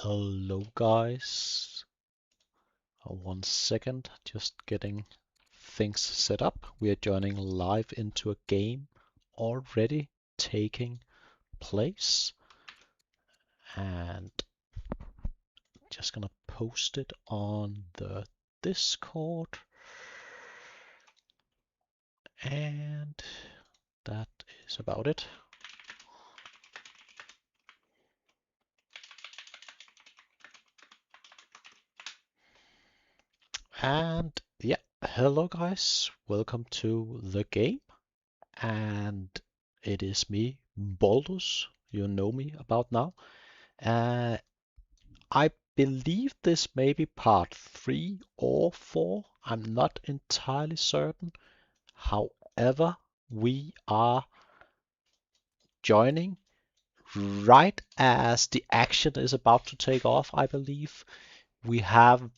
Hello guys, 1 second, just getting things set up. We are joining live into a game already taking place, and just gonna post it on the Discord, and that is about it. And yeah, hello guys, welcome to the game, and it is me, Baldus, you know me about now. I believe this may be part 3 or 4. I'm not entirely certain. However, we are joining right as the action is about to take off, I believe. We have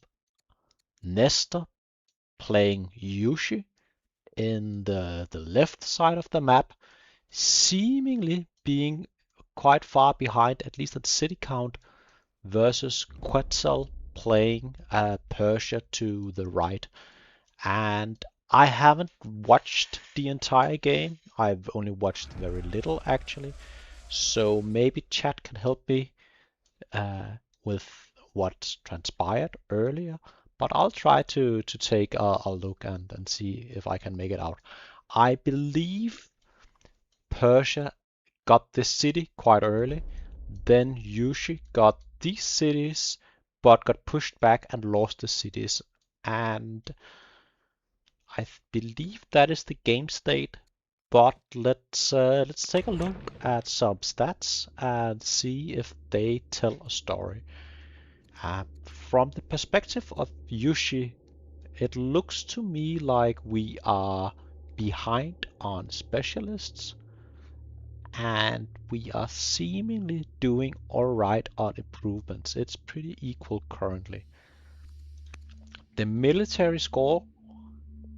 Nestor playing Yushi in the left side of the map, seemingly being quite far behind, at least at city count, versus Quetzal playing Persia to the right. And I haven't watched the entire game. I've only watched very little actually. So maybe chat can help me with what transpired earlier. But I'll try to take a look and see if I can make it out. I believe Persia got this city quite early. Then Yushi got these cities, but got pushed back and lost the cities. And I believe that is the game state. But let's take a look at some stats and see if they tell a story. From the perspective of Yushi, it looks to me like we are behind on specialists, and we are seemingly doing alright on improvements. It's pretty equal currently. The military score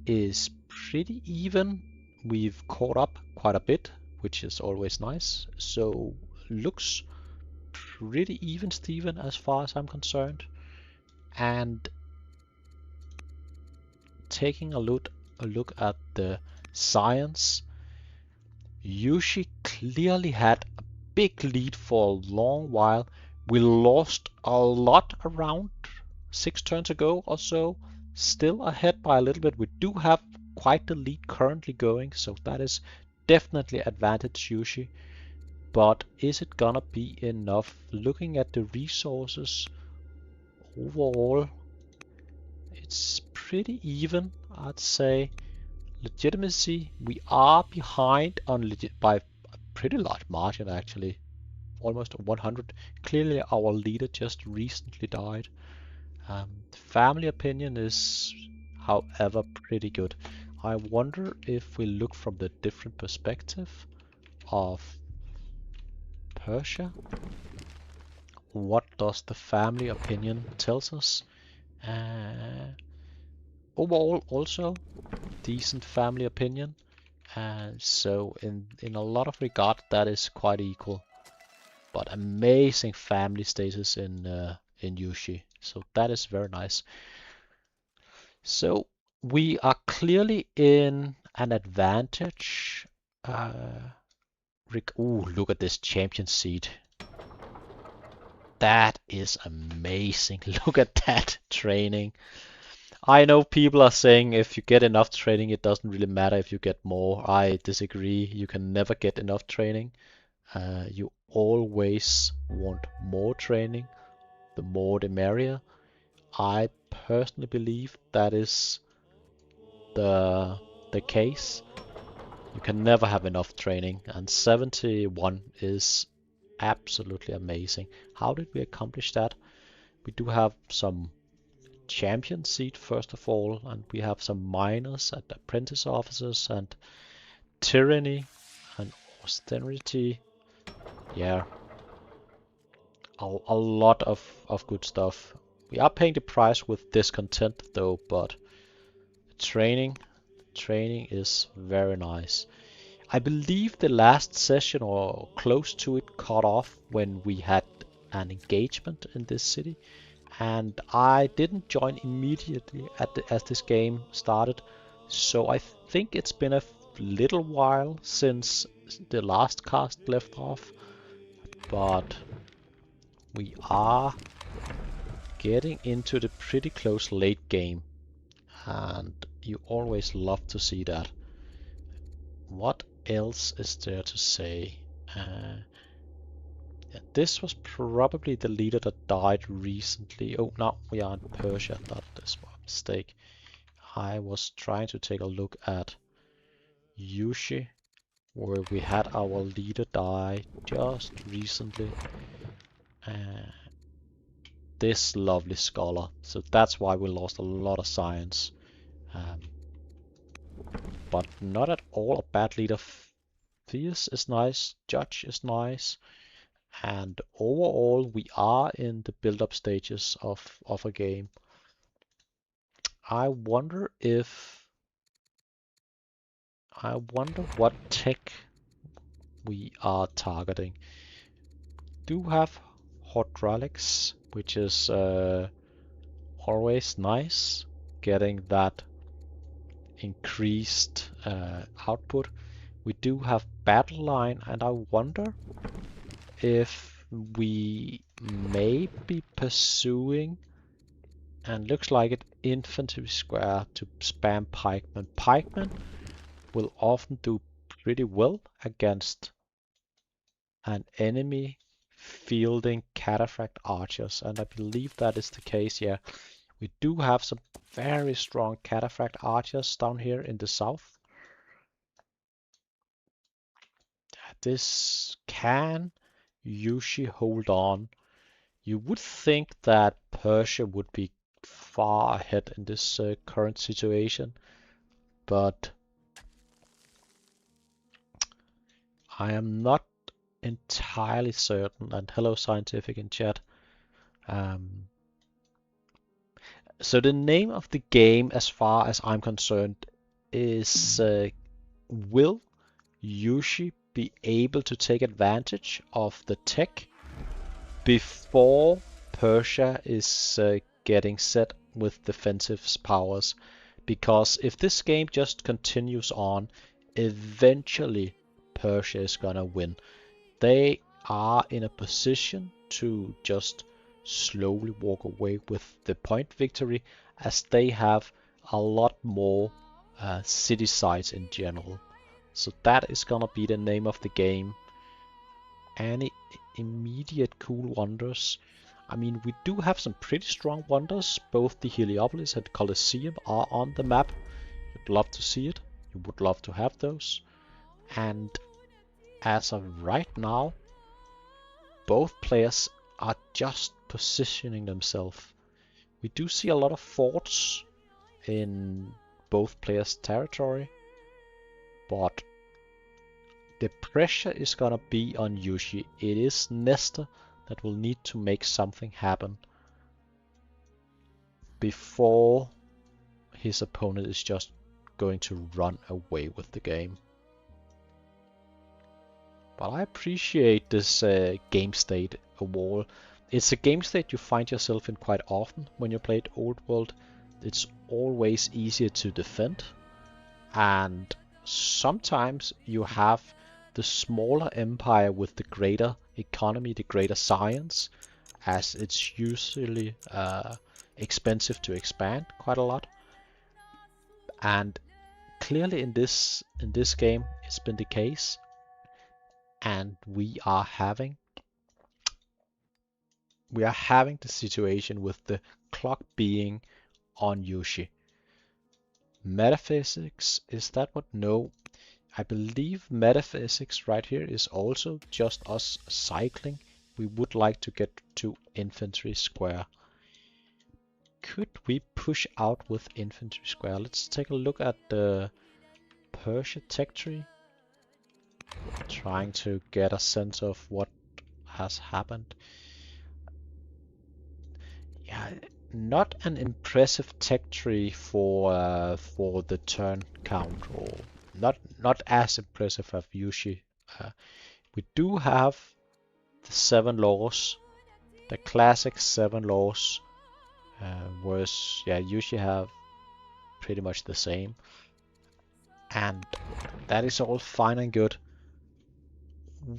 is pretty even. We've caught up quite a bit, which is always nice. So looks pretty even, Steven, as far as I'm concerned. And taking a look at the science, Yushi clearly had a big lead for a long while. We lost a lot around 6 turns ago or so. Still ahead by a little bit. We do have quite the lead currently going, so that is definitely advantage Yushi. But is it gonna be enough? Looking at the resources overall, it's pretty even, I'd say. Legitimacy, we are behind on by a pretty large margin actually, almost 100. Clearly our leader just recently died. Family opinion is, however, pretty good. I wonder if we look from the different perspective of Persia, what does the family opinion tells us? Overall, also decent family opinion, and so in a lot of regard that is quite equal. But amazing family status in Yushi, so that is very nice. So we are clearly in an advantage. Ooh, look at this champion seed. That is amazing. Look at that training. I know people are saying if you get enough training, it doesn't really matter if you get more. I disagree. You can never get enough training. You always want more training. The more the merrier. I personally believe that is the case. You can never have enough training, and 71 is absolutely amazing. How did we accomplish that? We do have some champion seat first of all, and we have some minors and apprentice officers and tyranny and austerity. Yeah, a lot of good stuff. We are paying the price with discontent though, but training is very nice. I believe the last session or close to it cut off when we had an engagement in this city, and I didn't join immediately as this game started, so I think it's been a little while since the last cast left off, but we are getting into the pretty close late game, and you always love to see that. What else is there to say? Yeah, this was probably the leader that died recently. Oh, no, we are in Persia. This was a mistake. I was trying to take a look at Yushi, where we had our leader die just recently. This lovely scholar. So that's why we lost a lot of science. But not at all a bad leader. Fierce is nice, Judge is nice, and overall we are in the build-up stages of a game. I wonder what tech we are targeting. Do have hydraulics, which is always nice, getting that increased output. We do have battle line, and I wonder if we may be pursuing, and looks like it, infantry square to spam pikemen. Pikemen will often do pretty well against an enemy fielding cataphract archers, and I believe that is the case here. We do have some very strong cataphract archers down here in the south. This can usually hold on. You would think that Persia would be far ahead in this current situation, but I am not entirely certain. And hello, scientific in chat. So the name of the game, as far as I'm concerned, is will Yushi be able to take advantage of the tech before Persia is getting set with defensive powers? Because if this game just continues on, eventually Persia is gonna win. They are in a position to just slowly walk away with the point victory, as they have a lot more city sites in general. So that is gonna be the name of the game. Any immediate cool wonders? I mean, we do have some pretty strong wonders. Both the Heliopolis and Colosseum are on the map. You'd love to see it. You would love to have those. And as of right now, both players are just positioning themselves. We do see a lot of forts in both players' territory, but the pressure is gonna be on Yushi. It is Nestor that will need to make something happen before his opponent is just going to run away with the game. But I appreciate this game state overall. It's a game state you find yourself in quite often when you play Old World. It's always easier to defend, and sometimes you have the smaller empire with the greater economy, the greater science, as it's usually expensive to expand quite a lot. And clearly in this game it's been the case, and we are having the situation with the clock being on Yushi. Metaphysics, is that what? No. I believe metaphysics right here is also just us cycling. We would like to get to infantry square. Could we push out with infantry square? Let's take a look at the Persia tech tree. Trying to get a sense of what has happened. Yeah, not an impressive tech tree for the turn count, or not as impressive as Yushi. We do have the 7 laws, The classic 7 laws was, yeah, usually have pretty much the same. And that is all fine and good.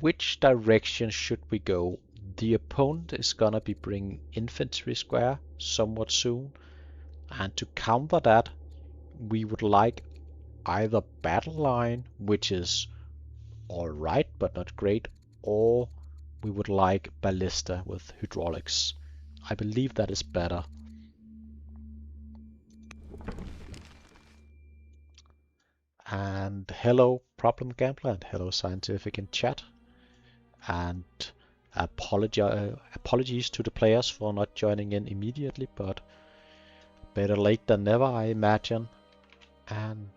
Which direction should we go? The opponent is gonna be bringing infantry square somewhat soon. And to counter that, we would like either battle line, which is alright but not great, or we would like ballista with hydraulics. I believe that is better. And hello Problem Gambler and hello Scientific in chat. And apologies to the players for not joining in immediately, but better late than never, I imagine. And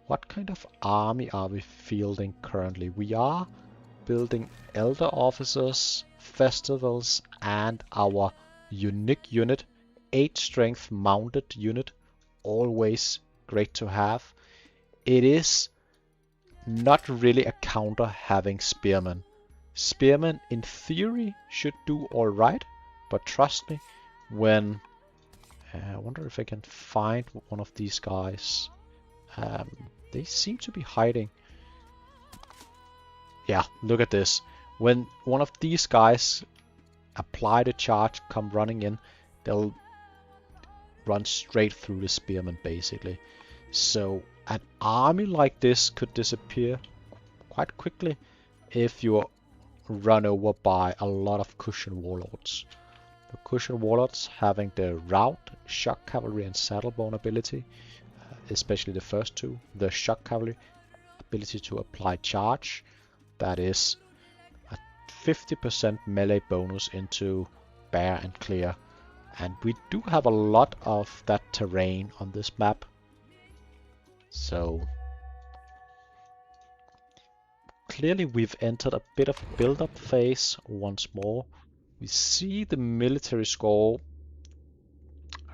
what kind of army are we fielding currently? We are building elder officers, festivals, and our unique unit, 8 strength mounted unit, always great to have. It is not really a counter having spearmen. Spearmen in theory should do alright, but trust me, when I wonder if I can find one of these guys. They seem to be hiding. Yeah, look at this. When one of these guys apply the charge, come running in, they'll run straight through the spearmen basically. So an army like this could disappear quite quickly if you're run over by a lot of cushion warlords. The cushion warlords having the rout, shock cavalry, and saddlebone ability, especially the first two. The shock cavalry ability to apply charge, that is a 50% melee bonus into bear and clear. And we do have a lot of that terrain on this map. So clearly we've entered a bit of a build-up phase once more. We see the military score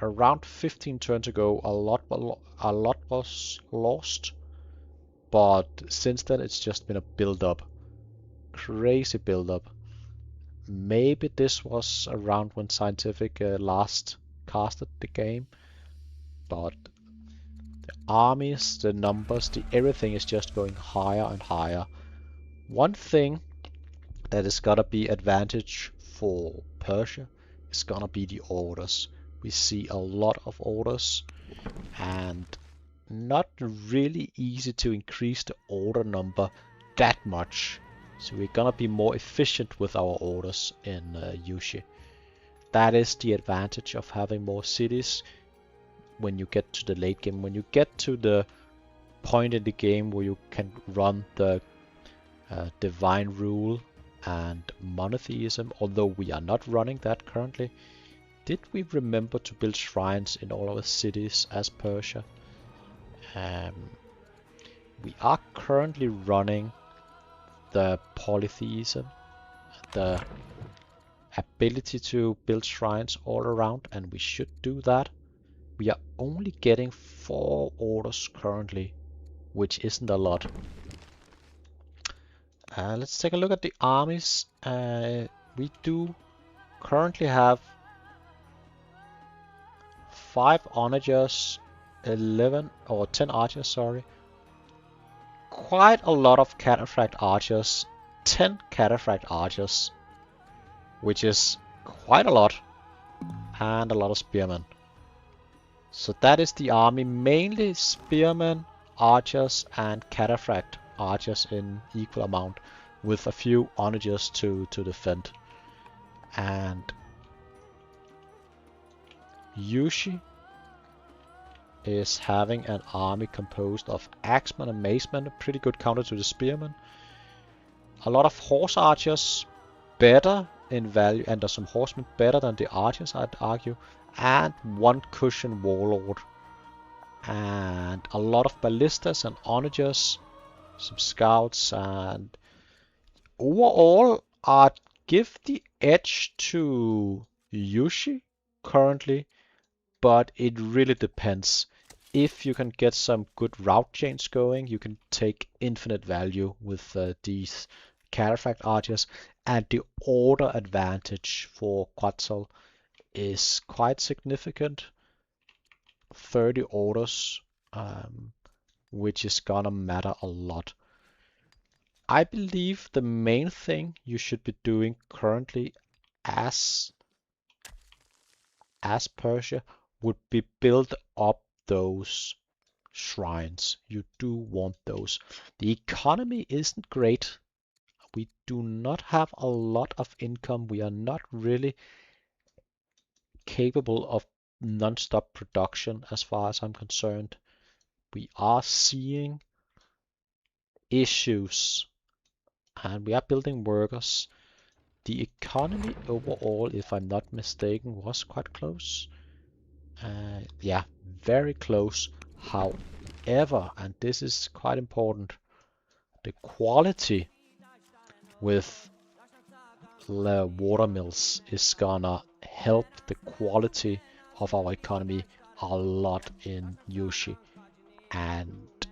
around 15 turns ago. A lot was lost, but since then it's just been a build-up, crazy build-up. Maybe this was around when Scientific last casted the game, but the armies, the numbers, everything is just going higher and higher. One thing that is gonna be advantage for Persia is gonna be the orders. We see a lot of orders and not really easy to increase the order number that much. So we're gonna be more efficient with our orders in Yushi. That is the advantage of having more cities when you get to the late game. When you get to the point in the game where you can run the divine rule and monotheism, although we are not running that currently. Did we remember to build shrines in all our cities as Persia? We are currently running the polytheism, the ability to build shrines all around, and we should do that. We are only getting 4 orders currently, which isn't a lot. Let's take a look at the armies. We do currently have 5 onagers, 11 or 10 archers, sorry. Quite a lot of cataphract archers, 10 cataphract archers, which is quite a lot, and a lot of spearmen. So that is the army, mainly spearmen, archers, and cataphract archers in equal amount, with a few onagers to defend. And Yushi is having an army composed of axemen and macemen, a pretty good counter to the spearmen. A lot of horse archers, better in value, and there's some horsemen better than the archers, I'd argue, and 1 cushion warlord, and a lot of ballistas and onagers, some scouts, and overall I'd give the edge to Yushi currently, but it really depends. If you can get some good route chains going, you can take infinite value with these cataphract archers. And the order advantage for Quetzal is quite significant. 30 orders, which is gonna matter a lot. I believe the main thing you should be doing currently as Persia would be build up those shrines. You do want those. The economy isn't great. We do not have a lot of income. We are not really capable of non-stop production as far as I'm concerned. We are seeing issues and we are building workers. The economy overall, if I'm not mistaken, was quite close. Yeah, very close. However, and this is quite important, the quality with the watermills is gonna help the quality of our economy a lot in Yushi. And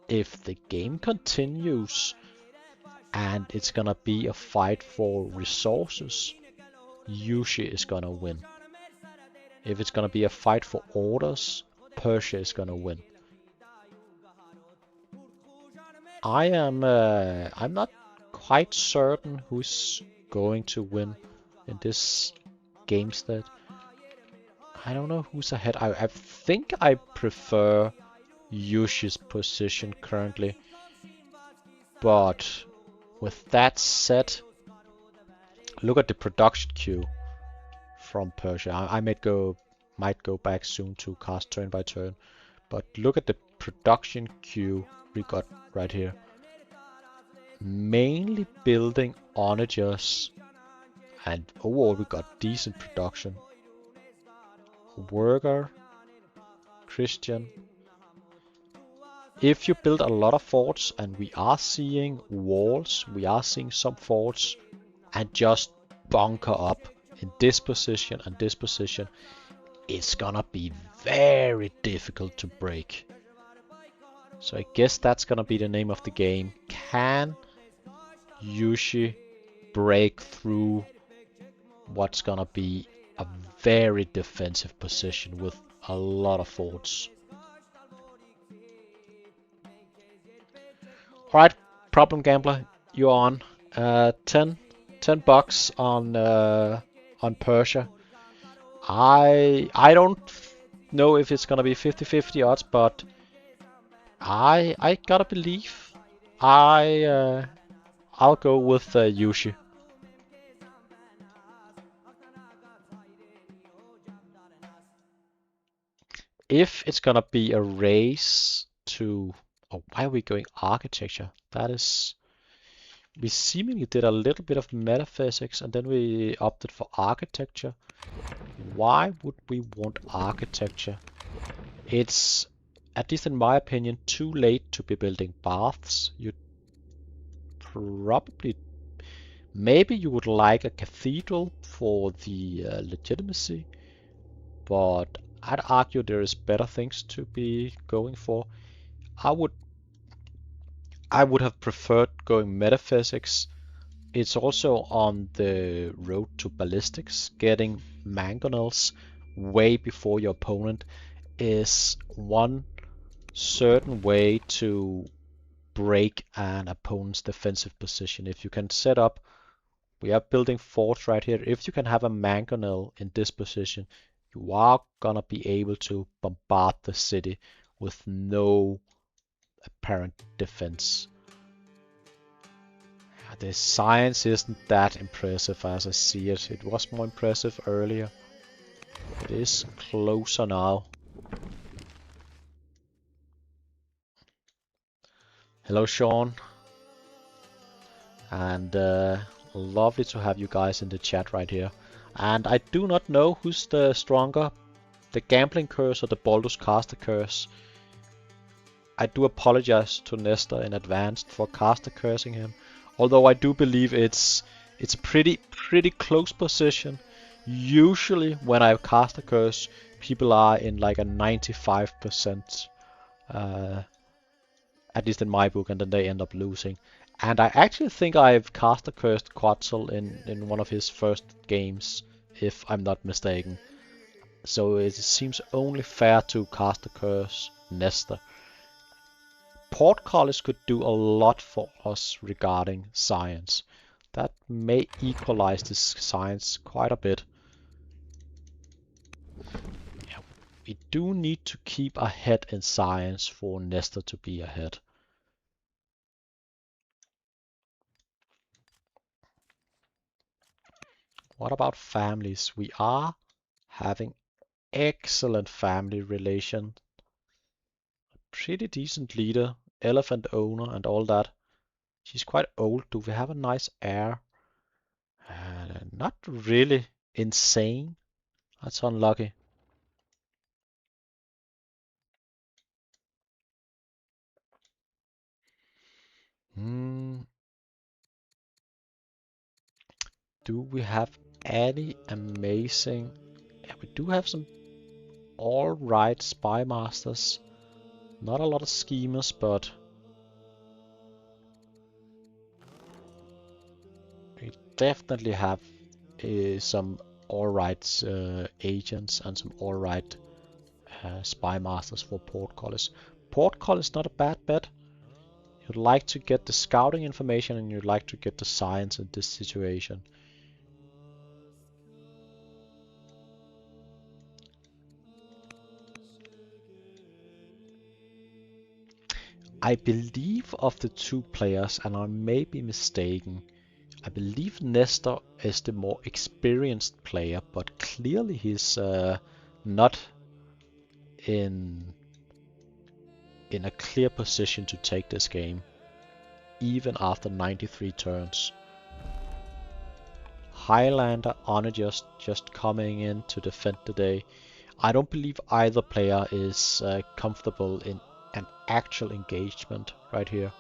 if the game continues and it's gonna be a fight for resources, Yushi is gonna win. If it's gonna be a fight for orders, Persia is gonna win. I'm not quite certain who's going to win in this game state. I don't know who's ahead. I think I prefer Yushi's position currently. But with that said, look at the production queue from Persia. I might go back soon to cast turn by turn. But look at the production queue we got right here. Mainly building onagers, and overall we got decent production. Worker, Christian. If you build a lot of forts, and we are seeing walls, we are seeing some forts, and just bunker up in this position and this position, it's gonna be very difficult to break. So I guess that's gonna be the name of the game. Can Yushi break through what's gonna be a very defensive position with a lot of forts? Alright, Problem Gambler, you're on. 10 bucks on Persia. I don't know if it's gonna be 50-50 odds, but I gotta believe. I'll go with Yushi. If it's gonna be a race to... Oh, why are we going architecture? That is... We seemingly did a little bit of metaphysics and then we opted for architecture. Why would we want architecture? It's, at least in my opinion, too late to be building baths. You probably... Maybe you would like a cathedral for the legitimacy, but I'd argue there is better things to be going for. I would have preferred going metaphysics. It's also on the road to ballistics. Getting mangonels way before your opponent is one certain way to break an opponent's defensive position. If you can set up, we are building forts right here. If you can have a mangonel in this position, you are gonna be able to bombard the city with no apparent defense. The science isn't that impressive as I see it. It was more impressive earlier. It is closer now. Hello, Sean. And lovely to have you guys in the chat right here. And I do not know who's the stronger, the gambling curse or the Baldur's Caster curse. I do apologize to Nestor in advance for caster cursing him. Although I do believe it's a pretty close position. Usually when I cast a curse, people are in like a 95%, at least in my book, and then they end up losing. And I actually think I've cast a cursed Quetzal in one of his first games, if I'm not mistaken. So it seems only fair to cast a curse Nestor. Portcullis could do a lot for us regarding science. That may equalize this science quite a bit. Yeah, we do need to keep ahead in science for Nestor to be ahead. What about families? We are having excellent family relation. Pretty decent leader, elephant owner and all that. She's quite old. Do we have a nice heir? Not really insane. That's unlucky. Hmm. Do we have any amazing... Yeah, we do have some alright spy masters. Not a lot of schemers, but we definitely have some alright agents and some alright spy masters for Portcullis. Portcullis is not a bad bet. You'd like to get the scouting information and you'd like to get the science in this situation. I believe of the two players, and I may be mistaken, I believe Nestor is the more experienced player, but clearly he's not in a clear position to take this game, even after 93 turns. Highlander Honor just coming in to defend the day. I don't believe either player is comfortable in an actual engagement right here.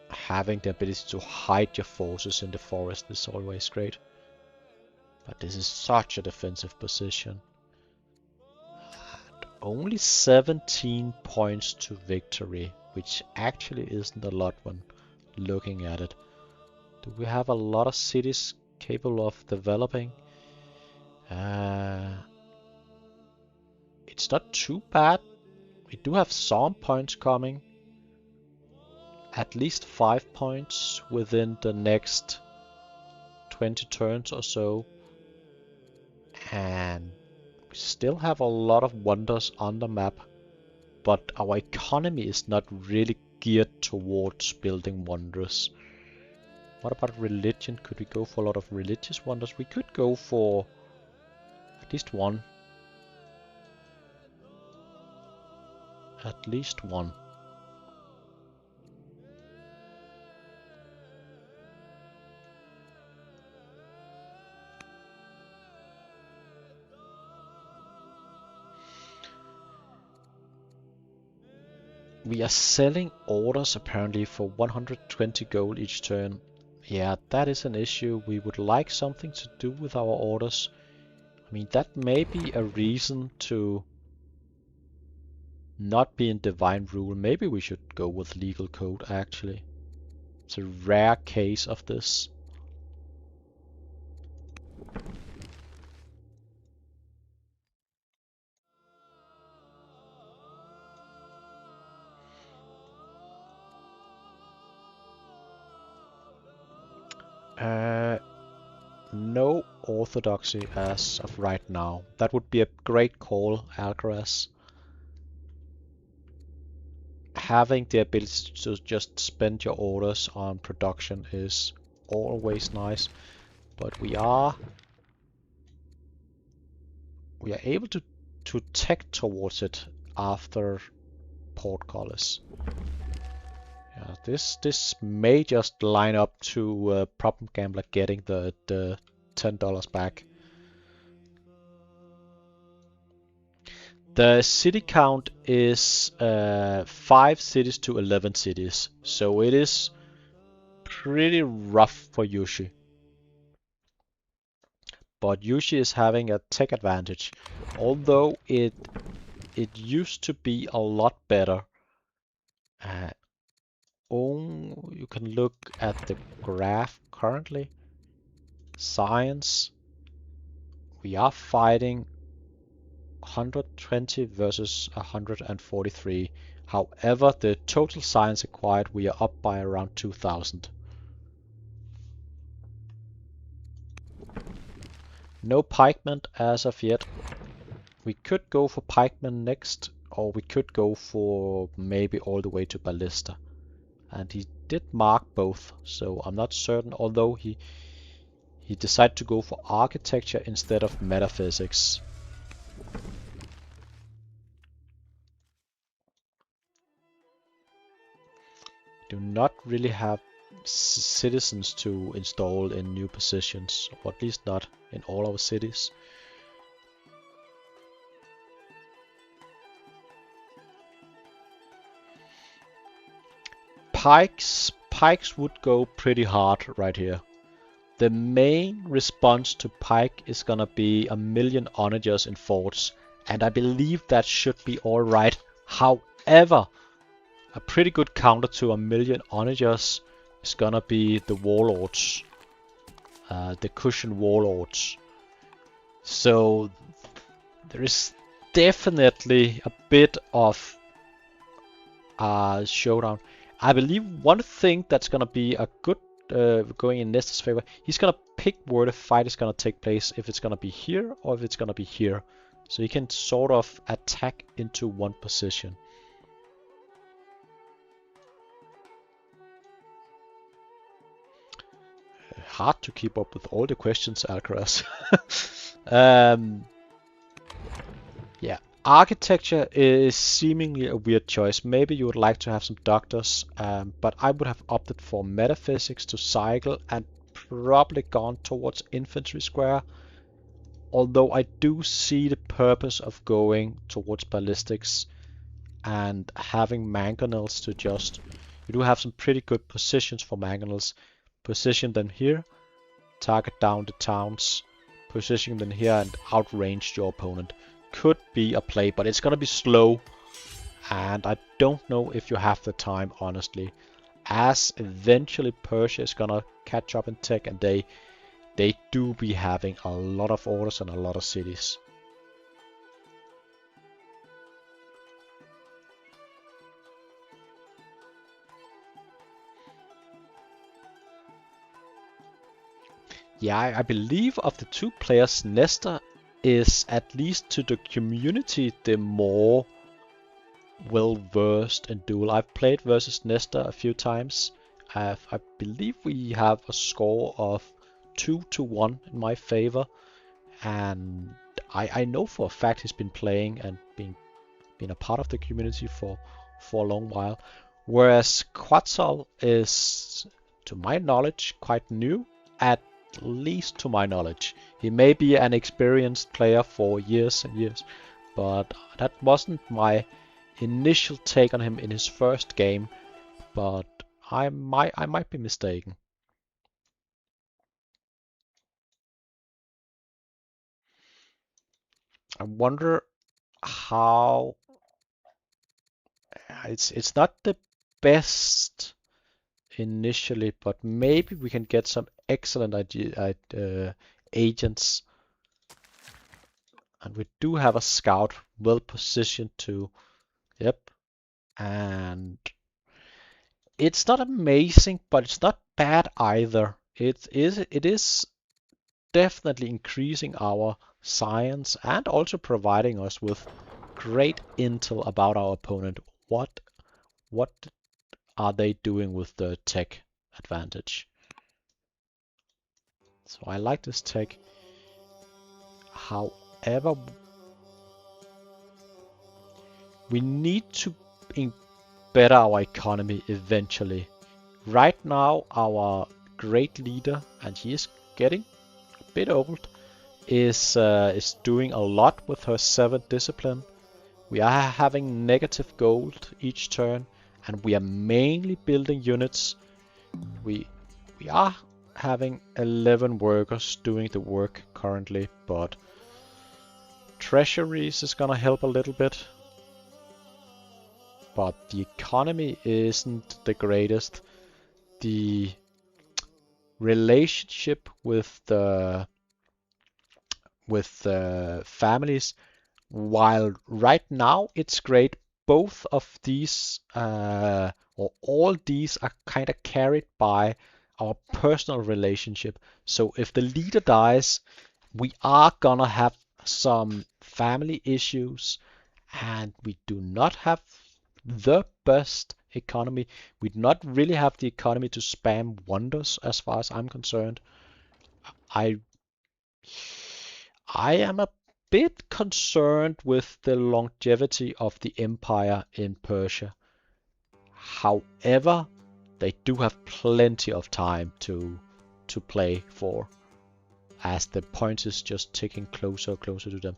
Having the ability to hide your forces in the forest is always great. But this is such a defensive position. And only 17 points to victory, which actually isn't a lot when looking at it. Do we have a lot of cities capable of developing? It's not too bad. We do have some points coming. At least 5 points within the next 20 turns or so. And we still have a lot of wonders on the map. But our economy is not really geared towards building wonders. What about religion? Could we go for a lot of religious wonders? We could go for at least one. At least one. We are selling orders apparently for 120 gold each turn. Yeah, that is an issue. We would like something to do with our orders. I mean, that may be a reason to not be in divine rule. Maybe we should go with legal code actually. It's a rare case of this. No orthodoxy as of right now. That would be a great call, Alcaraz. Having the ability to just spend your orders on production is always nice, but we are able to tech towards it after Portcullis. Yeah, this may just line up to Problem Gambler getting the $10 back. The city count is 5 cities to 11 cities, so it is pretty rough for Yoshi. but Yushi is having a tech advantage, although it used to be a lot better. Oh, you can look at the graph currently. Science, we are fighting 120 versus 143. However, the total science acquired, we are up by around 2,000. No pikemen as of yet. We could go for pikemen next, or we could go for maybe all the way to ballista. And he did mark both, so I'm not certain, although he decided to go for architecture instead of metaphysics. Do not really have citizens to install in new positions, or at least not in all our cities. Pikes would go pretty hard right here. The main response to pike is gonna be 1,000,000 onagers in forts, and I believe that should be alright. However, a pretty good counter to 1,000,000 onagers is gonna be the warlords, the cushion warlords. So there is definitely a bit of showdown. I believe one thing that's gonna be a good going in Nestor's favor, he's gonna pick where the fight is gonna take place, if it's gonna be here or if it's gonna be here. So he can sort of attack into one position. Hard to keep up with all the questions, Alcaraz. Yeah, architecture is seemingly a weird choice. Maybe you would like to have some doctors, but I would have opted for metaphysics to cycle and probably gone towards infantry square. Although I do see the purpose of going towards ballistics and having mangonels to just... You do have some pretty good positions for mangonels. Position them here, target down the towns, position them here and outrange your opponent. Could be a play, but it's gonna be slow, and I don't know if you have the time, honestly, as eventually Persia is gonna catch up in tech, and they do be having a lot of orders and a lot of cities. Yeah, I believe of the two players, Nestor is, at least to the community, the more well-versed in duel. I've played versus Nestor a few times. I believe we have a score of 2-1 in my favor, and I know for a fact he's been playing and been a part of the community for a long while. Whereas Quetzal is, to my knowledge, quite new, at least to my knowledge. He may be an experienced player for years and years, but that wasn't my initial take on him in his first game, but I might be mistaken. I wonder how... It's not the best initially, but maybe we can get some excellent agents. And we do have a scout well positioned to... Yep. And it's not amazing, but it's not bad either. It is definitely increasing our science and also providing us with great intel about our opponent. What are they doing with the tech advantage? So I like this tech. However, we need to better our economy eventually. Right now, our great leader, and he is getting a bit old, is doing a lot with her 7th discipline. We are having negative gold each turn, and we are mainly building units. We are having 11 workers doing the work currently. currently, but treasuries is gonna help a little bit. But the economy isn't the greatest. The relationship with the families, while right now it's great, both of these or all these are kind of carried by our personal relationship. So if the leader dies, we are gonna have some family issues, and we do not have the best economy. We do not really have the economy to spam wonders as far as I'm concerned. I I am a bit concerned with the longevity of the empire in Persia. However, they do have plenty of time to play for, as the point is just ticking closer and closer to them.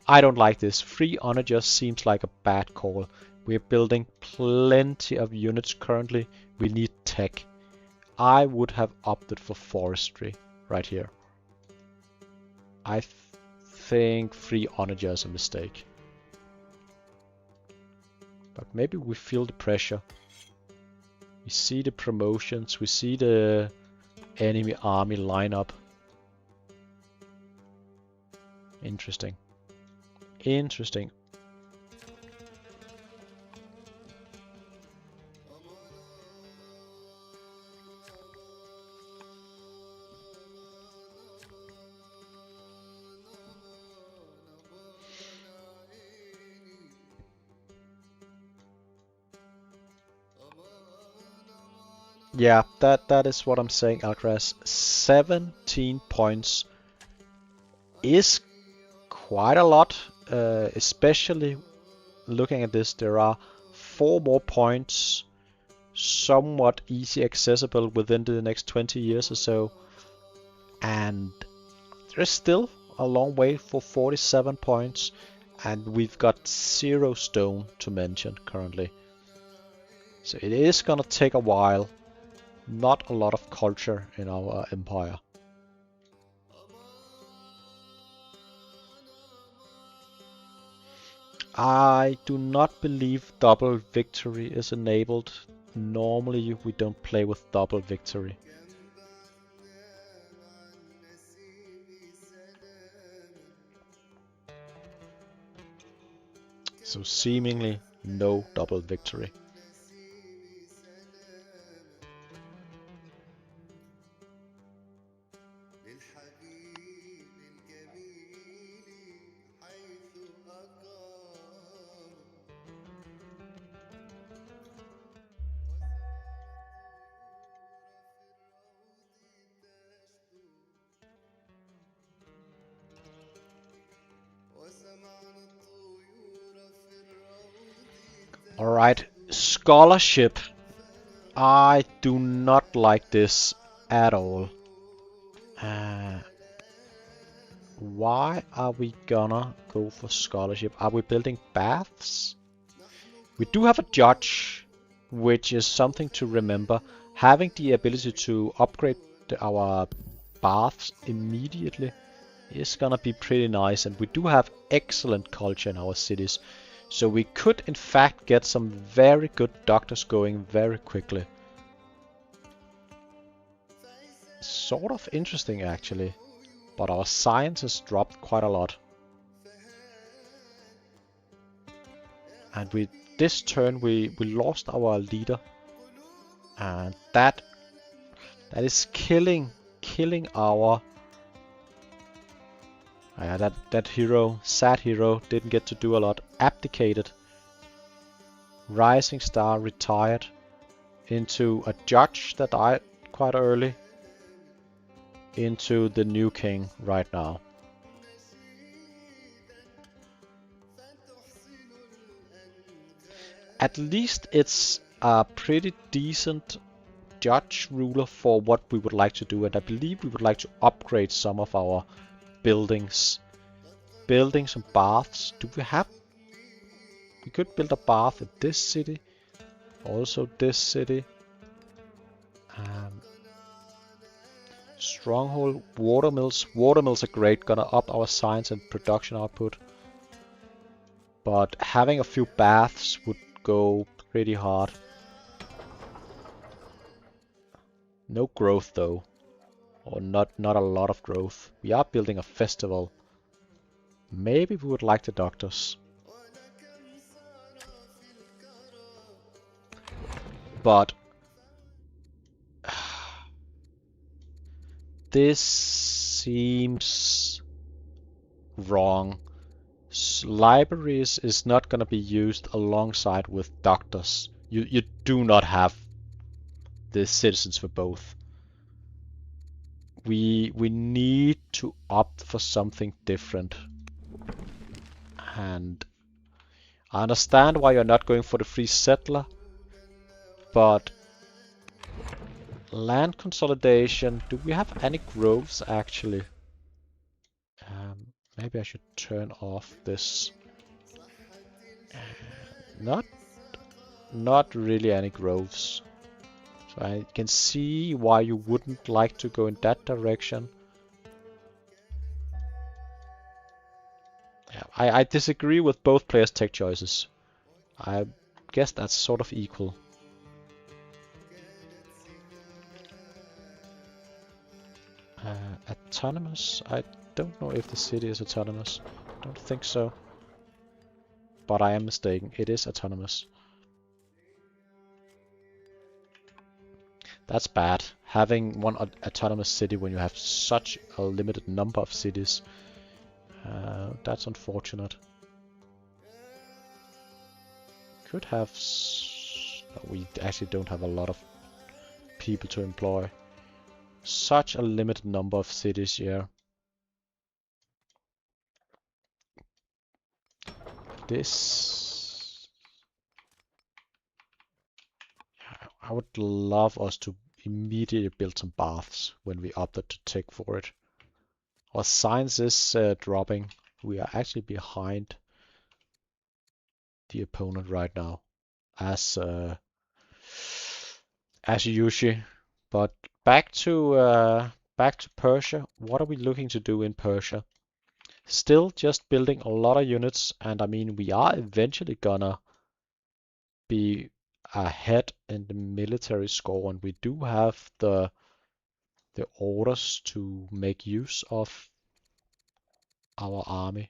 I don't like this. Free honor just seems like a bad call. We're building plenty of units currently. We need tech. I would have opted for forestry right here. I think free honor is a mistake. But maybe we feel the pressure. We see the promotions. We see the enemy army line up. Interesting. Interesting. Yeah, that is what I'm saying, Alcaraz. 17 points is quite a lot, especially looking at this. There are 4 more points somewhat easy accessible within the next 20 years or so, and there's still a long way for 47 points, and we've got 0 stone to mention currently. So it is gonna take a while. Not a lot of culture in our empire. I do not believe double victory is enabled. Normally we don't play with double victory. So seemingly no double victory. Alright, scholarship. I do not like this at all. Why are we gonna go for scholarship? Are we building baths? We do have a judge, which is something to remember. Having the ability to upgrade our baths immediately is gonna be pretty nice, and we do have excellent culture in our cities. So we could in fact get some very good doctors going very quickly. Sort of interesting actually, but our science has dropped quite a lot. And with this turn we lost our leader, and that is killing our that hero, sad hero, didn't get to do a lot. Abdicated. Rising Star retired into a judge that died quite early, into the new king right now. At least it's a pretty decent judge ruler for what we would like to do, and I believe we would like to upgrade some of our buildings. Building some baths. Do we have? We could build a bath in this city. Also this city. Stronghold, watermills. Watermills are great, gonna up our science and production output. But having a few baths would go pretty hard. No growth though. Or not a lot of growth. We are building a festival. Maybe we would like the doctors. But this seems wrong. Libraries is not gonna be used alongside with doctors. You do not have the citizens for both. We need to opt for something different. And I understand why you're not going for the free settler, but land consolidation, do we have any groves actually? Maybe I should turn off this. Not really any groves. So I can see why you wouldn't like to go in that direction. Yeah, I disagree with both players' tech choices. I guess that's sort of equal. Autonomous? I don't know if the city is autonomous. Don't think so. But I am mistaken. It is autonomous. That's bad. Having one autonomous city when you have such a limited number of cities. That's unfortunate. Could have... No, we actually don't have a lot of people to employ. Such a limited number of cities here. This... I would love us to immediately build some baths when we opted to take for it. Our science is dropping. We are actually behind the opponent right now, as usual. But back to Persia. What are we looking to do in Persia? Still just building a lot of units, and I mean we are eventually gonna be ahead in the military score, and we do have the orders to make use of our army.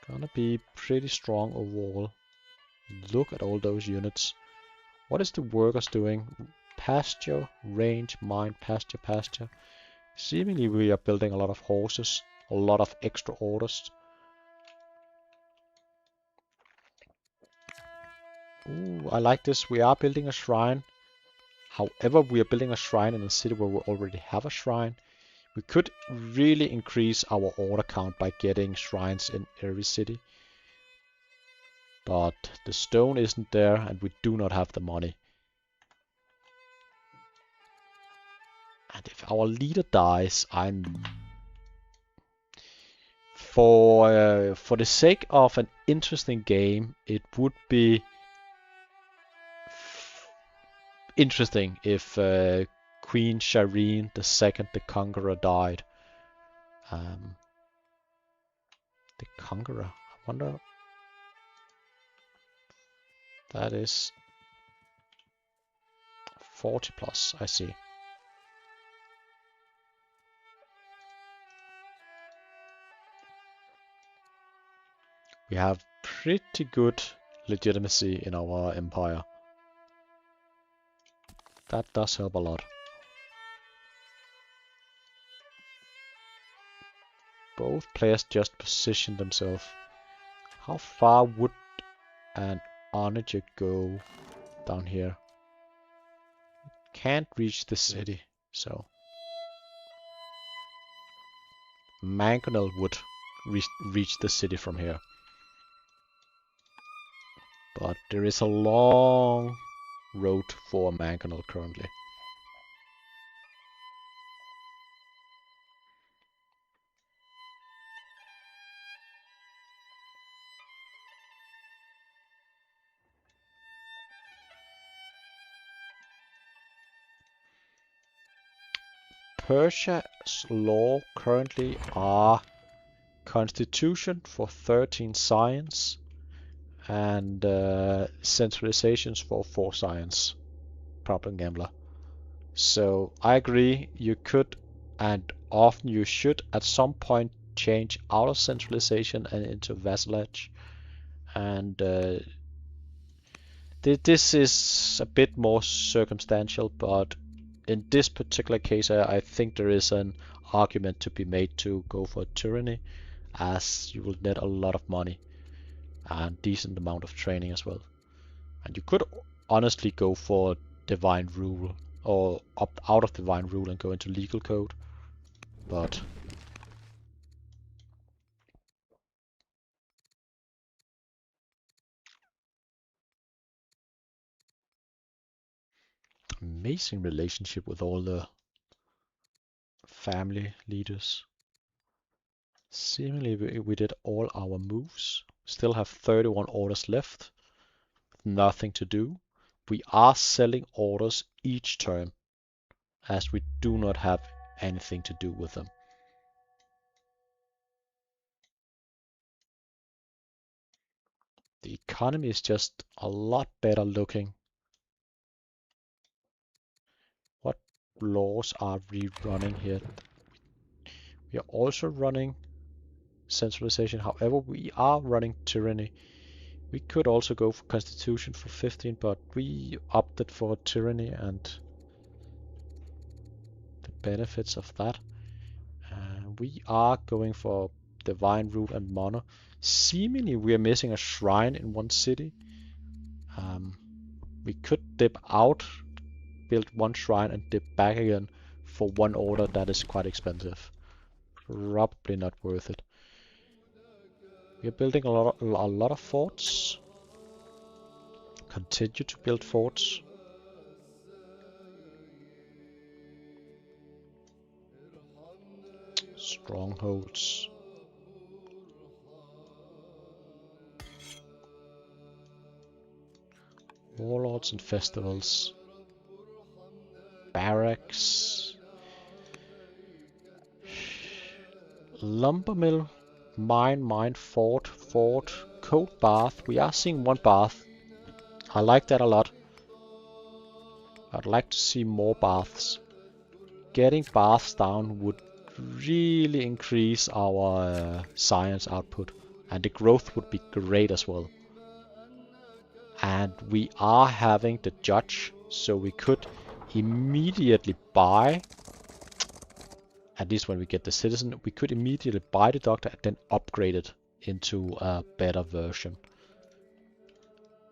Gonna be pretty strong overall. Look at all those units. What is the workers doing? Pasture, range, mine, pasture, pasture. Seemingly we are building a lot of horses, a lot of extra orders. Ooh, I like this. We are building a shrine. However, we are building a shrine in a city where we already have a shrine. We could really increase our order count by getting shrines in every city. But the stone isn't there and we do not have the money. And if our leader dies, I'm... For the sake of an interesting game, it would be interesting if Queen Shireen II the Conqueror died. The Conqueror, I wonder... That is 40 plus, I see. We have pretty good legitimacy in our empire. That does help a lot. Both players just position themselves. How far would an onager go down here? Can't reach the city, so... Mangonel would reach the city from here. But there is a long road for Mangonel currently. Persia's law currently are constitution for 13 science and centralizations for 4 science. Problem gambler. So I agree, you could and often you should at some point change out of centralization and into vassalage. And this is a bit more circumstantial, but in this particular case I think there is an argument to be made to go for tyranny, as you will net a lot of money and decent amount of training as well. And you could honestly go for divine rule or opt out of divine rule and go into legal code, but amazing relationship with all the family leaders. Seemingly we did all our moves. Still have 31 orders left. Nothing to do. We are selling orders each turn, as we do not have anything to do with them. The economy is just a lot better looking. What laws are we running here? We are also running centralization. However, we are running tyranny. We could also go for constitution for 15, but we opted for tyranny and the benefits of that. We are going for divine rule and mono. Seemingly we are missing a shrine in one city. We could dip out, build one shrine and dip back again for one order. That is quite expensive. Probably not worth it. We are building a lot of forts. Continue to build forts. Strongholds. Warlords and festivals. Barracks. Lumber mill. Mine, fort, cold bath. We are seeing one bath. I like that a lot. I'd like to see more baths. Getting baths down would really increase our science output, and the growth would be great as well. And we are having the judge, so we could immediately buy, at least when we get the citizen, we could immediately buy the doctor and then upgrade it into a better version.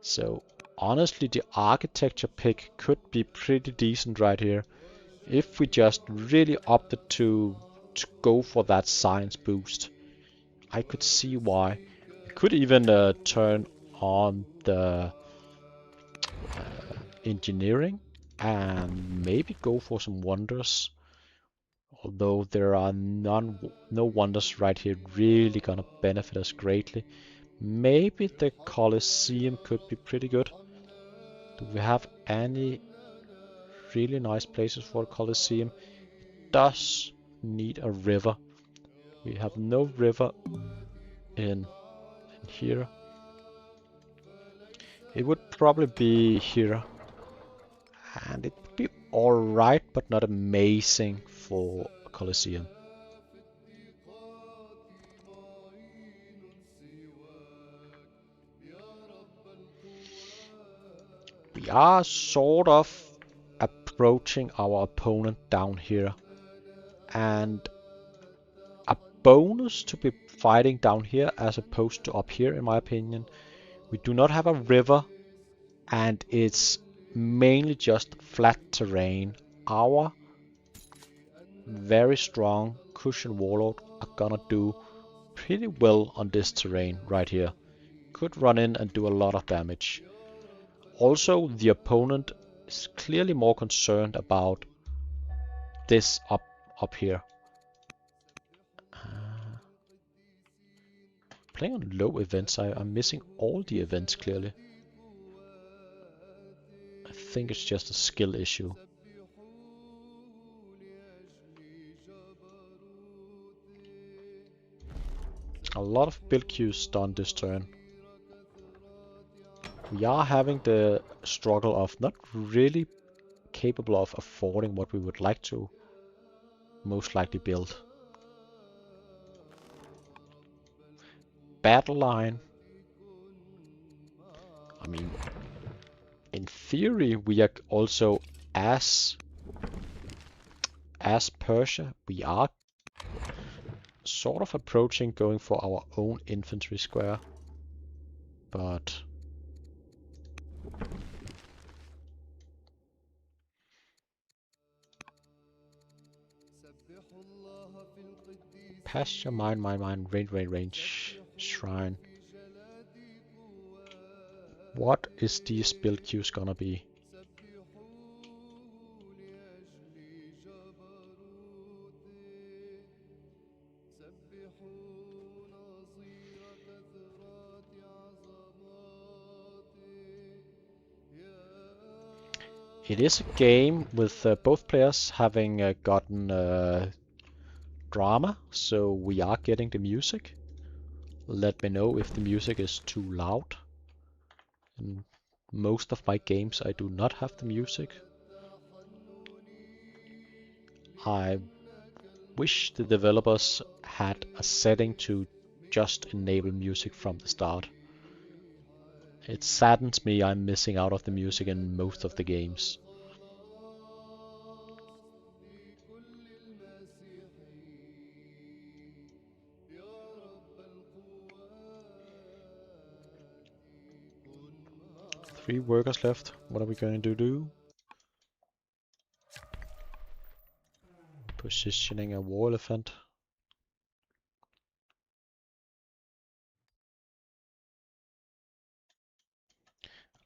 So honestly, the architecture pick could be pretty decent right here if we just really opted to go for that science boost. I could see why. We could even turn on the engineering and maybe go for some wonders. Although there are no wonders right here really gonna benefit us greatly. Maybe the Colosseum could be pretty good. Do we have any really nice places for the Colosseum? It does need a river. We have no river in here. It would probably be here. And it would be alright, but not amazing for a Colosseum. We are sort of approaching our opponent down here. And a bonus to be fighting down here as opposed to up here, in my opinion. We do not have a river, and it's mainly just flat terrain. Our very strong cushion warlord are gonna do pretty well on this terrain right here. Could run in and do a lot of damage. Also, the opponent is clearly more concerned about this up here. Playing on low events, I'm missing all the events clearly. I think it's just a skill issue. A lot of build queues done this turn. We are having the struggle of not really capable of affording what we would like to most likely build. Battle line. I mean, in theory, we are also as Persia, we are sort of approaching going for our own infantry square, but pasture, mine, range, shrine. What is these build queues gonna be? It is a game with both players having gotten drama, so we are getting the music. Let me know if the music is too loud. In most of my games I do not have the music. I wish the developers had a setting to just enable music from the start. It saddens me I'm missing out of the music in most of the games. Three workers left. What are we going to do? Positioning a war elephant.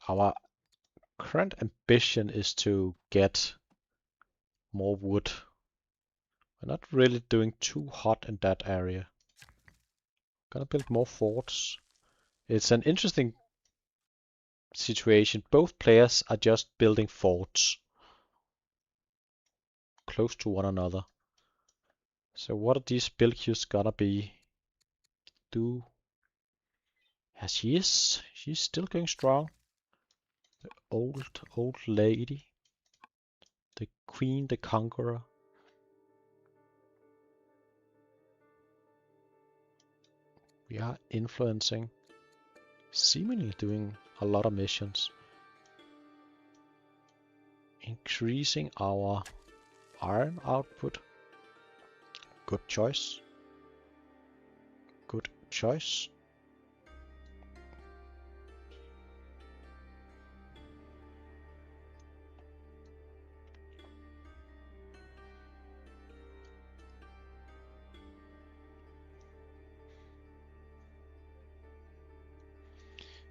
Our current ambition is to get more wood. We're not really doing too hot in that area. Gonna build more forts. It's an interesting situation. Both players are just building forts close to one another. So what are these build queues gonna be? Yeah, she's still going strong. The old lady. The queen, the conqueror. We are influencing. Seemingly doing a lot of missions. Increasing our iron output. Good choice. Good choice.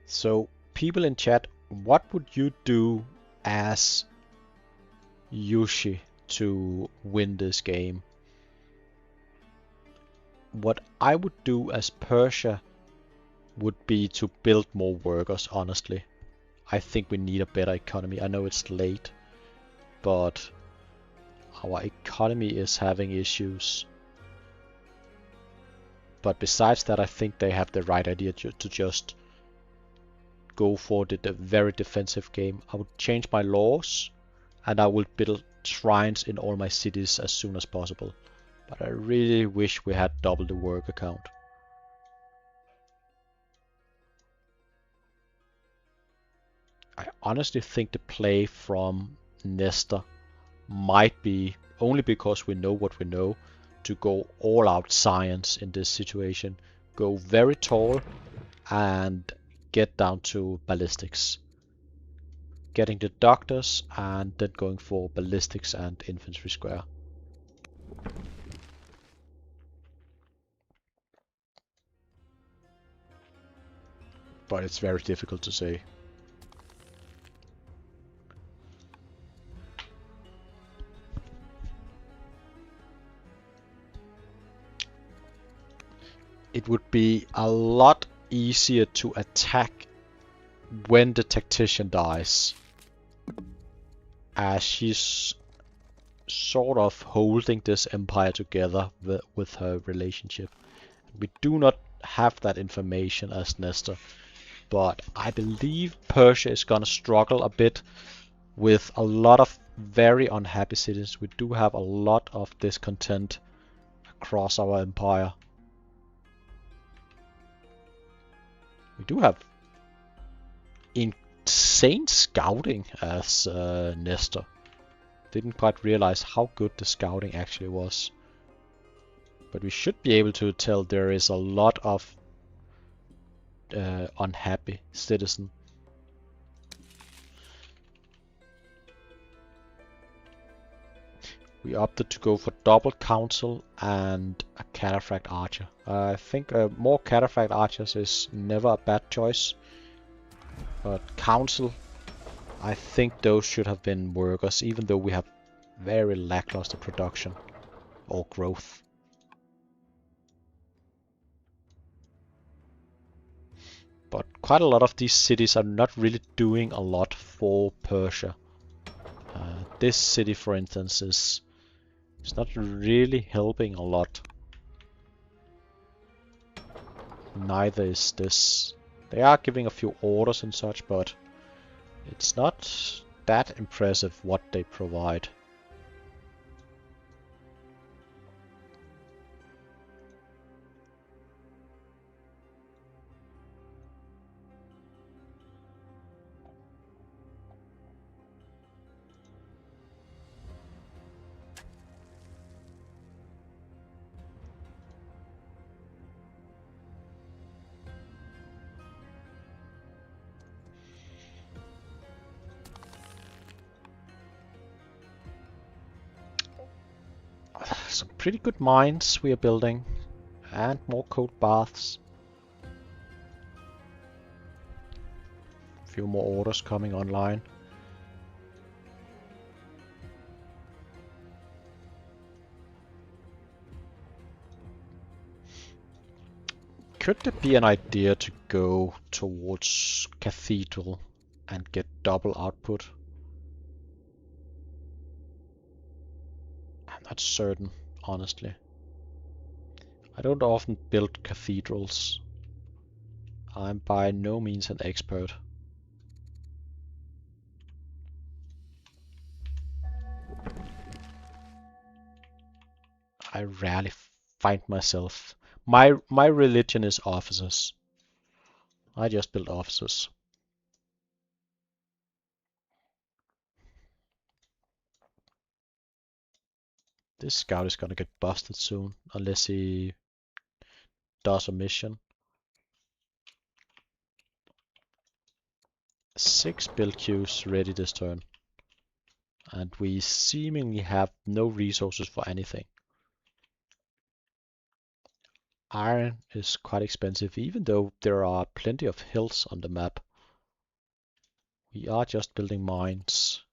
So, people in chat, what would you do as Yushi to win this game? What I would do as Persia would be to build more workers, honestly. I think we need a better economy. I know it's late, but our economy is having issues. But besides that, I think they have the right idea to just go for the very defensive game. I would change my laws, and I would build shrines in all my cities as soon as possible. But I really wish we had double the worker count. I honestly think the play from Nestor might be, only because we know what we know, to go all out science in this situation. Go very tall and get down to ballistics. Getting the doctors and then going for ballistics and infantry square. But it's very difficult to say. It would be a lot easier to attack when the tactician dies, as she's sort of holding this empire together with her relationship. We do not have that information as Nestor. But I believe Persia is gonna struggle a bit with a lot of very unhappy citizens. We do have a lot of discontent across our empire. We do have insane scouting as Nestor. Didn't quite realize how good the scouting actually was. But we should be able to tell there is a lot of unhappy citizen. We opted to go for double council and a cataphract archer. I think more cataphract archers is never a bad choice. But council, I think those should have been workers, even though we have very lackluster production or growth. But quite a lot of these cities are not really doing a lot for Persia. This city, for instance, is not really helping a lot. Neither is this. They are giving a few orders and such, but it's not that impressive what they provide. Some pretty good mines we are building, and more cold baths. A few more orders coming online. Could there be an idea to go towards Cathedral and get double output? I'm not certain, honestly. I don't often build cathedrals. I'm by no means an expert. I rarely find myself. My religion is offices. I just build offices. This scout is gonna get busted soon, unless he does a mission. 6 build queues ready this turn. And we seemingly have no resources for anything. Iron is quite expensive, even though there are plenty of hills on the map. We are just building mines.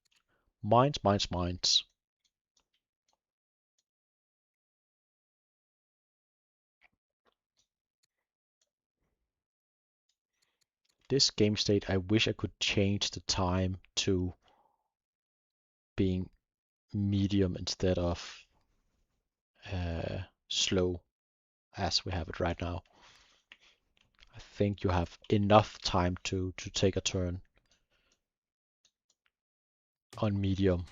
Mines, mines, mines. This game state, I wish I could change the time to being medium instead of slow as we have it right now. I think you have enough time to take a turn on medium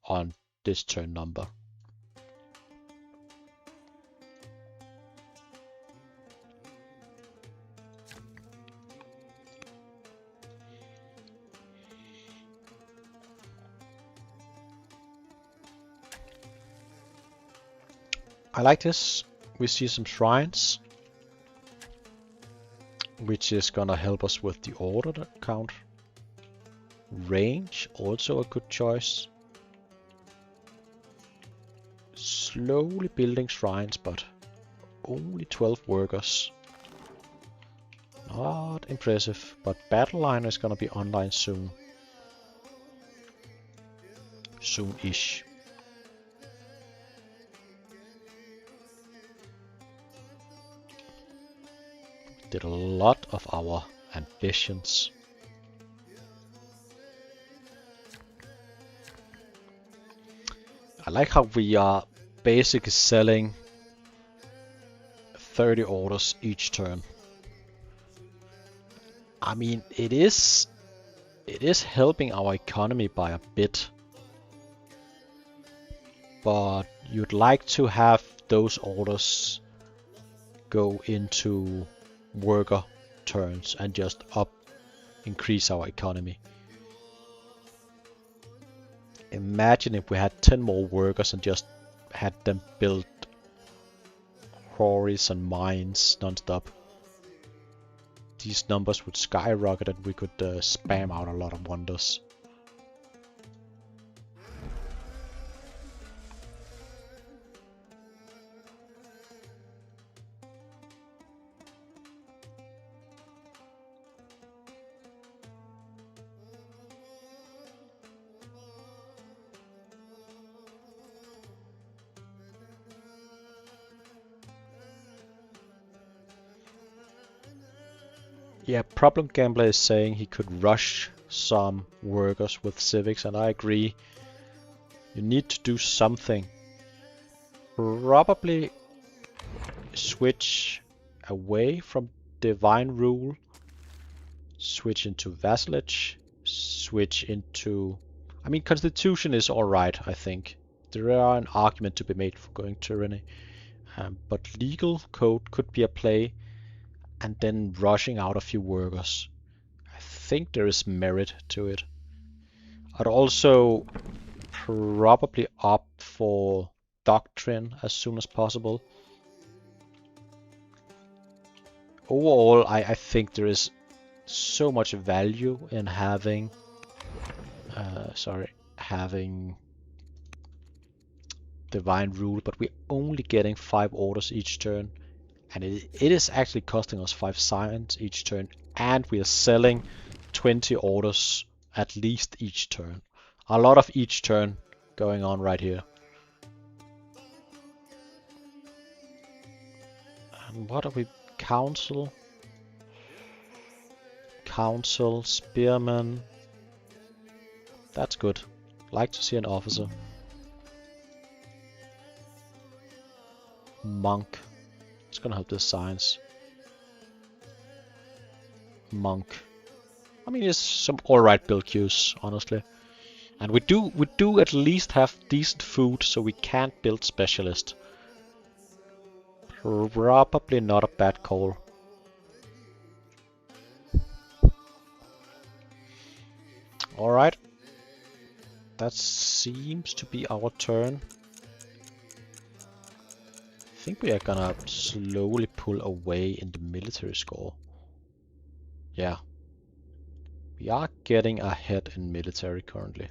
on this turn number. I like this. We see some shrines, which is gonna help us with the order count. Range, also a good choice. Slowly building shrines, but only 12 workers. Not impressive, but Battle Line is gonna be online soon. Soon-ish. Did a lot of our ambitions. I like how we are basically selling 30 orders each turn. I mean, it is helping our economy by a bit, but you'd like to have those orders go into worker turns and just increase our economy. Imagine if we had 10 more workers and just had them build quarries and mines non-stop. These numbers would skyrocket and we could spam out a lot of wonders. Yeah, Problem Gambler is saying he could rush some workers with civics, and I agree. You need to do something. Probably switch away from divine rule, switch into vassalage, switch into... I mean, constitution is alright, I think. There are an argument to be made for going tyranny. But legal code could be a play, and then rushing out a few workers. I think there is merit to it. I'd also probably opt for doctrine as soon as possible. Overall, I think there is so much value in having having divine rule, but we're only getting 5 orders each turn, and it is actually costing us 5 science each turn, and we are selling 20 orders at least each turn. A lot of each turn going on right here. And what are we? Council, spearman. That's good. Like to see an officer. Monk. It's gonna help this science. Monk. I mean, it's some alright build queues, honestly. And we do at least have decent food, so we can't build specialist. Probably not a bad call. Alright. That seems to be our turn. I think we are gonna slowly pull away in the military score. Yeah. We are getting ahead in military currently.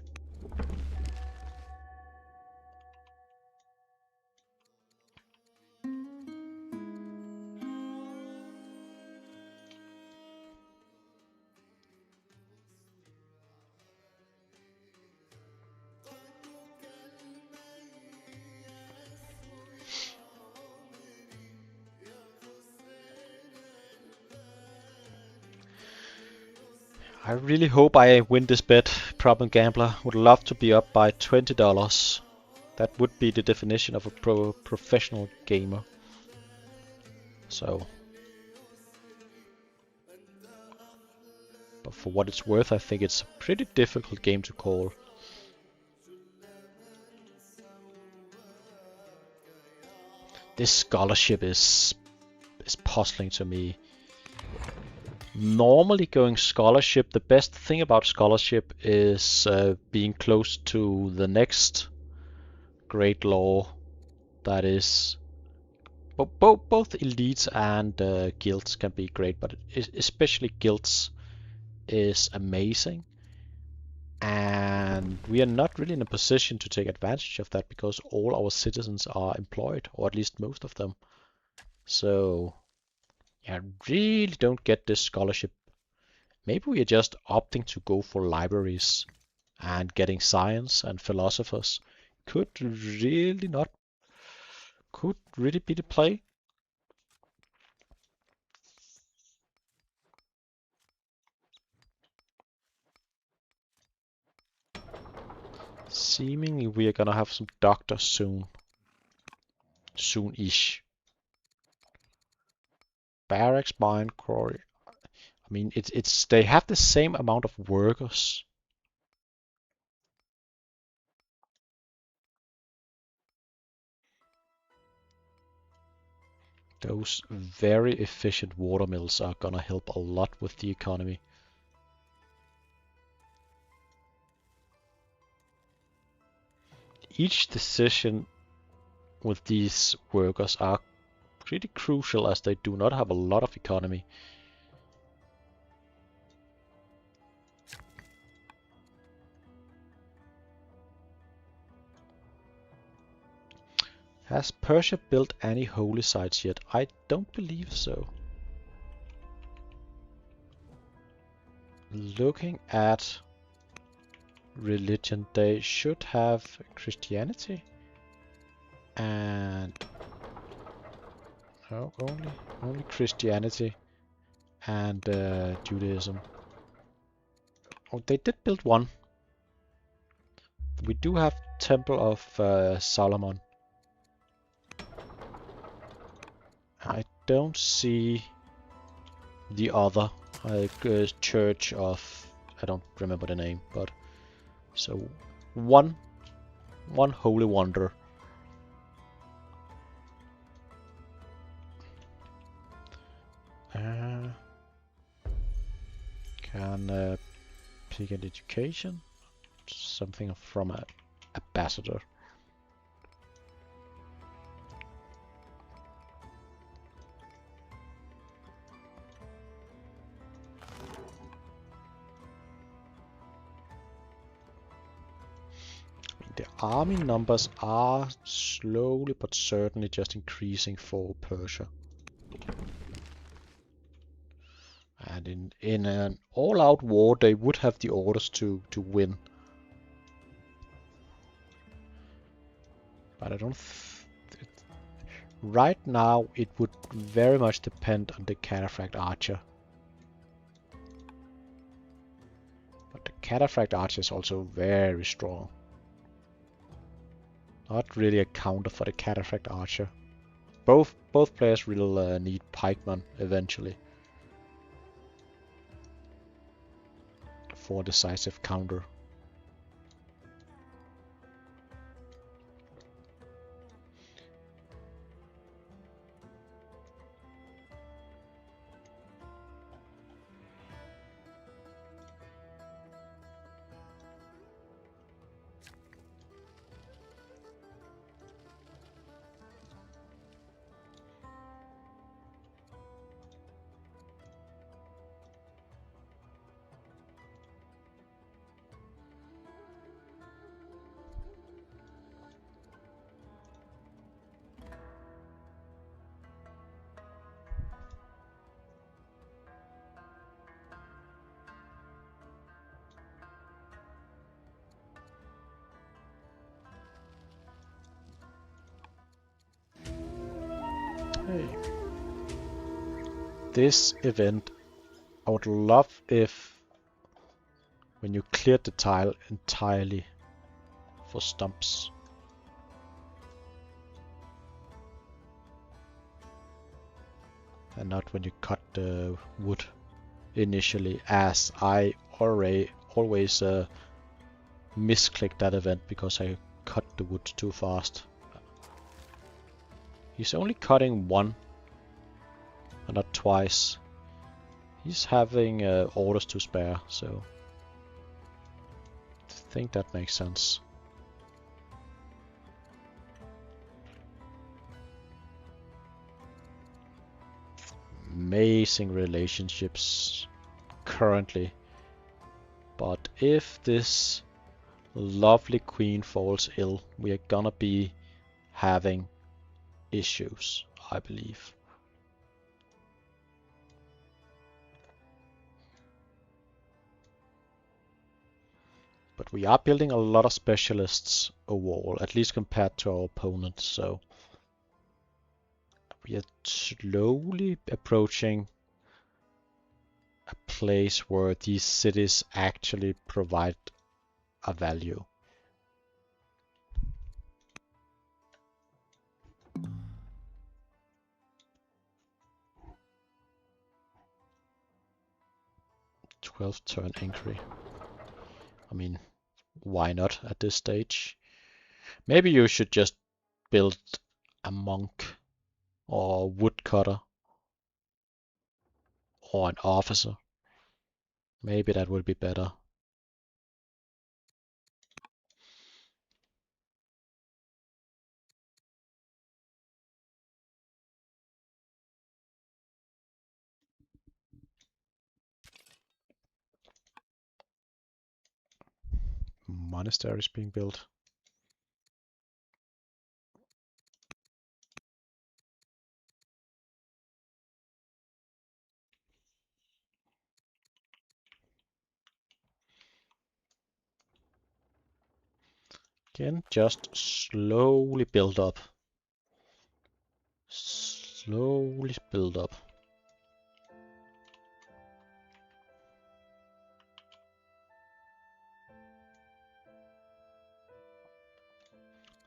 I really hope I win this bet, Problem Gambler. Would love to be up by $20. That would be the definition of a professional gamer. So, but for what it's worth, I think it's a pretty difficult game to call. This scholarship is puzzling to me. Normally going scholarship, the best thing about scholarship is being close to the next great law. That is, both elites and guilds can be great, but especially guilds is amazing. And we are not really in a position to take advantage of that because all our citizens are employed, or at least most of them. So I really don't get this scholarship. Maybe we are just opting to go for libraries and getting science and philosophers. Could really be the play. Seemingly we are gonna have some doctors soon. Soon-ish. Barracks, mine quarry. I mean, it's they have the same amount of workers. Those very efficient watermills are gonna help a lot with the economy. Each decision with these workers are pretty crucial as they do not have a lot of economy. Has Persia built any holy sites yet? I don't believe so. Looking at religion, they should have Christianity and no, only Christianity and Judaism. Oh, they did build one. We do have Temple of Solomon. I don't see the other church of, I don't remember the name, but so one holy wonder. Can pick an education, something from an ambassador. The army numbers are slowly but certainly just increasing for Persia. And in an all-out war, they would have the orders to win. But I don't... Right now, it would very much depend on the Cataphract Archer. But the Cataphract Archer is also very strong. Not really a counter for the Cataphract Archer. Both players will need Pikeman eventually for a decisive counter. Hey. This event, I would love if when you cleared the tile entirely for stumps. And not when you cut the wood initially, as I always misclick that event because I cut the wood too fast. He's only cutting one and not twice. He's having orders to spare, so I think that makes sense. Amazing relationships currently, but if this lovely queen falls ill, we are gonna be having issues, I believe. But we are building a lot of specialists overall, at least compared to our opponents, so we are slowly approaching a place where these cities actually provide a value. 12th turn inquiry. I mean, why not at this stage? Maybe you should just build a monk or woodcutter or an officer. Maybe that would be better. Monasteries being built. Again, just slowly build up. Slowly build up.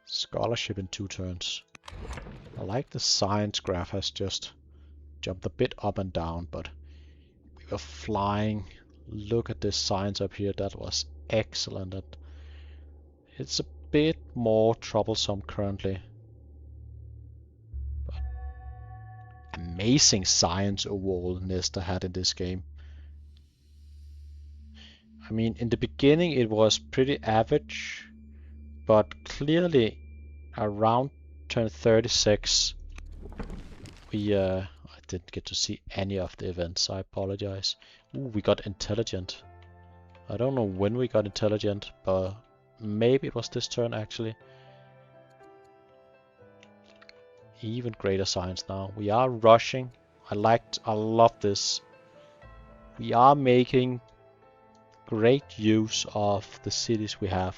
Scholarship in 2 turns. I like the science graph has just jumped a bit up and down, but we were flying. Look at this science up here, that was excellent. It's a bit more troublesome currently. But amazing science overall Nestor had in this game. I mean, in the beginning it was pretty average, but clearly around turn 36 I didn't get to see any of the events, I apologize. Ooh, we got intelligent. I don't know when we got intelligent, but maybe it was this turn actually. Even greater science now. We are rushing. I love this. We are making great use of the cities we have.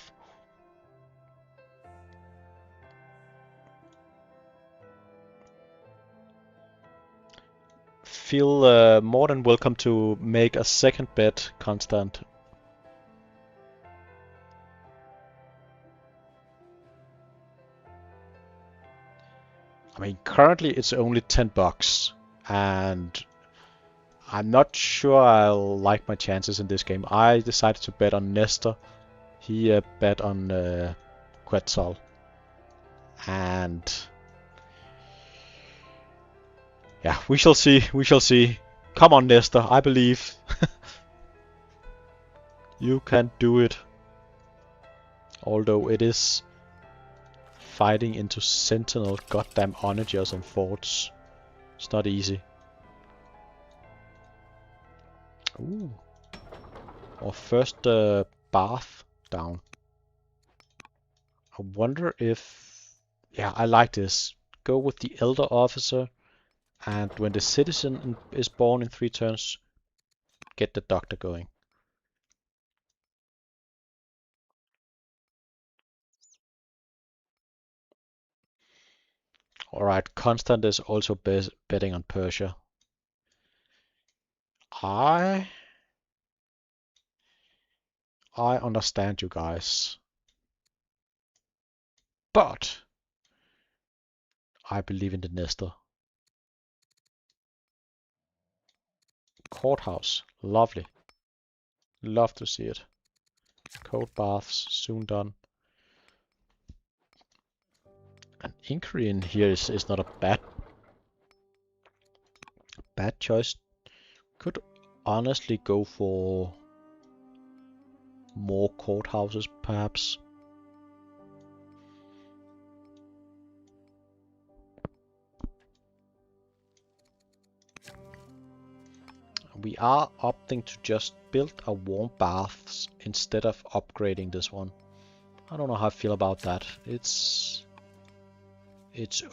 Feel more than welcome to make a second bet, Constant. I mean, currently it's only 10 bucks, and I'm not sure I'll like my chances in this game. I decided to bet on Nestor. He bet on Quetzal. And yeah, we shall see. We shall see. Come on, Nestor. I believe. You can do it. Although it is fighting into Sentinel goddamn onagers and forts. It's not easy. Ooh. Our first bath down. I wonder if... Yeah, I like this. Go with the elder officer, and when the citizen is born in 3 turns, get the doctor going. Alright, Constant is also betting on Persia. I understand you guys. But I believe in the Nestor. Courthouse, lovely. Love to see it. Cold baths, soon done. An inquiry in here is not a bad choice. Could honestly go for more courthouses, perhaps. We are opting to just build a warm baths instead of upgrading this one. I don't know how I feel about that. It's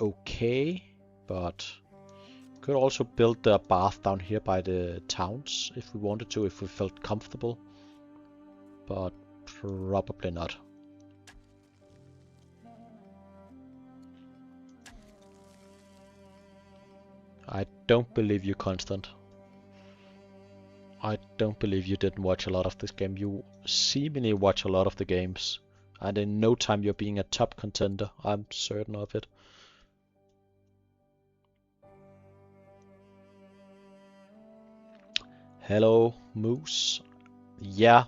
okay, but could also build a bath down here by the towns if we wanted to, if we felt comfortable. But probably not. I don't believe you, Constant. I don't believe you didn't watch a lot of this game. You seemingly watch a lot of the games. And in no time you're being a top contender. I'm certain of it. Hello, Moose. Yeah,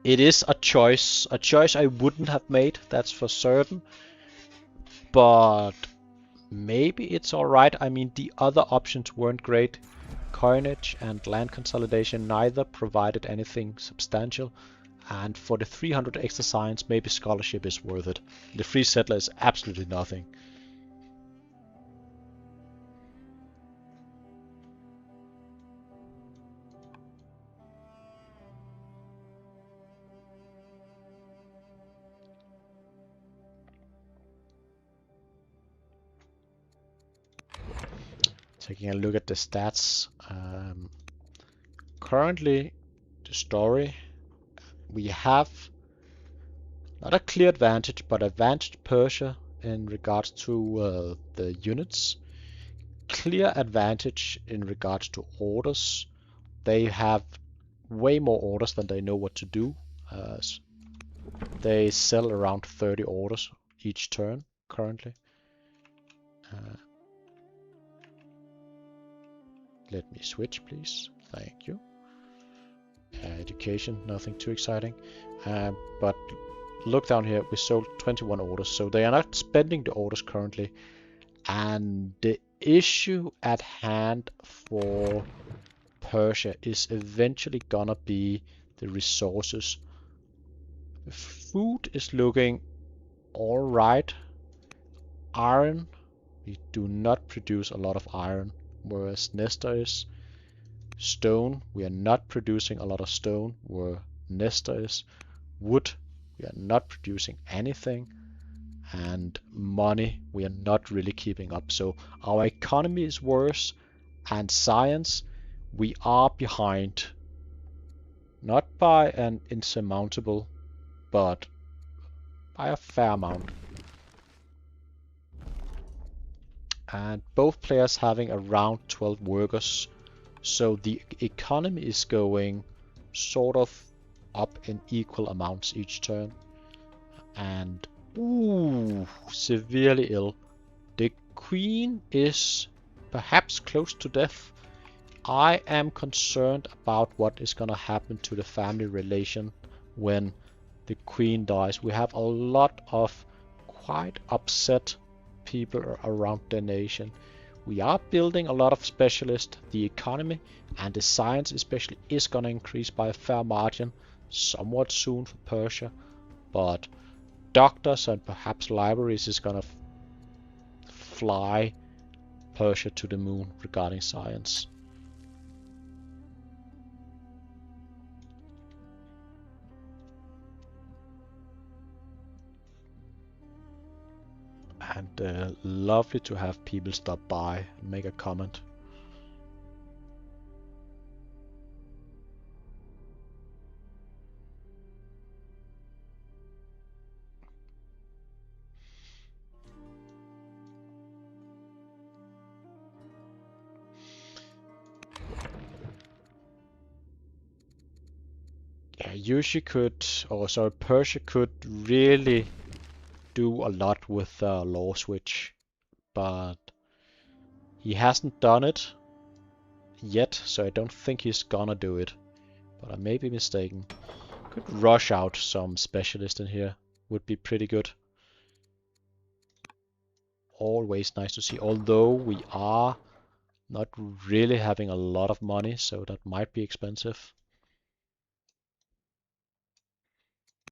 it is a choice I wouldn't have made, that's for certain, but maybe it's alright. I mean, the other options weren't great. Coinage and land consolidation neither provided anything substantial, and for the 300 extra science, maybe scholarship is worth it. The free settler is absolutely nothing. Taking a look at the stats. Currently, the story, we have not a clear advantage, but advantage Persia in regards to the units. Clear advantage in regards to orders. They have way more orders than they know what to do. Uh, they sell around 30 orders each turn currently. Uh, Let me switch, please. Thank you. Education, nothing too exciting. But look down here, we sold 21 orders, so they are not spending the orders currently. And the issue at hand for Persia is eventually gonna be the resources. Food is looking alright. Iron, we do not produce a lot of iron, whereas Nestor is. Stone, we are not producing a lot of stone, where Nestor is. Wood, we are not producing anything. And money, we are not really keeping up. So our economy is worse, and science, we are behind. Not by an insurmountable, but by a fair amount. And both players having around 12 workers. So the economy is going sort of up in equal amounts each turn. And ooh, severely ill. The queen is perhaps close to death. I am concerned about what is gonna happen to the family relation when the queen dies. We have a lot of quite upset people around the nation. We are building a lot of specialists. The economy and the science especially is gonna increase by a fair margin somewhat soon for Persia, but doctors and perhaps libraries is gonna fly Persia to the moon regarding science. And lovely to have people stop by and make a comment. Yeah, Persia could really do a lot with law switch, but he hasn't done it yet, so I don't think he's gonna do it. But I may be mistaken. Could rush out some specialist in here. Would be pretty good. Always nice to see. Although we are not really having a lot of money, so that might be expensive.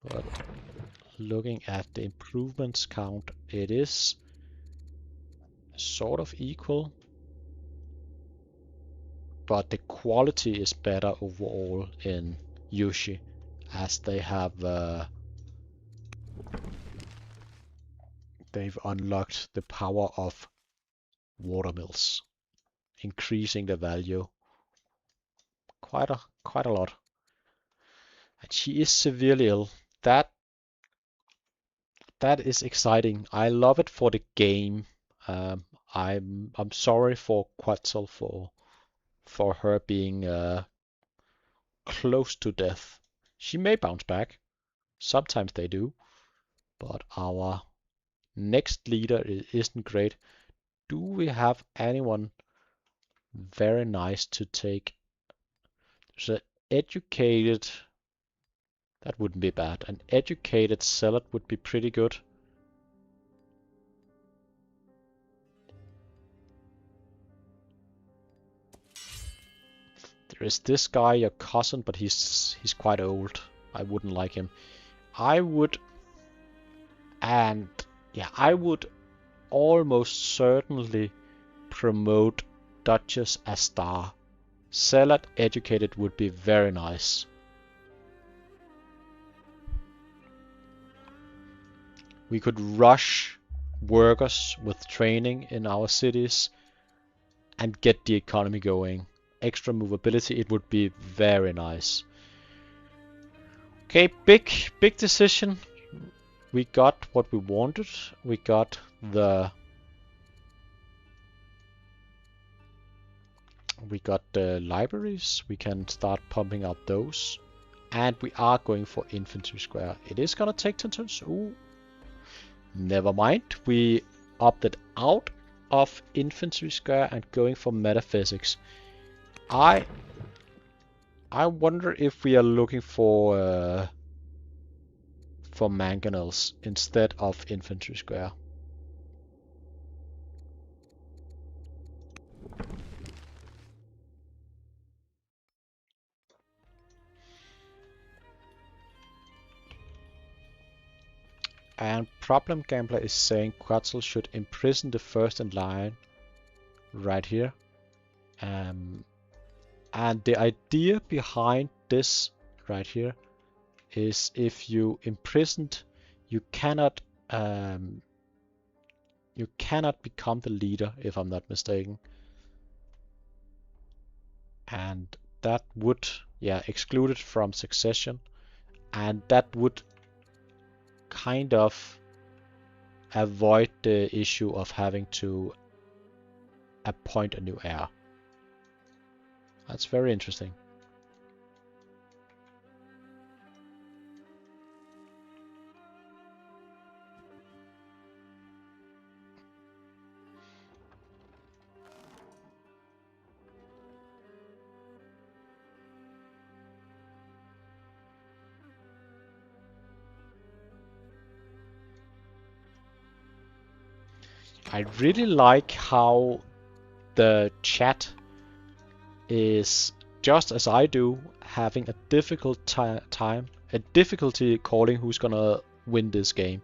But looking at the improvements count, it is sort of equal. But the quality is better overall in Yushi, as they've unlocked the power of watermills, increasing the value quite a lot. And she is severely ill. That that is exciting. I love it for the game. I'm sorry for Quetzal for her being close to death. She may bounce back. Sometimes they do. But our next leader isn't great. Do we have anyone very nice to take? educated, that wouldn't be bad. An educated zealot would be pretty good. There is this guy, your cousin, but he's quite old. I wouldn't like him. I would, and yeah, I would almost certainly promote Duchess a star. Zealot educated would be very nice. We could rush workers with training in our cities and get the economy going. Extra movability, it would be very nice. Okay, big decision. We got what we wanted. We got the libraries. We can start pumping out those. And we are going for infantry square. It is gonna take 10 turns. Ooh. Never mind. We opted out of infantry square and going for metaphysics. I wonder if we are looking for mangonels instead of infantry square. And Problem Gambler is saying Quetzal should imprison the first in line right here. And the idea behind this right here is if you imprisoned, you cannot become the leader, if I'm not mistaken. And that would, yeah, exclude it from succession, and that would kind of avoid the issue of having to appoint a new heir. That's very interesting. I really like how the chat is, just as I do, having a difficult difficulty calling who's gonna win this game.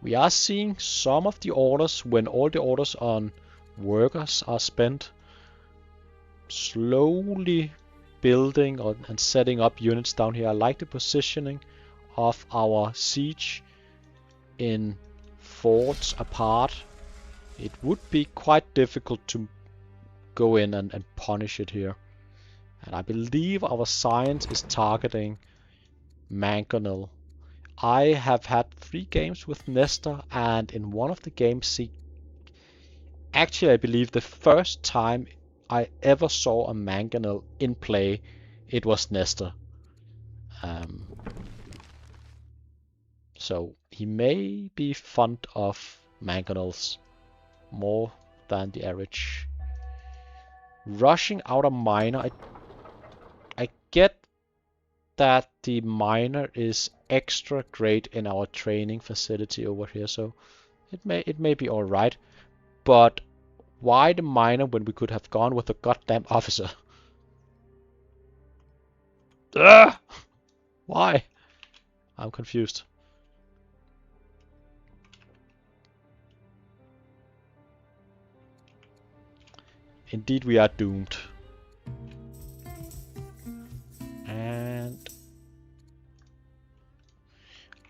We are seeing some of the orders, when all the orders on workers are spent, slowly building and setting up units down here. I like the positioning of our siege in forts apart. It would be quite difficult to go in and punish it here. And I believe our science is targeting mangonel. I have had 3 games with Nestor, and in one of the games, actually I believe the first time I ever saw a mangonel in play, it was Nestor. So he may be fond of mangonels more than the average. Rushing out a miner, I get that the miner is extra great in our training facility over here, so it may be alright. But why the miner when we could have gone with the goddamn officer? Ugh! Why? I'm confused. Indeed, we are doomed. And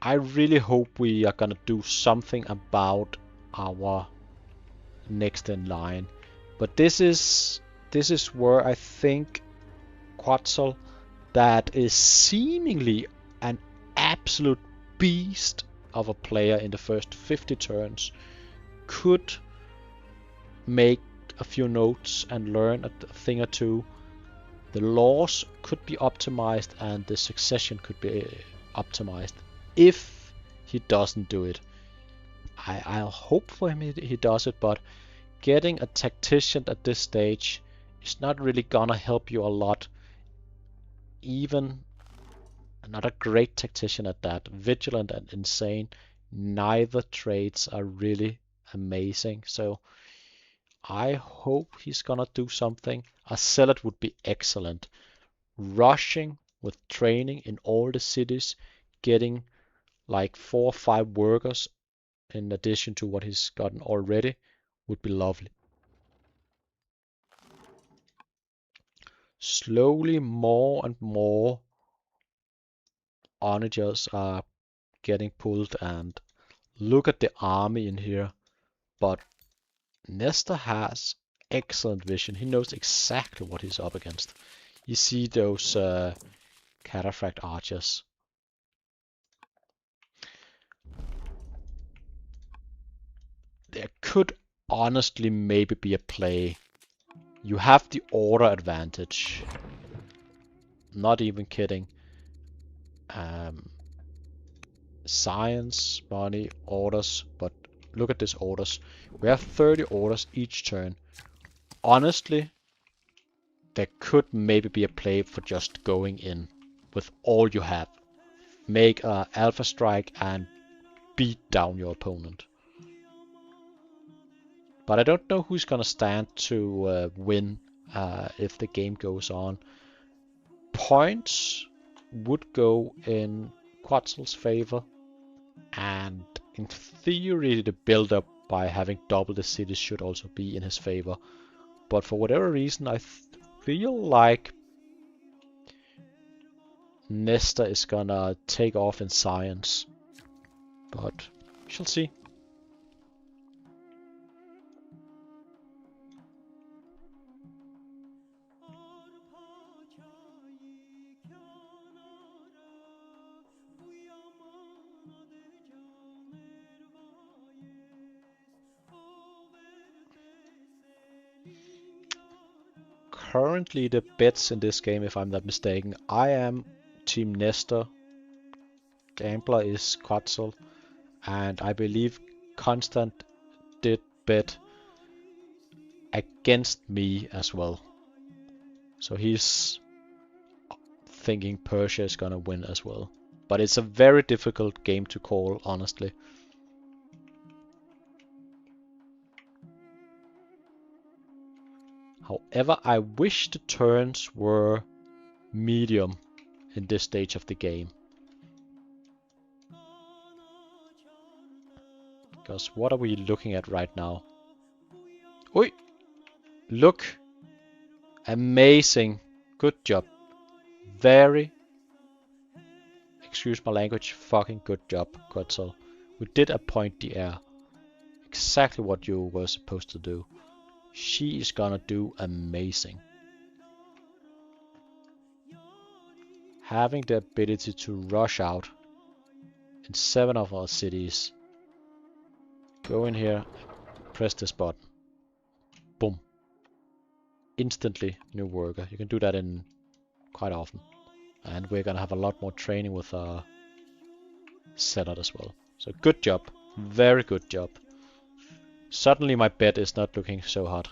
I really hope we are gonna do something about our next in line. But this is where I think Quetzal, that is seemingly an absolute beast of a player in the first 50 turns, could make a few notes and learn a thing or two. The laws could be optimized and the succession could be optimized if he doesn't do it. I'll hope for him he does it, but getting a tactician at this stage is not really gonna help you a lot even not a great tactician at that. Vigilant and insane. Neither traits are really amazing. So I hope he's gonna do something. A zealot would be excellent. Rushing with training in all the cities, getting like 4 or 5 workers in addition to what he's gotten already would be lovely. Slowly more and more onagers are getting pulled, and look at the army in here. But Nestor has excellent vision. He knows exactly what he's up against. You see those cataphract archers. There could honestly maybe be a play. You have the order advantage. Not even kidding. Um, Science, money, orders, but look at these orders. We have 30 orders each turn. Honestly, there could maybe be a play for just going in with all you have. Make a alpha strike and beat down your opponent. But I don't know who's gonna stand to win if the game goes on. Points would go in Quetzal's favor, and in theory the build-up by having double the cities should also be in his favor. But for whatever reason, I feel like Nestor is gonna take off in science. But we shall see. Currently the bets in this game, if I'm not mistaken, I am Team Nestor, Gambler is Quetzal, and I believe Constant did bet against me as well. So he's thinking Persia is gonna win as well. But it's a very difficult game to call, honestly. However, I wish the turns were medium in this stage of the game. Because what are we looking at right now? Oi! Look! Amazing! Good job. Very, excuse my language, fucking good job, Quetzal. We did appoint the heir. Exactly what you were supposed to do. She is gonna do amazing. Having the ability to rush out in 7 of our cities. Go in here, press this button. Boom. Instantly new worker. You can do that in quite often. And we're gonna have a lot more training with our setup as well. So good job. Very good job. Suddenly my bet is not looking so hot.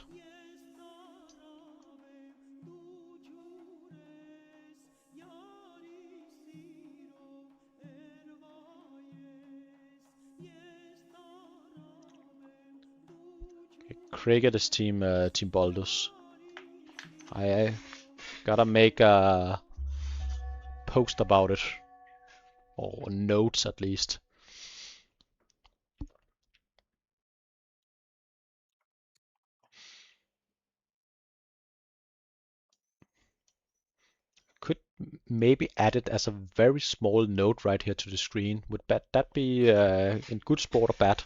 Cricket is Team Baldus. I gotta make a post about it. Or notes at least. Could maybe add it as a very small note right here to the screen. Would that be in good sport or bad?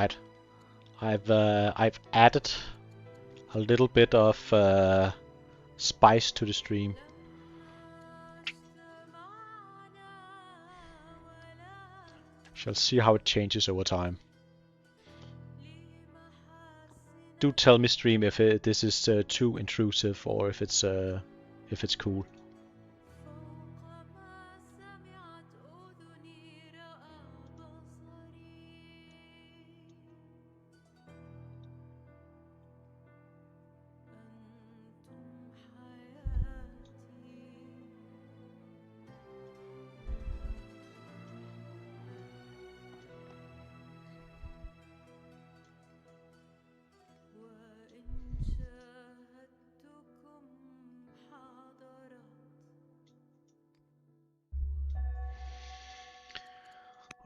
Right. I've added a little bit of spice to the stream. Shall see how it changes over time. Do tell me, stream, if this is too intrusive or if it's cool.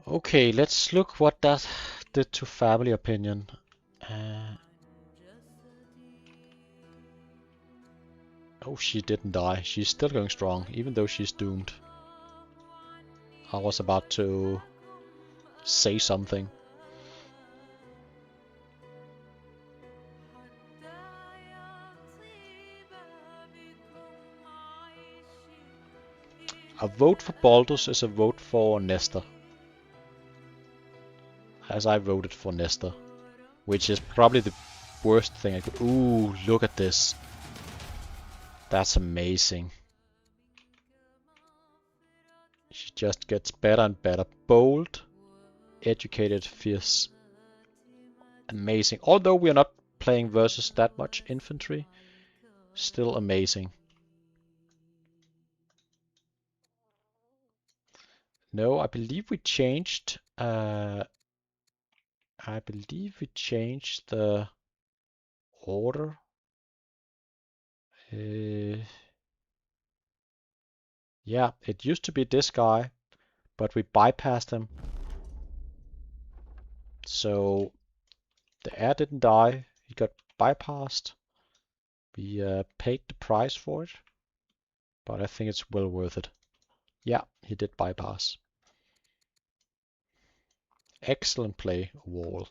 Okay, let's look what that did to family opinion. Oh, she didn't die. She's still going strong, even though she's doomed. I was about to say something. A vote for Baldus is a vote for Nestor. As I voted for Nestor. Which is probably the worst thing I could... Ooh, look at this. That's amazing. She just gets better and better. Bold, educated, fierce. Amazing. Although we are not playing versus that much infantry, still amazing. No, I believe we changed... I believe we changed the order. Yeah, it used to be this guy, but we bypassed him. So the heir didn't die, he got bypassed. We paid the price for it, but I think it's well worth it. Yeah, he did bypass. Excellent play, Wall.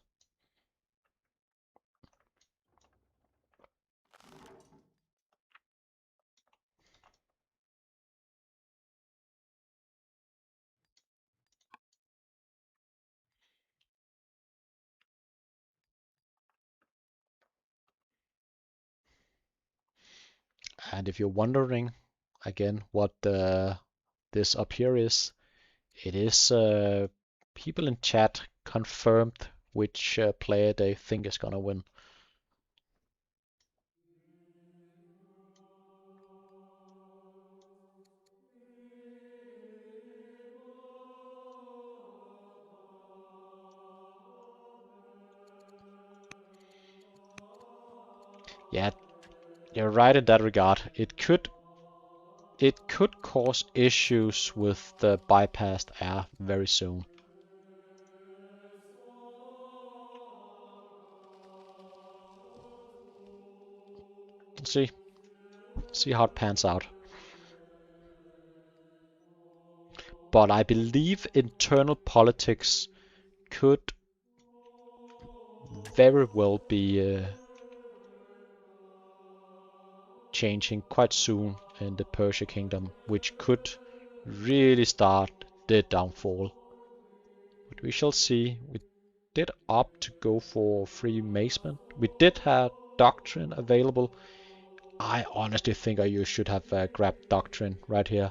And if you're wondering again what this up here is, it is people in chat confirmed which player they think is gonna win. Yeah, you're right in that regard. It could cause issues with the bypassed air very soon. Let's see how it pans out. But I believe internal politics could very well be changing quite soon in the Persia kingdom, which could really start the downfall. But we shall see. We did opt to go for Freemasonment. We did have Doctrine available. I honestly think you should have grabbed Doctrine right here.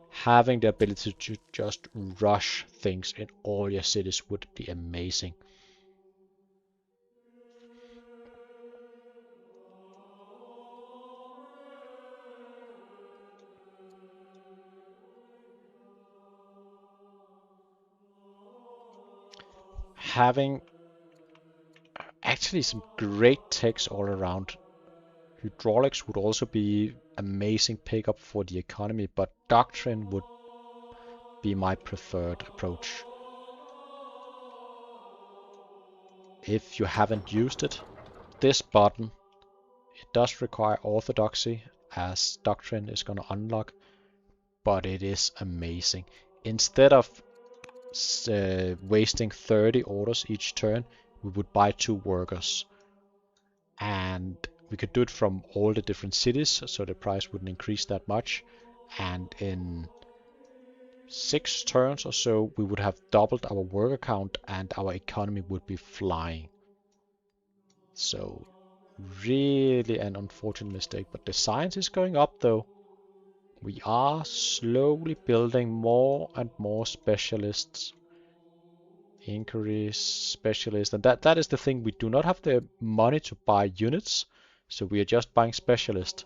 Having the ability to just rush things in all your cities would be amazing. Having actually some great techs all around. Hydraulics would also be amazing pickup for the economy, but Doctrine would be my preferred approach. If you haven't used it, this button, it does require orthodoxy as Doctrine is going to unlock, but it is amazing. Instead of wasting 30 orders each turn, we would buy 2 workers. And we could do it from all the different cities, so the price wouldn't increase that much. And in 6 turns or so, we would have doubled our worker count and our economy would be flying. So really an unfortunate mistake, but the science is going up though. We are slowly building more and more specialists. Inquiries, specialists, and that is the thing. We do not have the money to buy units, so we are just buying specialists,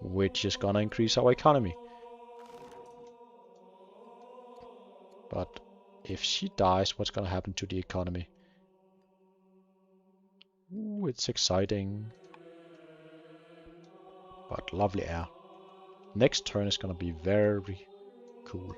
which is gonna increase our economy. But if she dies, what's gonna happen to the economy? Ooh, it's exciting. But lovely air. Next turn is gonna be very cool.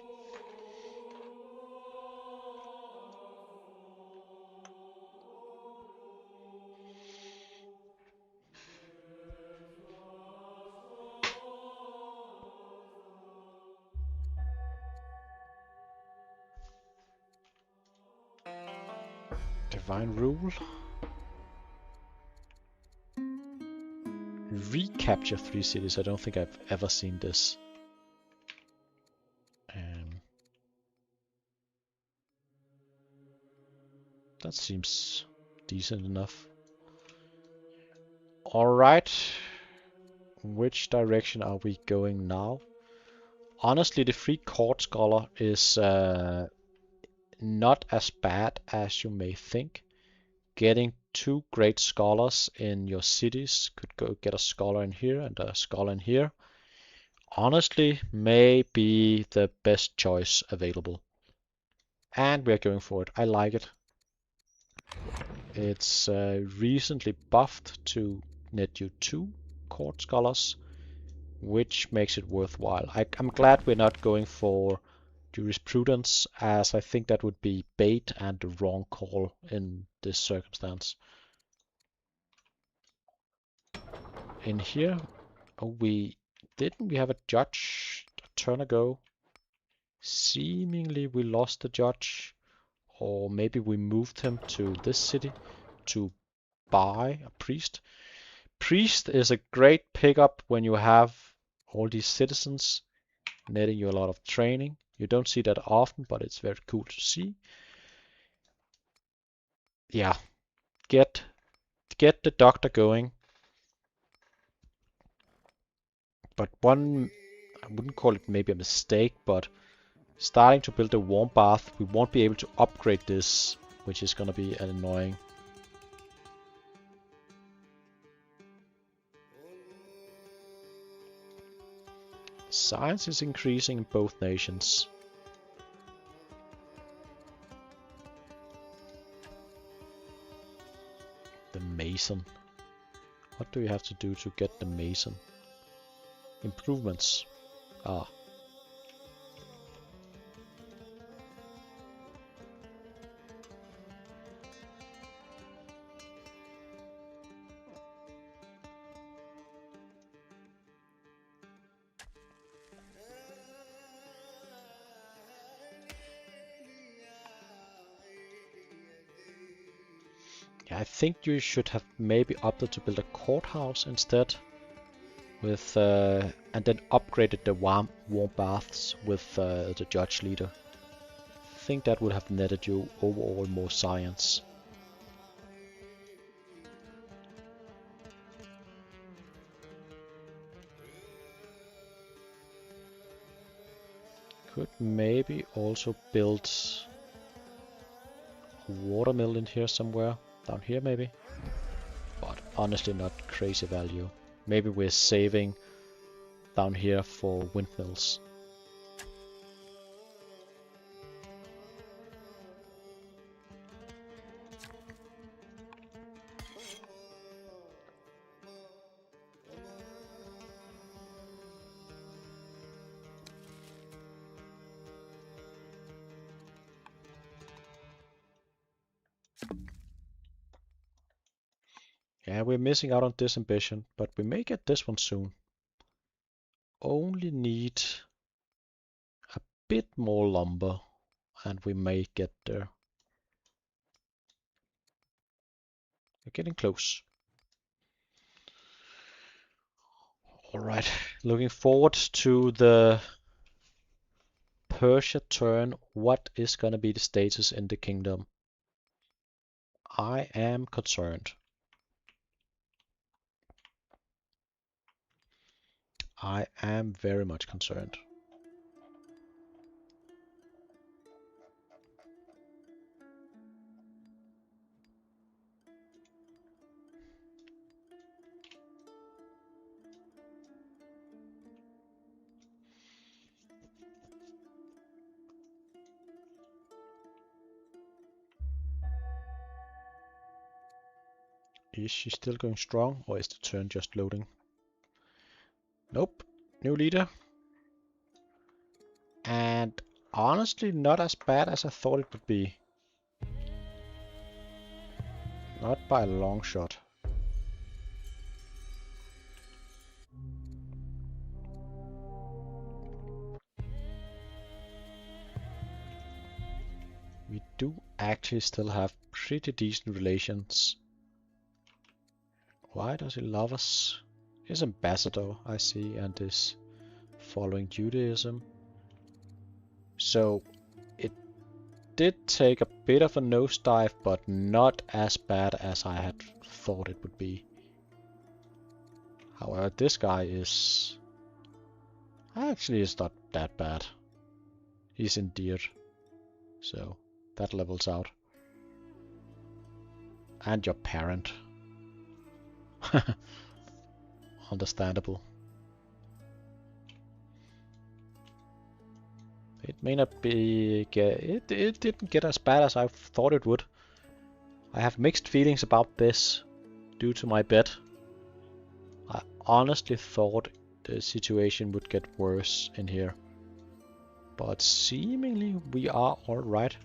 Divine Rule. Recapture 3 cities. I don't think I've ever seen this. That seems decent enough. Alright. Which direction are we going now? Honestly, the free court scholar is not as bad as you may think. Getting 2 great scholars in your cities, could go get a scholar in here and a scholar in here, honestly may be the best choice available. And we're going for it. I like it. It's recently buffed to net you 2 court scholars, which makes it worthwhile. I'm glad we're not going for jurisprudence, as I think that would be bait and the wrong call in this circumstance. In here, oh, we have a judge a turn ago? Seemingly we lost the judge, or maybe we moved him to this city to buy a priest. Priest is a great pickup when you have all these citizens, netting you a lot of training. You don't see that often, but it's very cool to see. Yeah, get the doctor going. But one, I wouldn't call it maybe a mistake, but starting to build a warm bath, we won't be able to upgrade this, which is gonna be annoying. Science is increasing in both nations. The Mason. What do you have to do to get the Mason? Improvements. Ah. Yeah, I think you should have maybe opted to build a courthouse instead, with and then upgraded the warm baths with the judge leader. I think that would have netted you overall more science. Could maybe also build a watermill in here somewhere. Down here maybe. But honestly not crazy value. Maybe we're saving down here for windmills. Yeah, we're missing out on this ambition, but we may get this one soon. Only need a bit more lumber and we may get there. We're getting close. Alright, looking forward to the Persia turn. What is gonna be the status in the kingdom? I am concerned. I am very much concerned. Is she still going strong, or is the turn just loading? Nope. New leader. And honestly, not as bad as I thought it would be. Not by a long shot. We do actually still have pretty decent relations. Why does he love us? He's ambassador, I see, and is following Judaism. So it did take a bit of a nosedive, but not as bad as I had thought it would be. However, this guy is... actually is not that bad. He's endeared. So that levels out. And your parent. Understandable. It may not be... It didn't get as bad as I thought it would. I have mixed feelings about this due to my bet. I honestly thought the situation would get worse in here. But seemingly we are alright.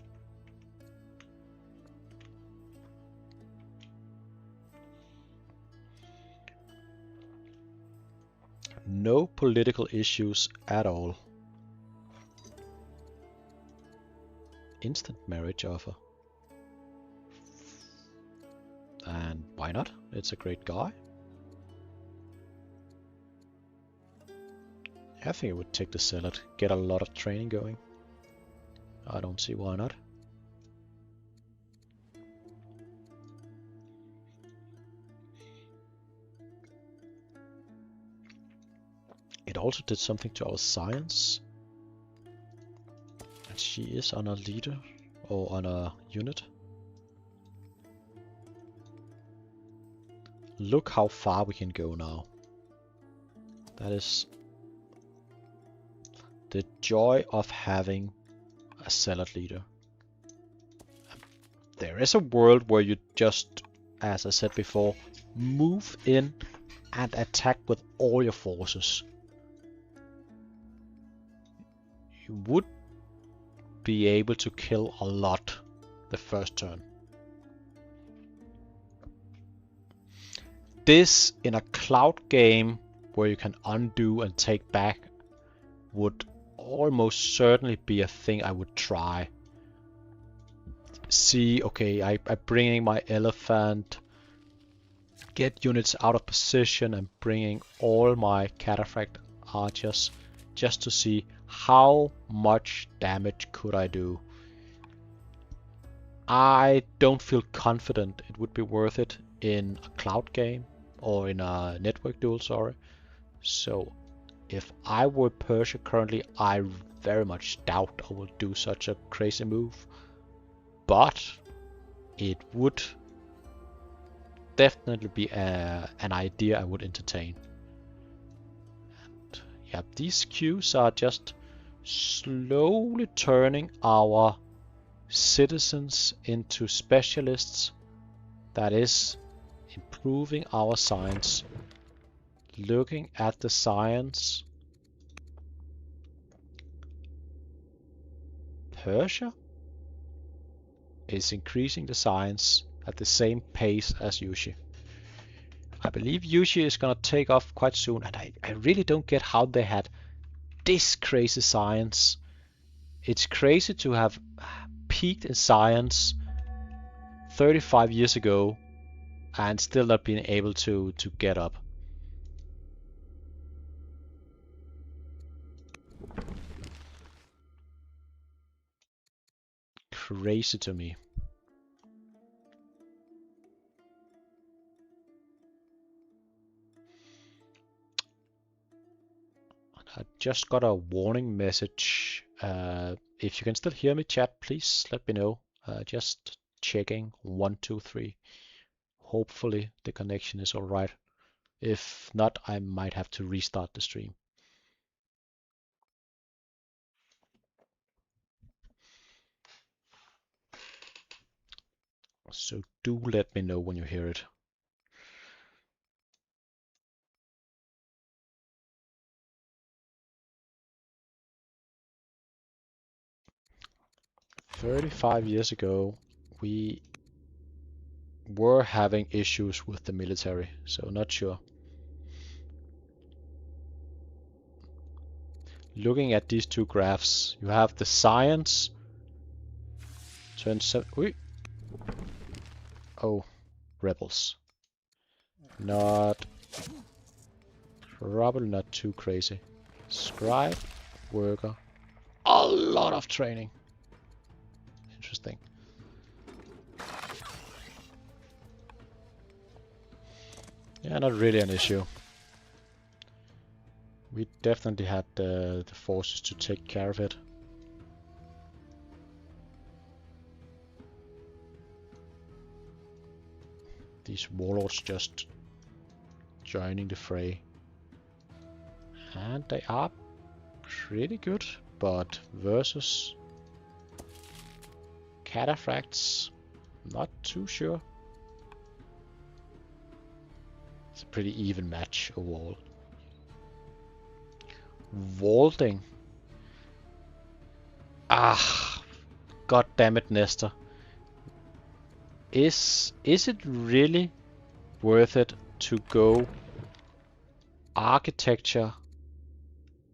No political issues at all. Instant marriage offer. And why not? It's a great guy. I think I would take the salad, get a lot of training going. I don't see why not. It also did something to our science. And she is on a leader, or on a unit. Look how far we can go now. That is the joy of having a salad leader. There is a world where you just, as I said before, move in and attack with all your forces. You would be able to kill a lot the first turn. This in a cloud game where you can undo and take back would almost certainly be a thing I would try. See, okay, I'm bringing my elephant, get units out of position and bringing all my cataphract archers just to see how much damage could I do. I don't feel confident it would be worth it in a cloud game or in a network duel, sorry. So if I were Persia currently, I very much doubt I will do such a crazy move. But it would definitely be an idea I would entertain. And yeah, these queues are just slowly turning our citizens into specialists. That is improving our science. Looking at the science, Persia is increasing the science at the same pace as Yushi. I believe Yushi is gonna take off quite soon, and I really don't get how they had this crazy science. It's crazy to have peaked in science 35 years ago and still not being able to get up. Crazy to me. I just got a warning message. If you can still hear me, chat, please let me know. Just checking. 1, 2, 3. Hopefully the connection is alright. If not, I might have to restart the stream. So do let me know when you hear it. "35 years ago, we were having issues with the military, so not sure." Looking at these two graphs, you have the science turn oh, rebels. Not Probably not too crazy. Scribe, worker, a lot of training. Interesting. Yeah, not really an issue. We definitely had the forces to take care of it. These warlords just joining the fray. And they are pretty good, but versus cataphracts, not too sure. It's a pretty even match overall. Vaulting. Ah, god damn it, Nestor. Is it really worth it to go architecture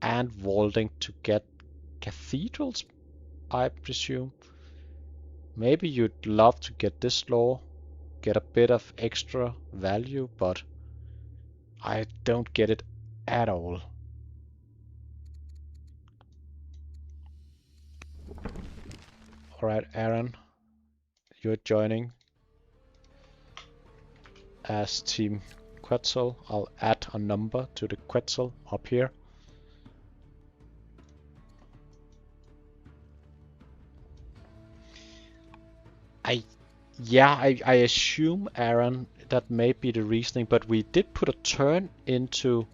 and vaulting to get cathedrals, I presume? Maybe you'd love to get this law, get a bit of extra value, but I don't get it at all. Alright, Aaron, you're joining as Team Quetzal. I'll add a number to the Quetzal up here. I assume, Aaron, that may be the reasoning, but we did put a turn into...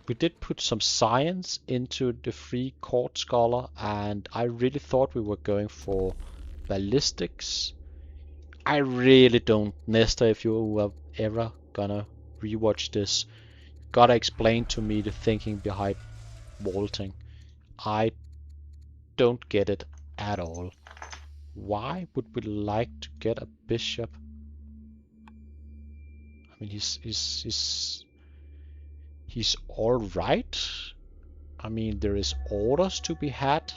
We did put some science into the free court scholar, and I really thought we were going for ballistics. I really don't, Nestor, if you are ever gonna rewatch this, gotta explain to me the thinking behind vaulting. I don't get it at all. Why would we like to get a bishop? I mean, he's all right. I mean, there is orders to be had,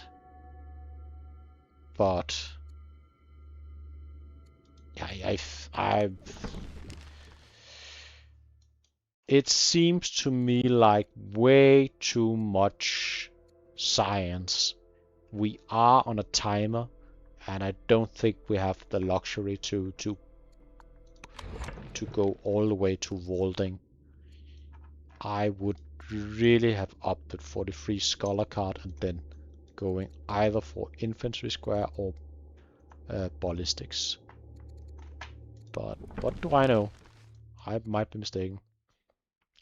but yeah, it seems to me like way too much science. We are on a timer, and I don't think we have the luxury to go all the way to vaulting. I would really have opted for the free scholar card and then going either for infantry square or ballistics. But what do I know? I might be mistaken.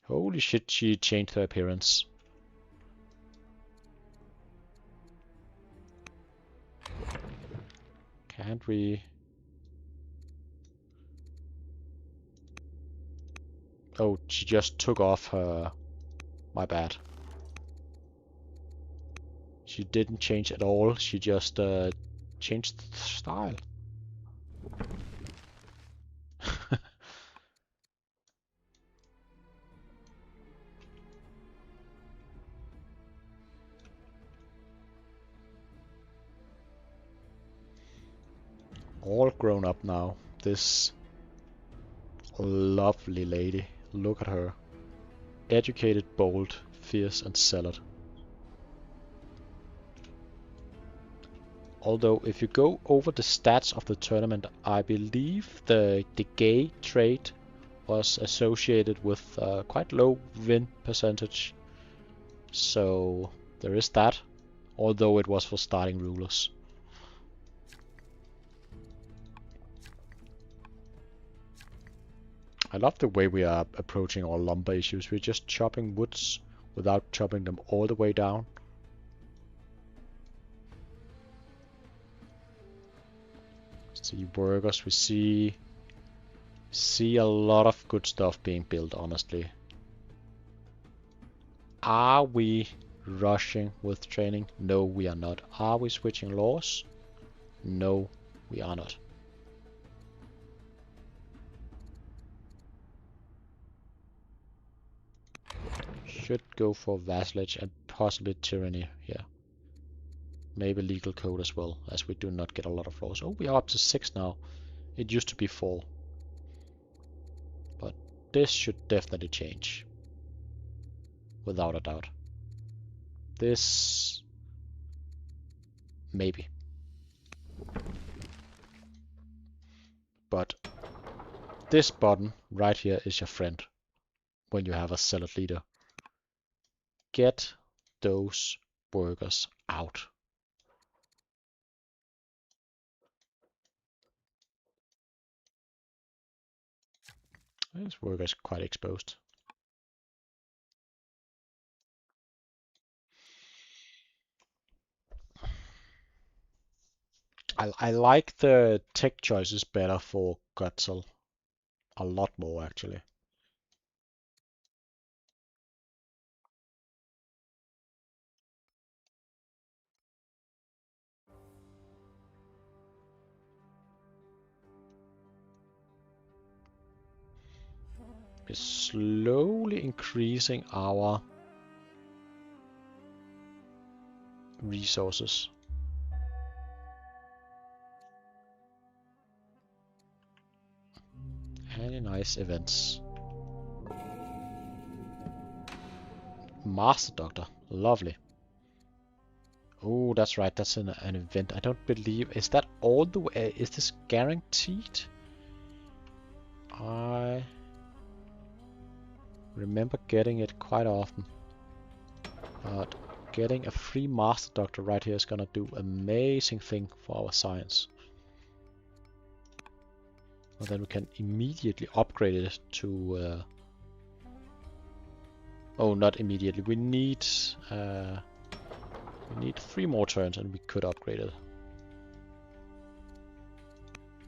Holy shit, she changed her appearance. Can't we... Oh, she just took off her... My bad. She didn't change at all, she just changed the style. All grown up now. this lovely lady. Look at her. Educated, bold, fierce, and zealot. Although, if you go over the stats of the tournament, I believe the gay trait was associated with quite low win percentage. So there is that, although it was for starting rulers. I love the way we are approaching our lumber issues. We're just chopping woods without chopping them all the way down. See workers, we see a lot of good stuff being built, honestly. Are we rushing with training? No, we are not. Are we switching laws? No, we are not. Should go for vassalage and possibly tyranny here. Maybe legal code as well, as we do not get a lot of laws. Oh, we are up to 6 now. It used to be 4. But this should definitely change. Without a doubt. This... maybe. But this button right here is your friend when you have a zealot leader. Get those workers out. This worker is quite exposed. I like the tech choices better for Quetzal. A lot more, actually. We're slowly increasing our resources. Any nice events? Master Doctor, lovely. Oh, that's right, that's an event. I don't believe... is that all the way... is this guaranteed? I remember getting it quite often. But getting a free Master Doctor right here is gonna do amazing thing for our science. And then we can immediately upgrade it to... oh, not immediately. We need 3 more turns and we could upgrade it.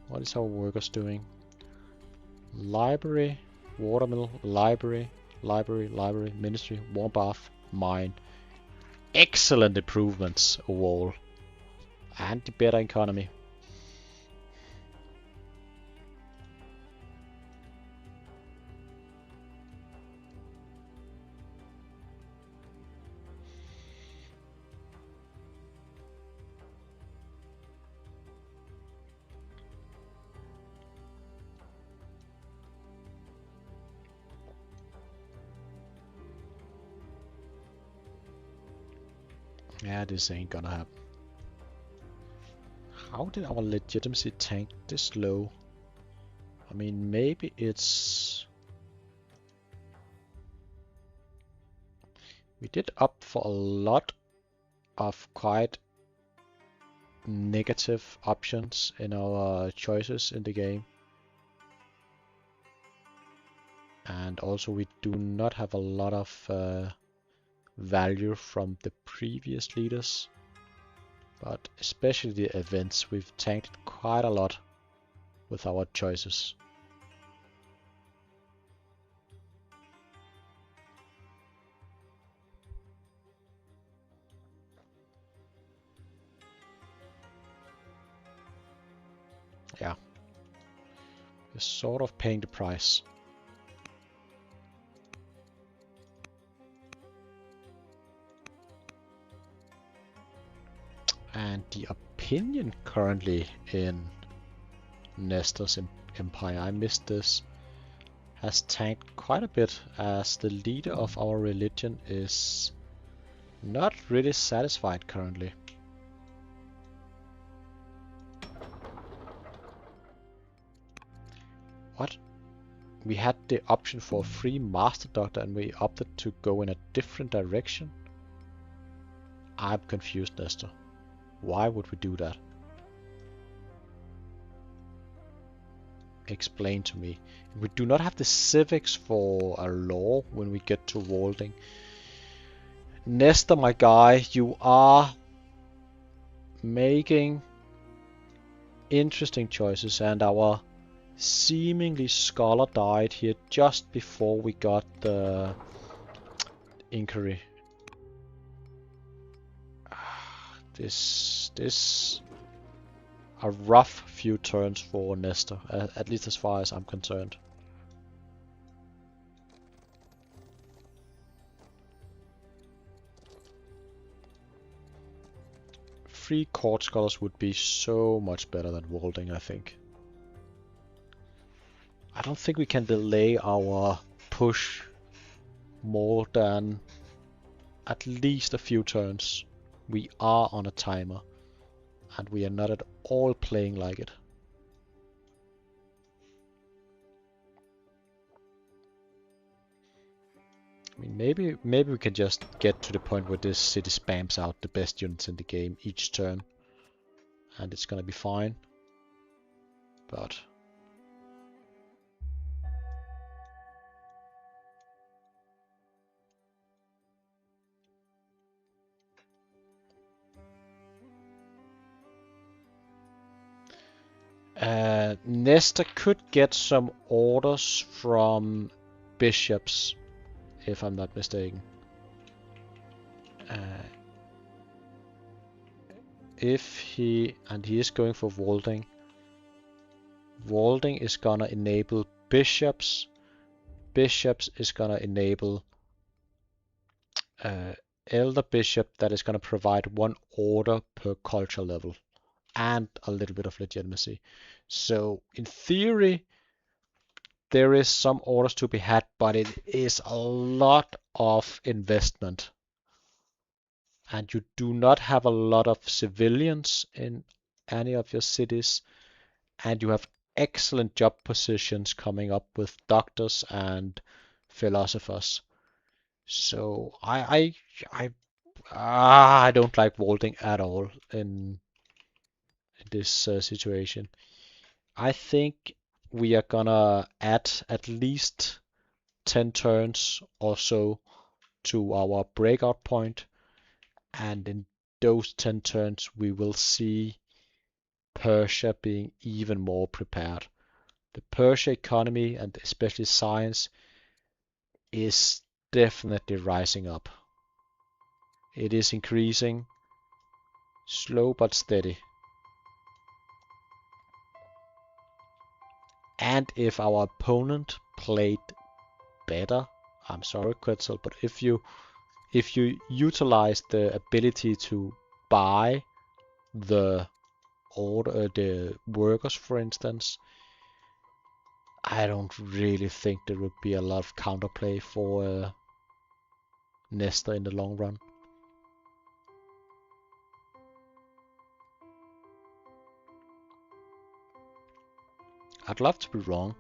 What is our workers doing? Library, watermill, library, ministry, warm bath, mine. Excellent improvements overall. And the better economy. Yeah, this ain't gonna happen. How did our legitimacy tank this low? I mean, maybe it's... we did opt for a lot of quite negative options in our choices in the game. And also we do not have a lot of value from the previous leaders. But especially the events, we've tanked quite a lot with our choices. Yeah. We're sort of paying the price. And the opinion currently in Nestor's empire, I missed this, has tanked quite a bit, as the leader of our religion is not really satisfied currently. What? We had the option for a free master doctor and we opted to go in a different direction? I'm confused, Nestor. Why would we do that? Explain to me. We do not have the civics for a law when we get to Walding. Nestor, my guy, you are making interesting choices, and our seemingly scholar died here just before we got the inquiry. This a rough few turns for Nestor, at least as far as I'm concerned. Free court scholars would be so much better than Walding, I think. I don't think we can delay our push more than at least a few turns. We are on a timer, and we are not at all playing like it. I mean, maybe we can just get to the point where this city spams out the best units in the game each turn, and it's gonna be fine. But Nestor could get some orders from bishops, if I'm not mistaken. If he is going for Walding. Walding is gonna enable bishops. Bishops is gonna enable elder bishop that is gonna provide one order per culture level and a little bit of legitimacy. So in theory, there is some orders to be had, but it is a lot of investment. And you do not have a lot of civilians in any of your cities, and you have excellent job positions coming up with doctors and philosophers. So I don't like Walding at all in this situation. I think we are gonna add at least 10 turns or so to our breakout point, and in those 10 turns we will see Persia being even more prepared. The Persia economy, and especially science, is definitely rising up. It is increasing, slow but steady. And if our opponent played better, I'm sorry, Quetzal, but if you utilize the ability to buy the the workers, for instance, I don't really think there would be a lot of counterplay for Nestor in the long run. I'd love to be wrong.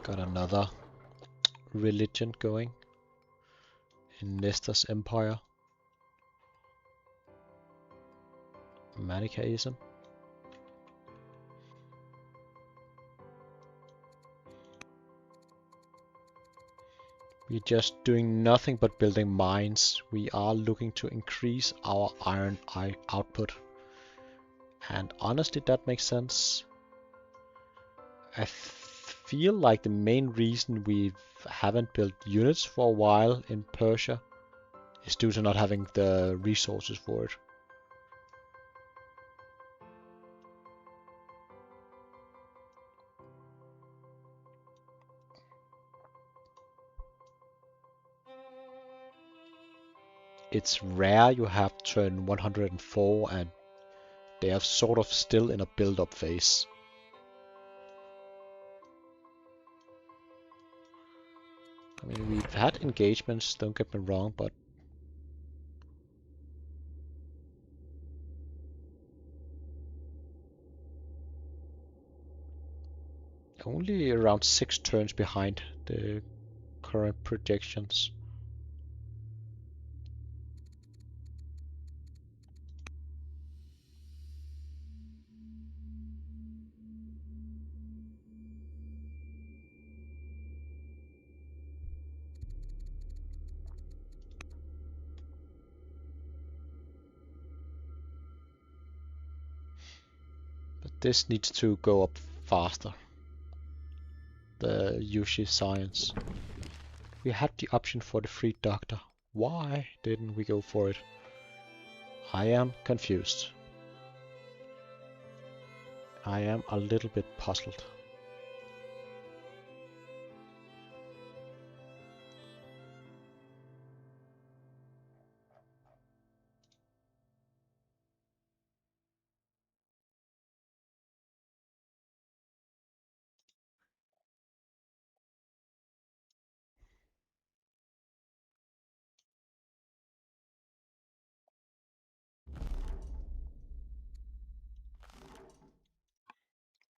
Got another religion going in Nestor's empire. Manichaeism. We're just doing nothing but building mines. We are looking to increase our iron output. And honestly, that makes sense. I feel like the main reason we haven't built units for a while in Persia is due to not having the resources for it. It's rare you have turn 104 and they are sort of still in a build-up phase. I mean, we've had engagements, don't get me wrong, but only around 6 turns behind the current projections. But this needs to go up faster. The Yushi science. We had the option for the free doctor. Why didn't we go for it? I am confused. I am a little bit puzzled.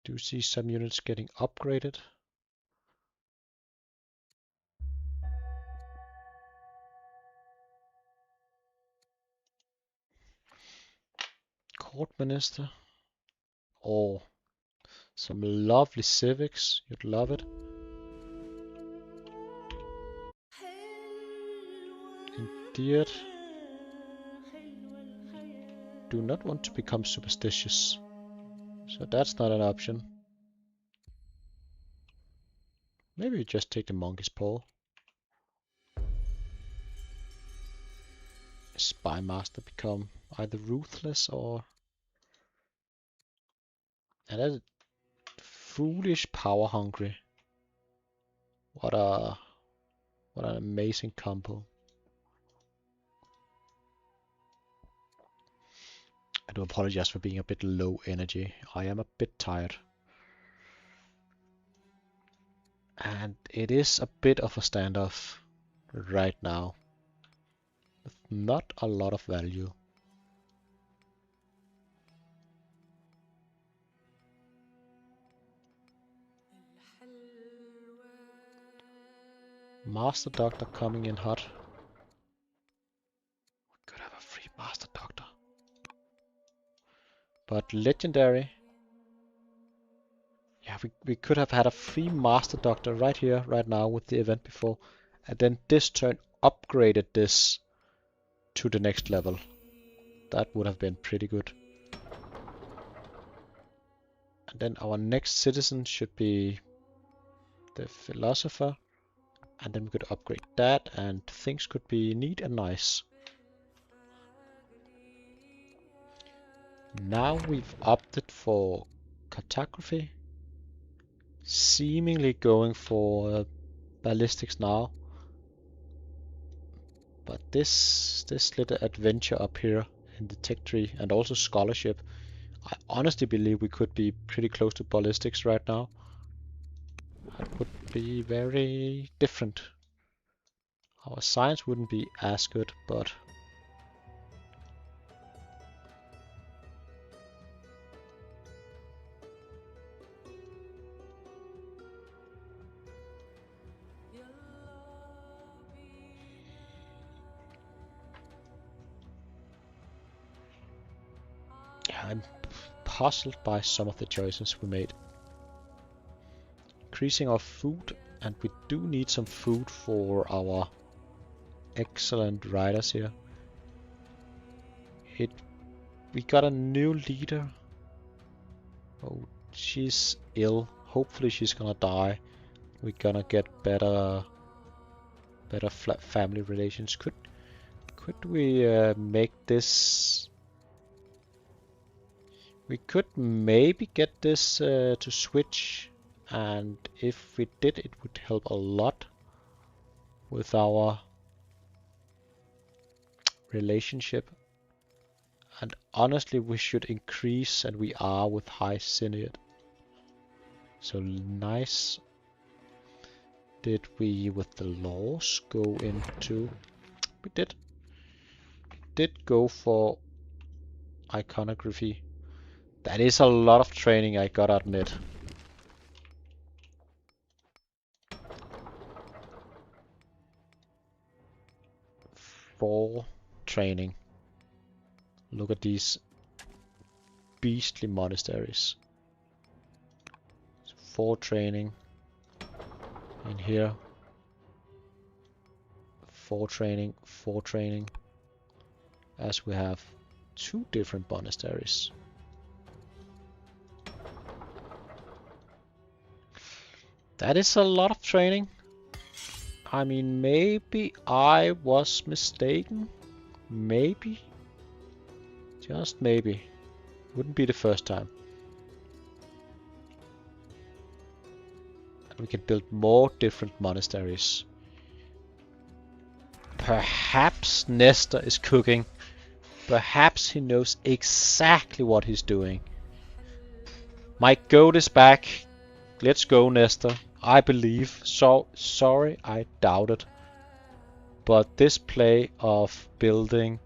Do you see some units getting upgraded? Court Minister. Oh, some lovely civics. You'd love it. Indeed. Do not want to become superstitious. So that's not an option. Maybe we just take the monkey's paw. Spy Master become either ruthless or... And that's foolish power hungry. What an amazing combo. I do apologize for being a bit low energy. I am a bit tired. And it is a bit of a standoff right now. With not a lot of value. Master Doctor coming in hot. We could have a free Master Doctor. But legendary. Yeah, we could have had a free Master Doctor right here, right now with the event before. And then this turn upgraded this to the next level. That would have been pretty good. And then our next citizen should be the philosopher. And then we could upgrade that and things could be neat and nice. Now we've opted for cartography. Seemingly going for ballistics now. But this little adventure up here in the tech tree and also scholarship, I honestly believe we could be pretty close to ballistics right now. That would be very different. Our science wouldn't be as good, but yeah, I'm puzzled by some of the choices we made. Increasing our food And we do need some food for our excellent riders here. We got a new leader. Oh, she's ill. Hopefully she's gonna die. We're gonna get better family relations. Could we make this? We could maybe get this to switch, and if we did, it would help a lot with our relationship. And honestly, we should increase, and we are with High Synod. So nice. Did we, with the laws, go into... We did go for iconography. That is a lot of training, I gotta admit. For training. Look at these beastly monasteries. For training. In here. For training. For training. As we have 2 different monasteries. That is a lot of training. I mean, maybe I was mistaken. Maybe. Just maybe. Wouldn't be the first time. And we can build more different monasteries. Perhaps Nestor is cooking. Perhaps he knows exactly what he's doing. My goat is back. Let's go, Nestor. I believe. So sorry, I doubt it. But this play of building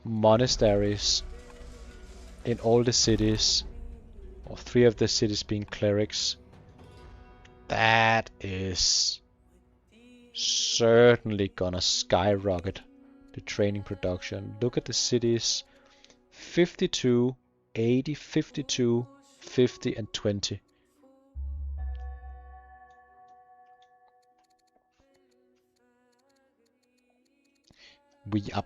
monasteries in all the cities, or 3 of the cities being clerics, that is certainly gonna skyrocket the training production. Look at the cities: 52, 80, 52, 50 and 20. We are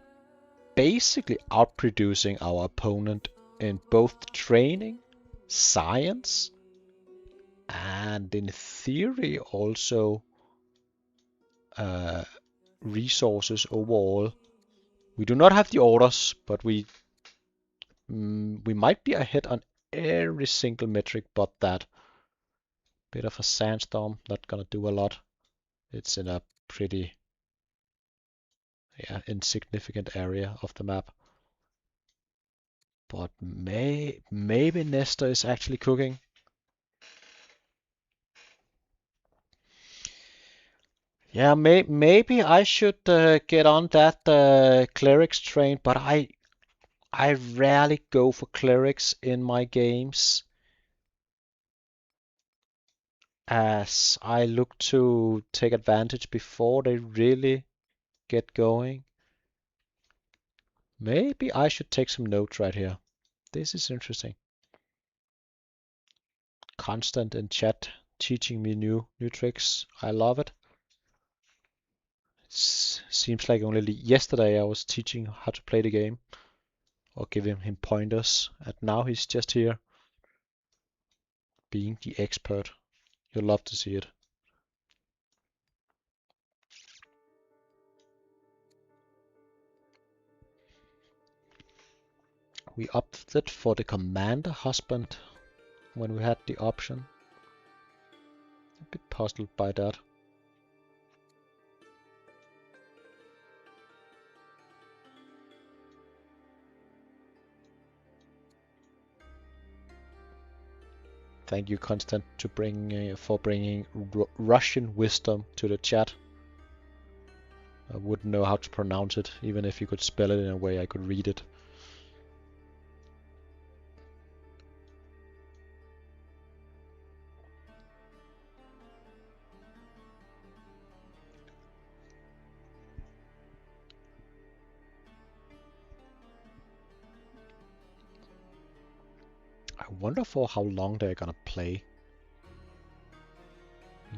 basically outproducing our opponent in both training, science, and in theory also resources overall. We do not have the orders, but we might be ahead on every single metric but that. Bit of a sandstorm, not gonna do a lot. It's in a pretty insignificant area of the map. But maybe Nestor is actually cooking. Yeah, maybe I should get on that clerics train, but I rarely go for clerics in my games, as I look to take advantage before they really get going. Maybe I should take some notes right here. This is interesting. Constant in chat teaching me new tricks. I love it. Seems like only yesterday I was teaching how to play the game or giving him pointers, and now he's just here being the expert. You'll love to see it. We opted for the commander husband when we had the option. A bit puzzled by that. Thank you, Constant, for bringing Russian wisdom to the chat. I wouldn't know how to pronounce it, even if you could spell it in a way I could read it. I wonder for how long they're gonna play.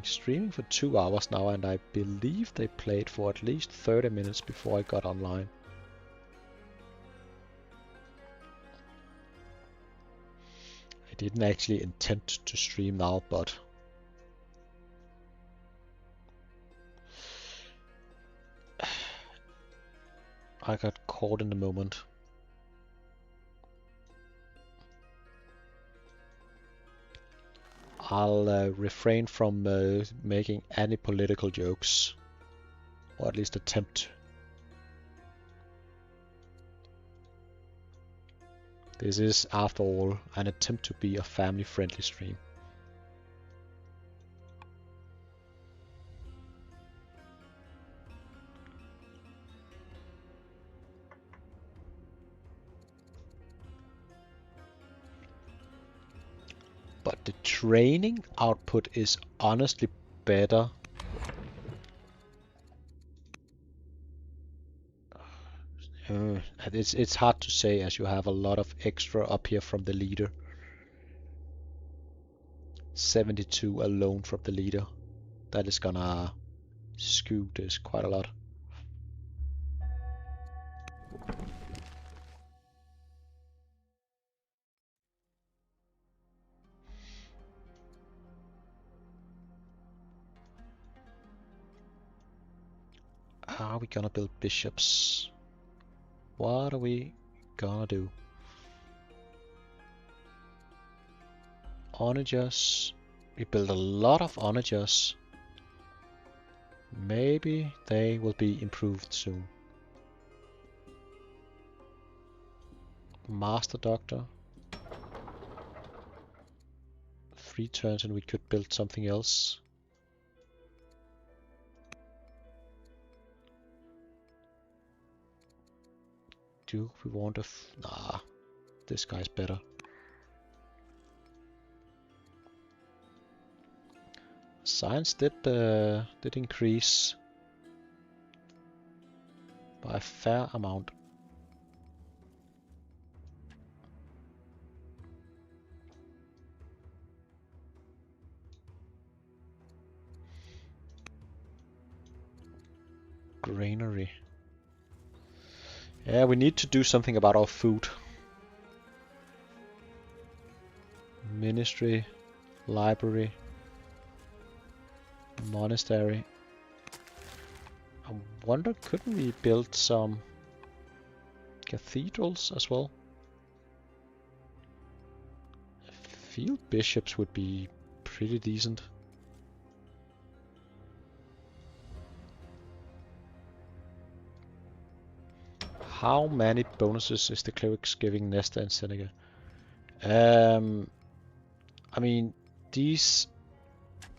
streaming for 2 hours now, and I believe they played for at least 30 minutes before I got online. I didn't actually intend to stream now, but I got caught in the moment. I'll refrain from making any political jokes, or at least attempt. This is, after all, an attempt to be a family-friendly stream. But the training output is honestly better. It's hard to say, as you have a lot of extra up here from the leader. 72 alone from the leader. That is gonna skew this quite a lot. Are we gonna build bishops? What are we gonna do? Onagers. We build a lot of onagers. Maybe they will be improved soon. Master Doctor. 3 turns and we could build something else. Do we want a... Nah, this guy's better. Science did increase by a fair amount. Granary. Yeah, we need to do something about our food. Ministry, library, monastery. I wonder, couldn't we build some cathedrals as well? Field bishops would be pretty decent. How many bonuses is the clerics giving Nestor and Seneca? I mean, these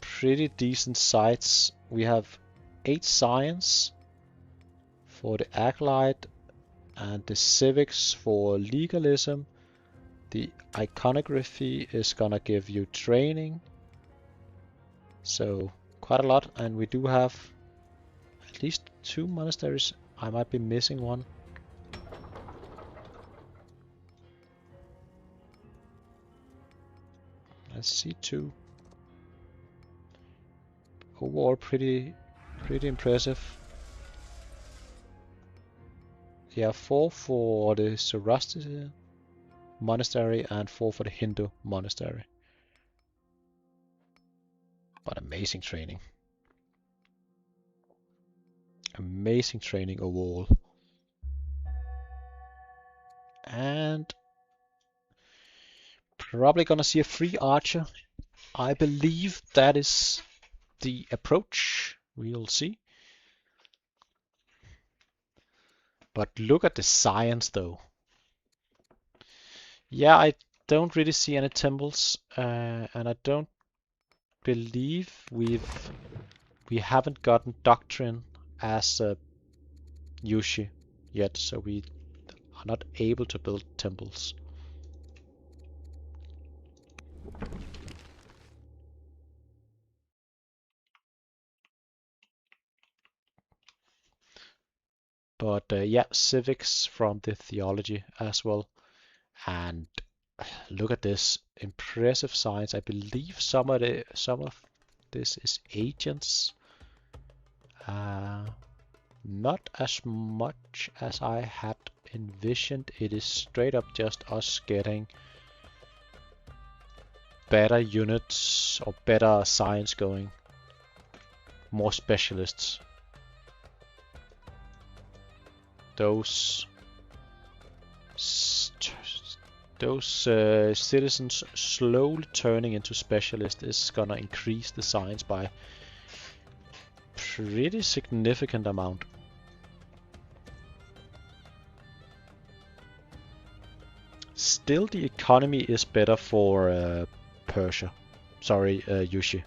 pretty decent sites. We have 8 science for the acolyte and the civics for legalism. The iconography is gonna give you training. So quite a lot, and we do have at least 2 monasteries. I might be missing one. Let's see, 2. Overall, pretty impressive. Yeah, 4 for the Zoroastrian monastery and 4 for the Hindu monastery. But amazing training. Amazing training overall. And probably gonna see a free archer. I believe that is the approach. We'll see. But look at the science though. Yeah, I don't really see any temples, and I don't believe we haven't gotten doctrine as Yushi yet, so we are not able to build temples. But yeah, civics from the theology as well. And look at this impressive science. I believe some of This is agents. Not as much as I had envisioned. It is straight up just us getting better units or better science going. More specialists. Those citizens slowly turning into specialists is gonna increase the science by pretty significant amount. Still, the economy is better for Persia. Sorry, Yushi.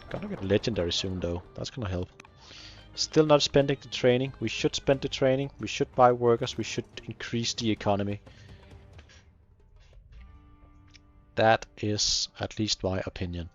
Gonna get legendary soon though. That's gonna help. Still not spending the training. We should spend the training. We should buy workers. We should increase the economy. That is at least my opinion.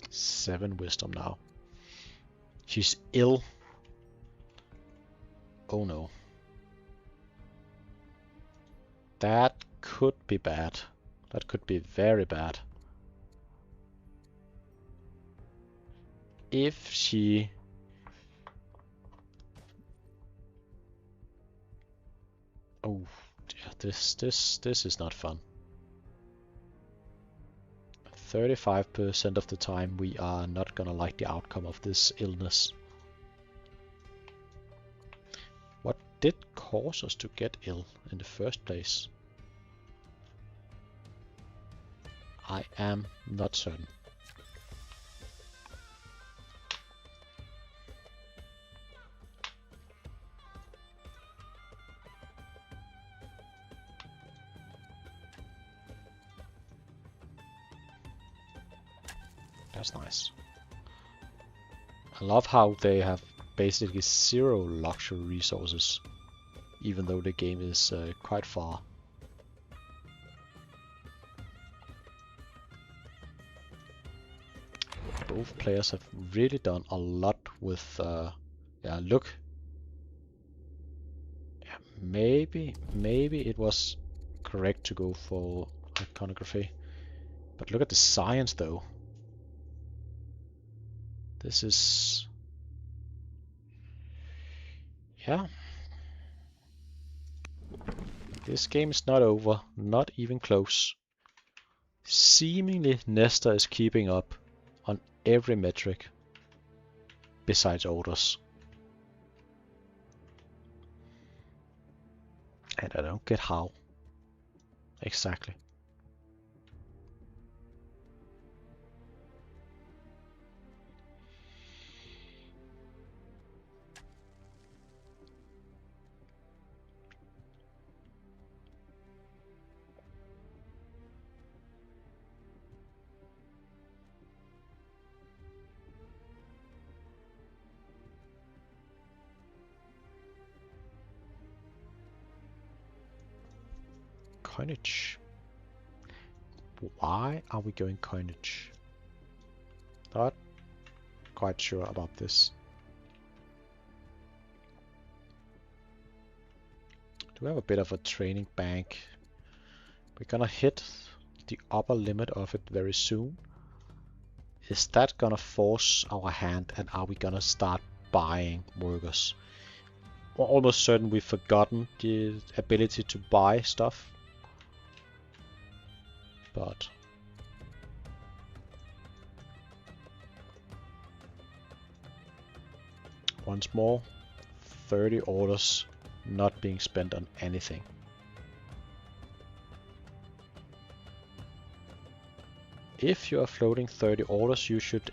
Seven wisdom now. She's ill. Oh no. That could be bad. That could be very bad. If she... Oh, yeah, this is not fun. 35% of the time we are not gonna like the outcome of this illness. What did cause us to get ill in the first place? I am not certain. That's nice. I love how they have basically zero luxury resources, even though the game is quite far. Both players have really done a lot with, yeah, look. Yeah, maybe it was correct to go for iconography, but look at the science though. This is... yeah. This game is not over, not even close. Seemingly Nestor is keeping up on every metric besides orders. And I don't get how. Exactly. Coinage. Why are we going coinage? Not quite sure about this. Do we have a bit of a training bank? We're gonna hit the upper limit of it very soon. Is that gonna force our hand, and are we gonna start buying workers? We're almost certain we've forgotten the ability to buy stuff. But once more, 30 orders not being spent on anything. If you are floating 30 orders, you should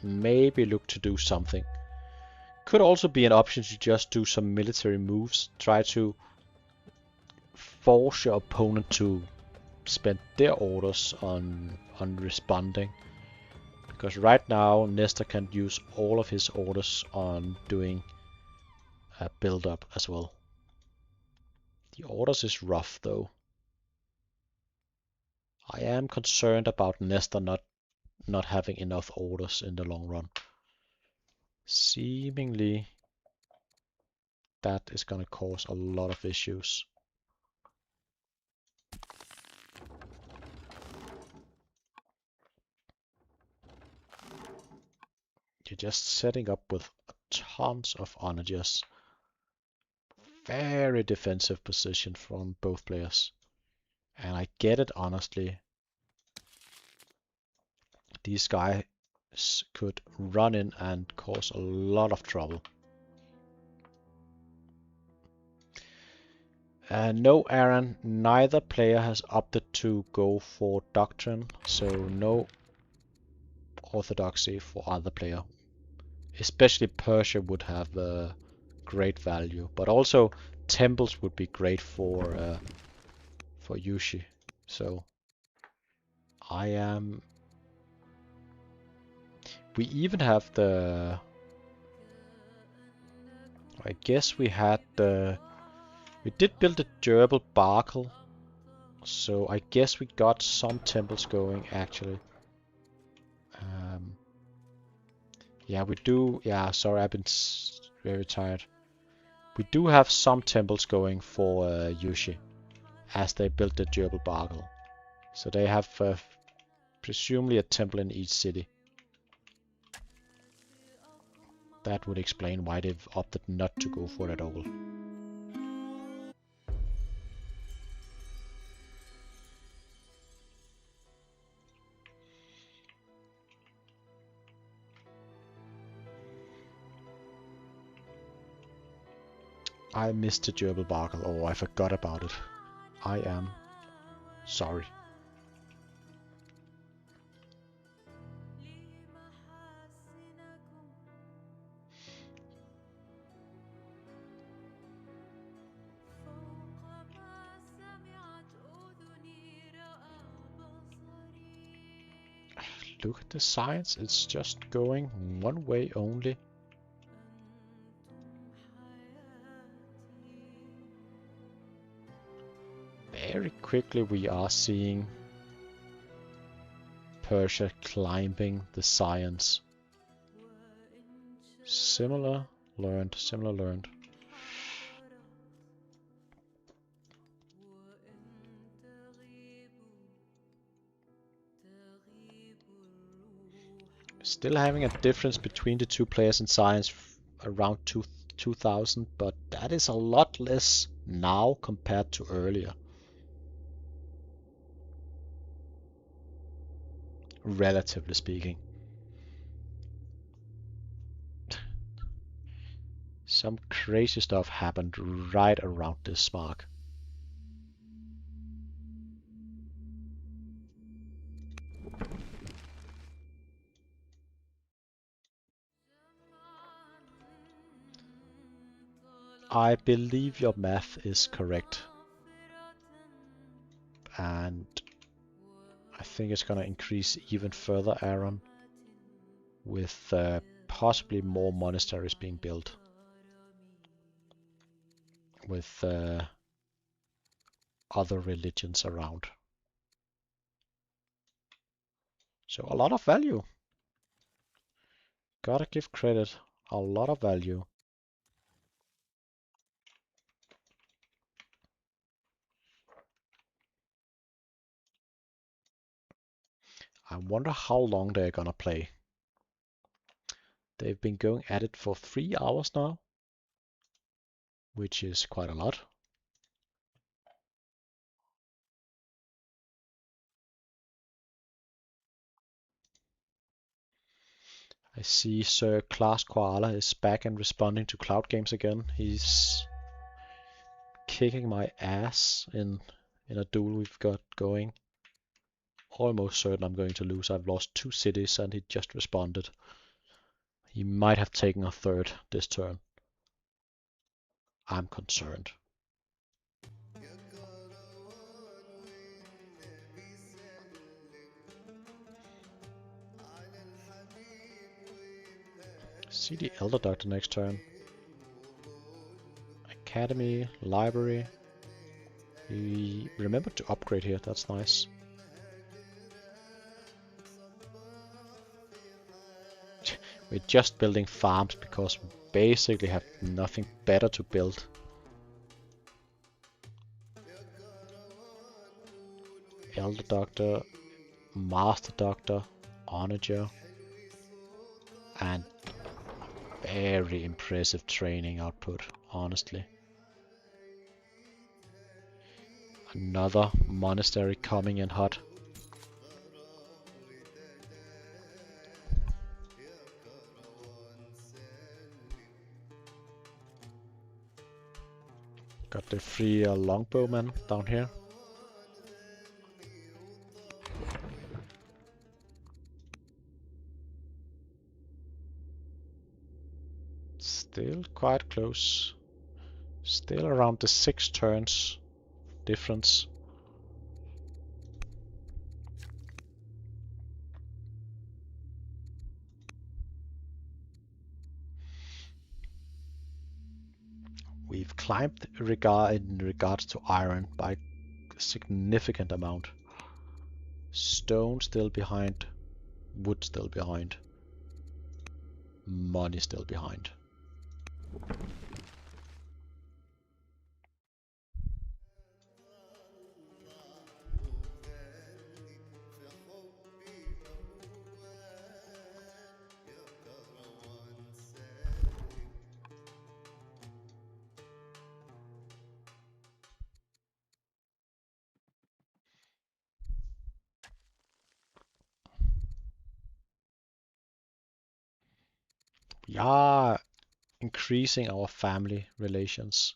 maybe look to do something. Could also be an option to just do some military moves, try to force your opponent to spend their orders on responding, because right now Nestor can use all of his orders on doing build up as well. The orders is rough though. I am concerned about Nestor not having enough orders in the long run. Seemingly that is gonna cause a lot of issues. You're just setting up with tons of onagers. Very defensive position from both players. And I get it, honestly. These guys could run in and cause a lot of trouble. No, Aaron, neither player has opted to go for doctrine, so no orthodoxy for either player. Especially Persia would have great value, but also temples would be great for Yushi. So I am. We even have the. I guess we had the. We did build a durable Barkle, so I guess we got some temples going actually. Yeah, we do. Yeah, sorry, I've been very tired. We do have some temples going for Yushi, as they built the durable Barkle. So they have presumably a temple in each city. That would explain why they've opted not to go for it at all. I missed the durable Barkle. Oh, I forgot about it. I am sorry. Look at the science, it's just going one way only. Very quickly we are seeing Persia climbing the science. Similar learned. Still having a difference between the two players in science around 2000, but that is a lot less now compared to earlier. Relatively speaking. Some crazy stuff happened right around this mark. I believe your math is correct. And I think it's gonna increase even further, Aaron, with possibly more monasteries being built. With other religions around. So a lot of value. Gotta give credit. A lot of value. I wonder how long they're gonna play. They've been going at it for 3 hours now, which is quite a lot. I see Sir Klaus Koala is back and responding to Cloud Games again. He's kicking my ass in a duel we've got going. Almost certain I'm going to lose. I've lost 2 cities and he just responded. He might have taken a third this turn. I'm concerned. See the Elder Doctor next turn. Academy, library. We remember to upgrade here, that's nice. We're just building farms because we basically have nothing better to build. Elder Doctor, Master Doctor, Onager, and very impressive training output, honestly. Another monastery coming in hot. Got the free longbowman down here. Still quite close. Still around the 6 turns difference. We've climbed in regards to iron by a significant amount. Stone still behind. Wood still behind. Money still behind. We are increasing our family relations.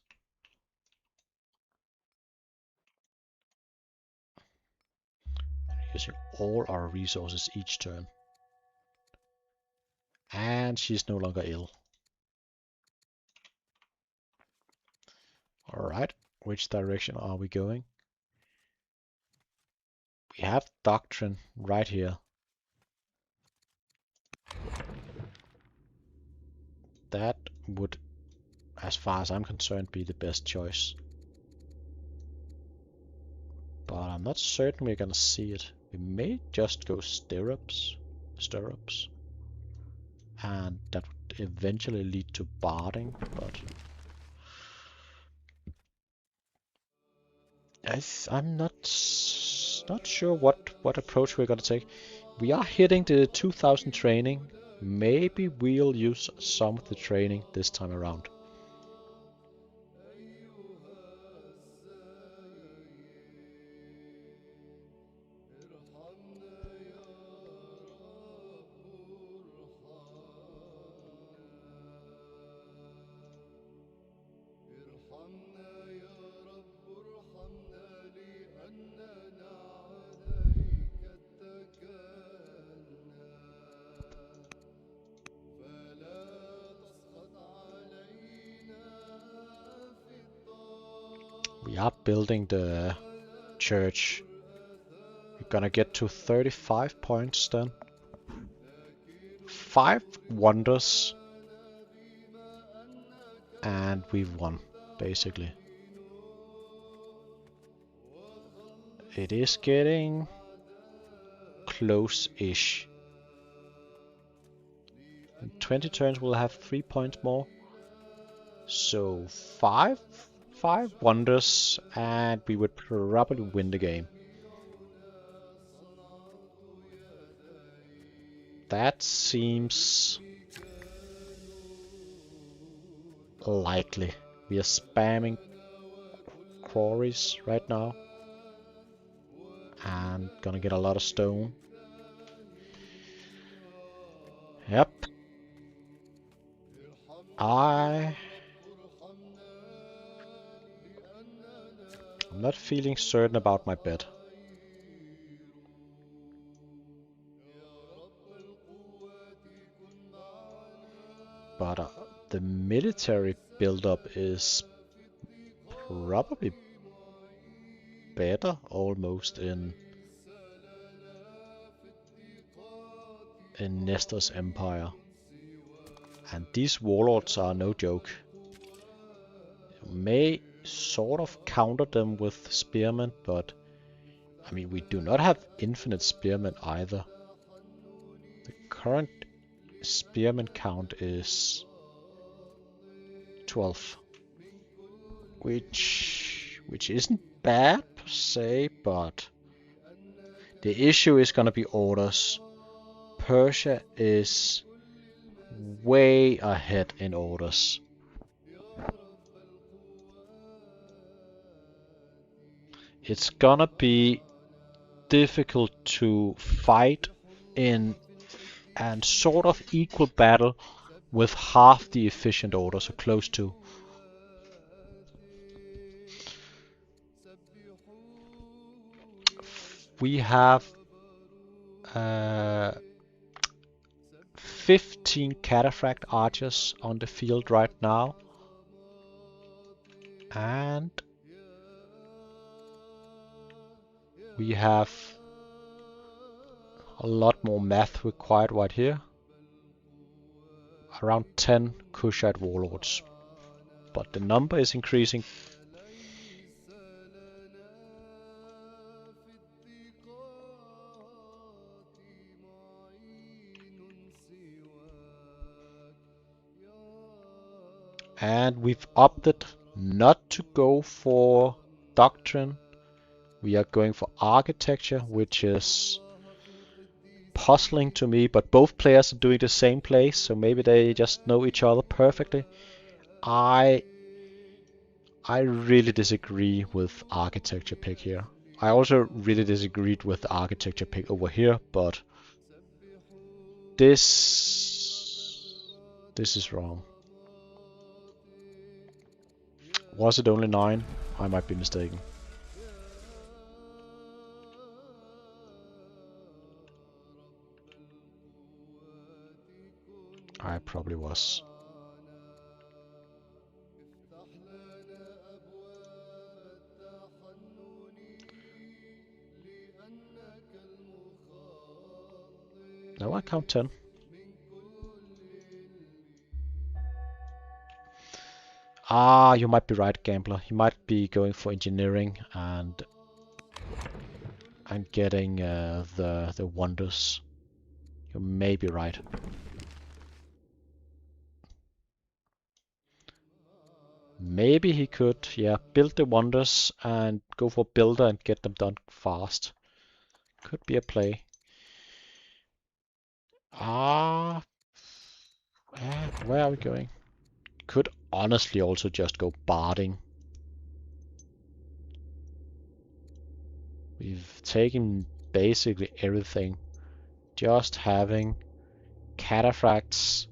Using all our resources each turn. And she's no longer ill. Alright, which direction are we going? We have doctrine right here. That would, as far as I'm concerned, be the best choice. But I'm not certain we're gonna see it. We may just go stirrups. And that would eventually lead to barding, but I'm not sure what approach we're gonna take. We are hitting the 2000 training. Maybe we'll use some of the training this time around. We are building the church. We're gonna get to 35 points then. 5 wonders. And we've won, basically. It is getting close-ish. In 20 turns we'll have 3 points more. So 5 wonders and we would probably win the game. That seems likely. We are spamming quarries right now. And gonna get a lot of stone. Yep. I'm not feeling certain about my bet. But the military buildup is probably better almost in Nestor's empire. And these warlords are no joke. May sort of counter them with spearmen, but I mean, we do not have infinite spearmen either. The current spearmen count is 12, which isn't bad per se, but the issue is gonna be orders. Persia is way ahead in orders. It's gonna be difficult to fight in and sort of equal battle with half the efficient orders, or close to. We have 15 cataphract archers on the field right now, and we have a lot more math required right here. Around 10 Kushite warlords, but the number is increasing. And we've opted not to go for doctrine. We are going for architecture, which is puzzling to me, but both players are doing the same place, so maybe they just know each other perfectly. I really disagree with architecture pick here. I also really disagreed with the architecture pick over here, but this is wrong. Was it only 9? I might be mistaken. I probably was. No, I count 10. Ah, you might be right, Gambler. He might be going for engineering and getting the wonders. You may be right. Maybe he could, yeah, build the wonders and go for builder and get them done fast. Could be a play. Where are we going? Could honestly also just go barding. We've taken basically everything. Just having cataphracts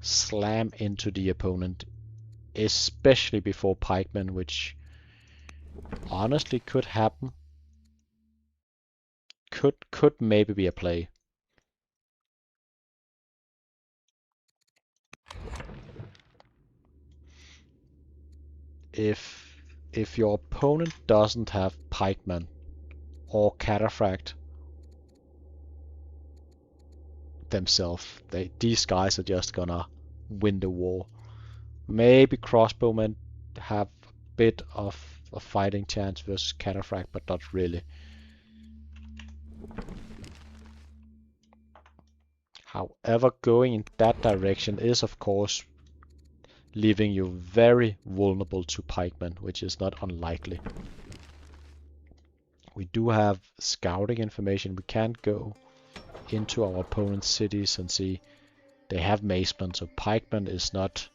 slam into the opponent, especially before pikemen, which honestly could happen. Could maybe be a play. If your opponent doesn't have pikemen or cataphract themselves, these guys are just gonna win the war. Maybe crossbowmen have a bit of a fighting chance versus cataphract, but not really. However, going in that direction is of course leaving you very vulnerable to pikemen, which is not unlikely. We do have scouting information. We can go into our opponent's cities and see they have macemen, so pikemen is not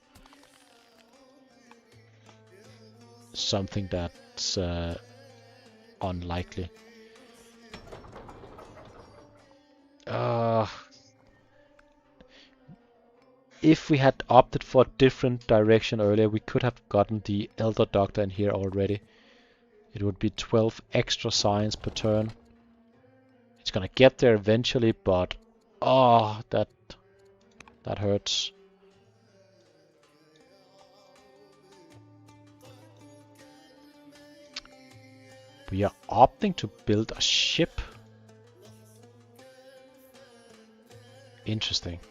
something that's unlikely. If we had opted for a different direction earlier, we could have gotten the Elder Doctor in here already. It would be 12 extra science per turn. It's gonna get there eventually, but oh, that hurts. We are opting to build a ship. Interesting.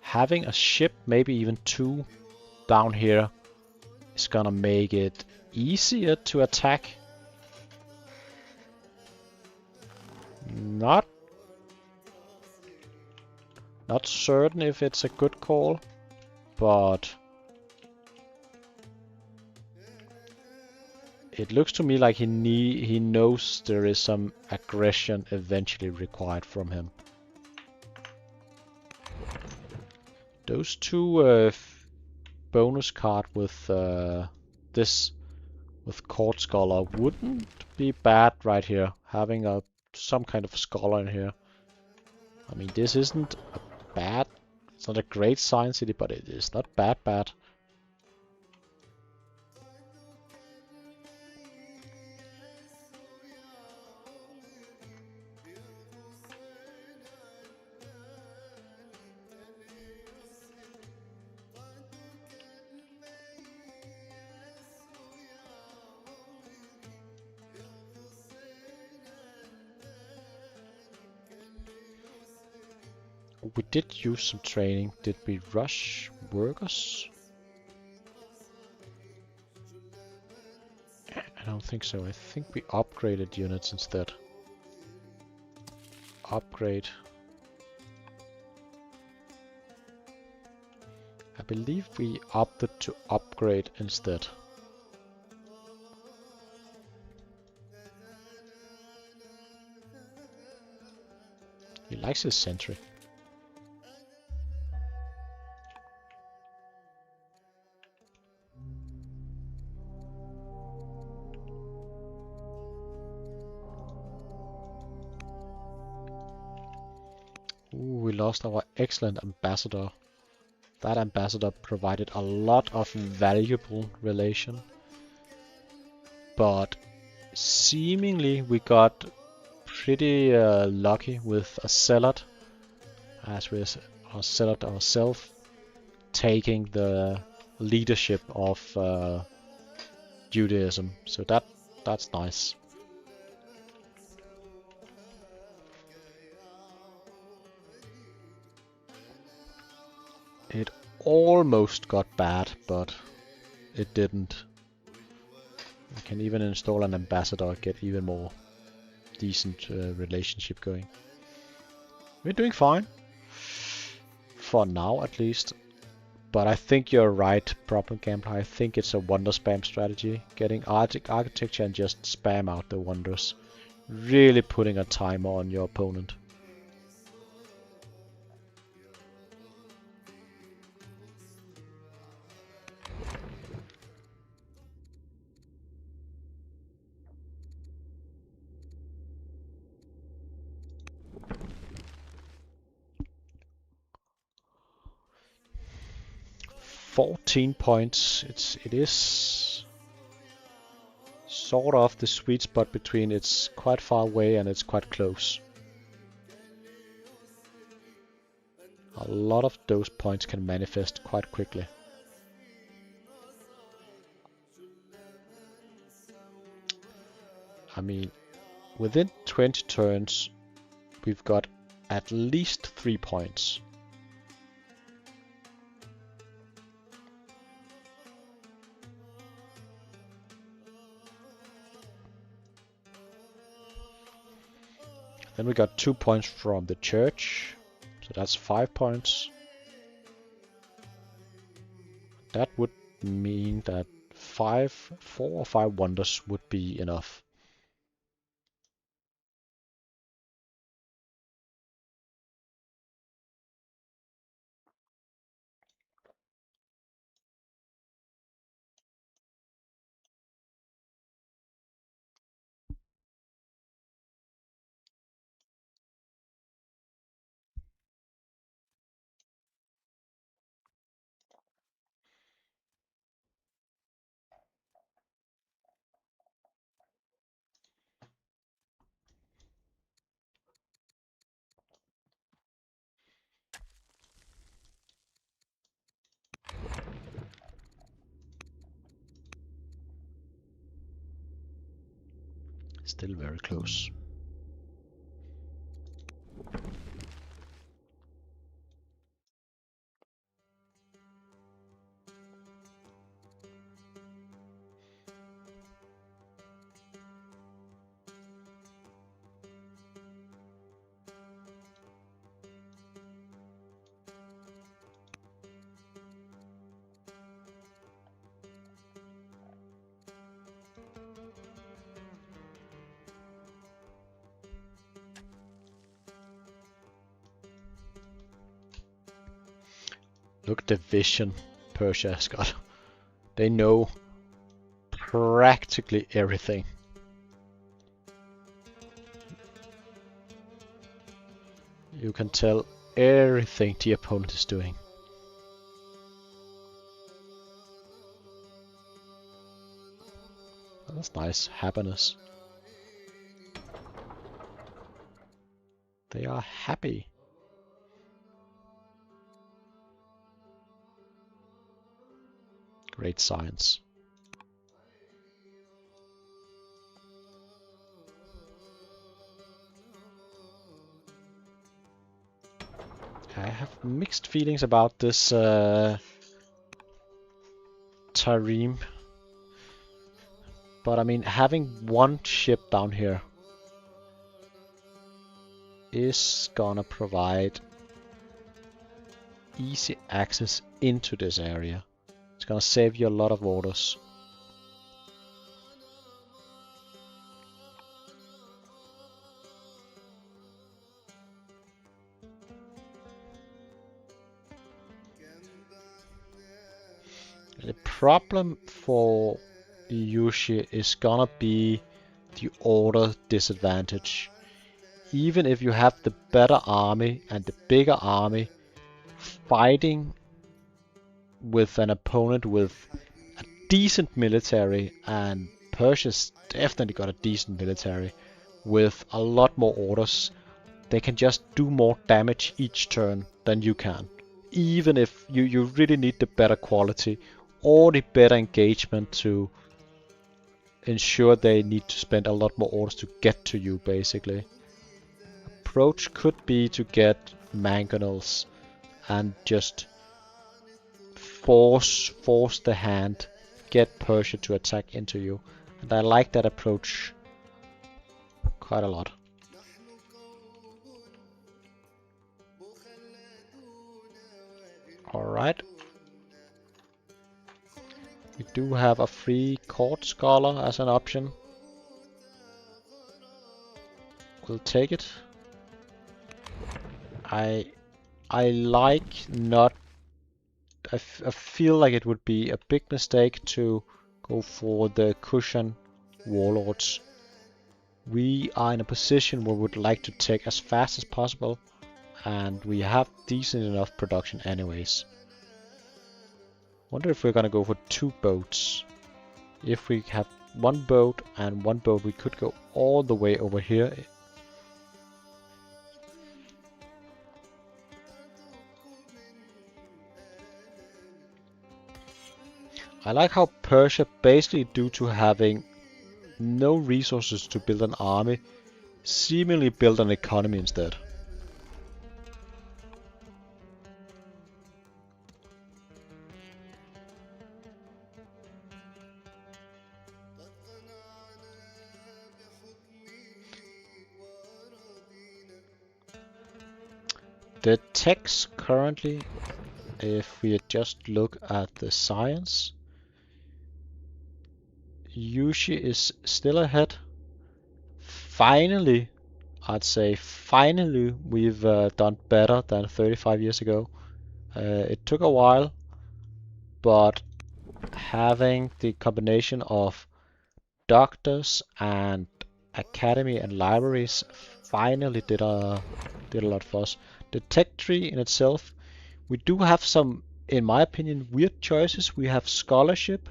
Having a ship, maybe even 2, down here is gonna make it easier to attack. Not certain if it's a good call, but it looks to me like he knows there is some aggression eventually required from him. Those two bonus card with this with Court Scholar wouldn't be bad right here. Having some kind of scholar in here. I mean, this isn't a bad. It's not a great science city, but it is not bad. We did use some training. Did we rush workers? I don't think so. I think we upgraded units instead. Upgrade. I believe we opted to upgrade instead. He likes his sentry. Ooh, we lost our excellent ambassador. That ambassador provided a lot of valuable relation. But seemingly we got pretty lucky with a zealot, as we are zealot ourselves, taking the leadership of Judaism. So that's nice. It almost got bad, but it didn't. We can even install an ambassador, get even more decent relationship going. We're doing fine. For now, at least. But I think you're right, Problem Gambler. I think it's a wonder spam strategy. Getting architecture and just spam out the wonders. Really putting a timer on your opponent. £14. It is sort of the sweet spot between it's quite far away and it's quite close. A lot of those points can manifest quite quickly. I mean, within 20 turns, we've got at least 3 points. Then we got 2 points from the church, so that's 5 points. That would mean that 4 or 5 wonders would be enough. Still very close. Look at the vision Persia has got. They know practically everything. You can tell everything the opponent is doing. That's nice. Happiness. They are happy. Great science. I have mixed feelings about this Tarim. But I mean, having one ship down here is gonna provide easy access into this area. It's gonna save you a lot of orders. The problem for Yushi is gonna be the order disadvantage. Even if you have the better army and the bigger army, fighting with an opponent with a decent military, and Persia's definitely got a decent military, with a lot more orders, they can just do more damage each turn than you can. Even if you really need the better quality or the better engagement to ensure they need to spend a lot more orders to get to you, basically. Approach could be to get mangonels and just force the hand, get Persia to attack into you. And I like that approach quite a lot. Alright. We do have a free court scholar as an option. We'll take it. I like not... I feel like it would be a big mistake to go for the Kushan warlords. We are in a position where we would like to take as fast as possible, and we have decent enough production anyways. Wonder if we're gonna go for 2 boats. If we have 1 boat and 1 boat, we could go all the way over here. I like how Persia, basically due to having no resources to build an army, seemingly build an economy instead. The techs currently, if we just look at the science, Yushi is still ahead. Finally, I'd say finally we've done better than 35 years ago. It took a while, but having the combination of doctors and academy and libraries finally did a lot for us. The tech tree in itself, we do have some, in my opinion, weird choices. We have scholarship.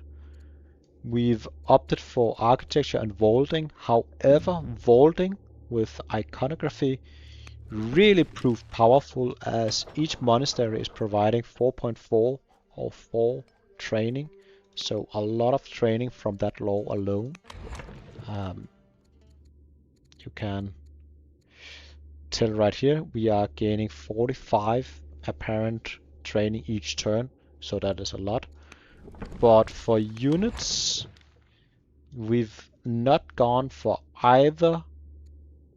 We've opted for architecture and vaulting. However, vaulting with iconography really proved powerful, as each monastery is providing 4.4 or 4 training. So a lot of training from that law alone. You can tell right here we are gaining 45 apparent training each turn, so that is a lot. But for units, we've not gone for either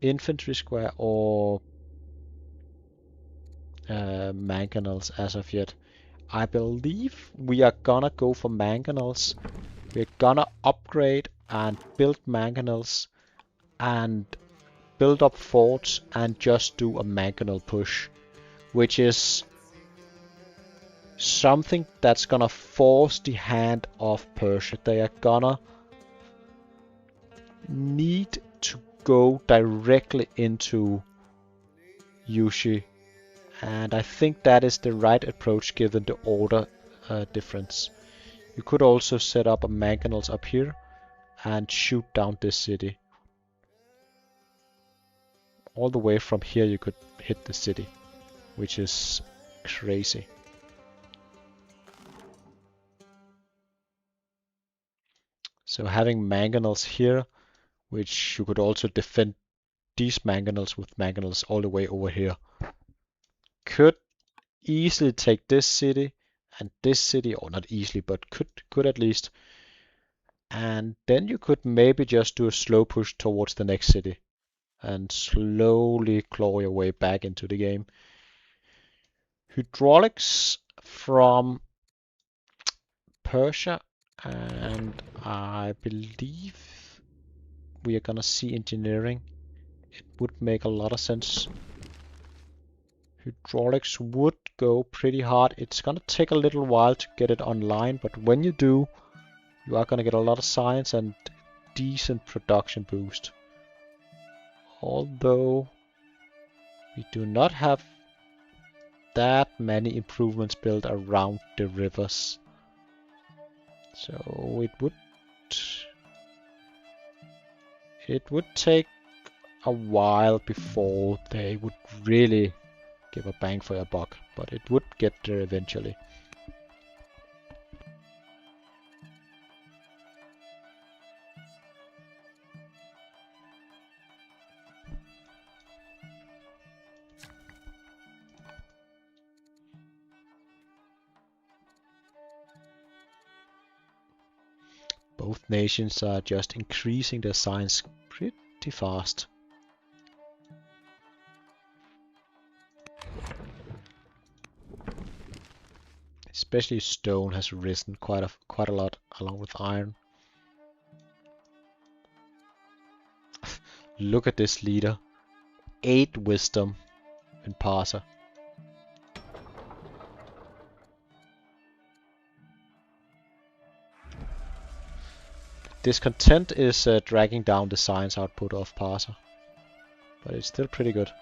infantry square or mangonels as of yet. I believe we are gonna go for mangonels. We're gonna upgrade and build mangonels and build up forts and just do a mangonel push, which is something that's gonna force the hand of Persia. They are gonna need to go directly into Yushi, and I think that is the right approach given the order difference. You could also set up a mangonels up here and shoot down this city. All the way from here you could hit the city, which is crazy. So having mangonels here, which you could also defend these mangonels with mangonels all the way over here, could easily take this city and this city, or not easily, but could at least. And then you could maybe just do a slow push towards the next city and slowly claw your way back into the game. Hydraulics from Persia, and I believe we are gonna see engineering. It would make a lot of sense. Hydraulics would go pretty hard. It's gonna take a little while to get it online, but when you do, you are gonna get a lot of science and decent production boost. Although we do not have that many improvements built around the rivers. So it would take a while before they would really give a bang for your buck, but it would get there eventually. Both nations are just increasing their science pretty fast. Especially stone has risen quite a lot along with iron. Look at this leader. 8 wisdom in Parser. Discontent is dragging down the science output of Parser, but it's still pretty good.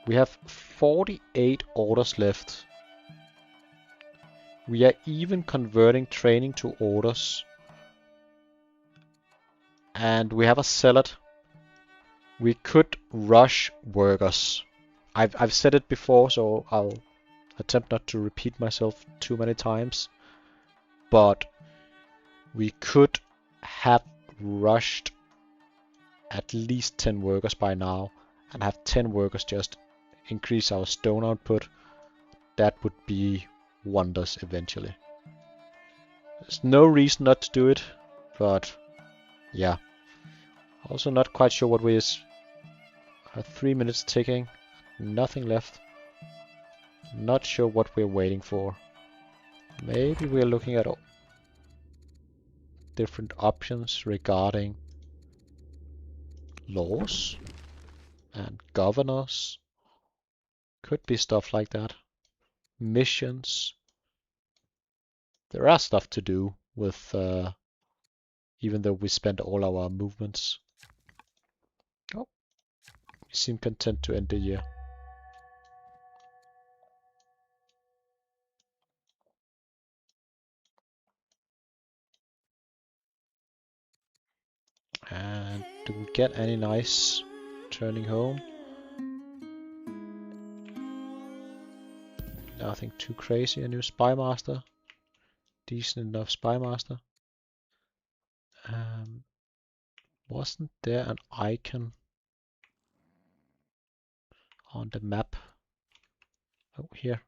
We have 48 orders left. We are even converting training to orders. And we have a zealot. We could rush workers. I've said it before, so I'll attempt not to repeat myself too many times. But we could have rushed at least 10 workers by now and have 10 workers just increase our stone output. That would be wonders eventually. There's no reason not to do it, but yeah. Also not quite sure what we is. 3 minutes ticking, nothing left. Not sure what we're waiting for. Maybe we're looking at different options regarding laws and governors. Could be stuff like that. Missions. There are stuff to do with, even though we spent all our movements. Oh, we seem content to end the year. And do we get any nice turning home? Nothing too crazy. A new spy master. Decent enough spy master. Wasn't there an icon on the map? Oh, here.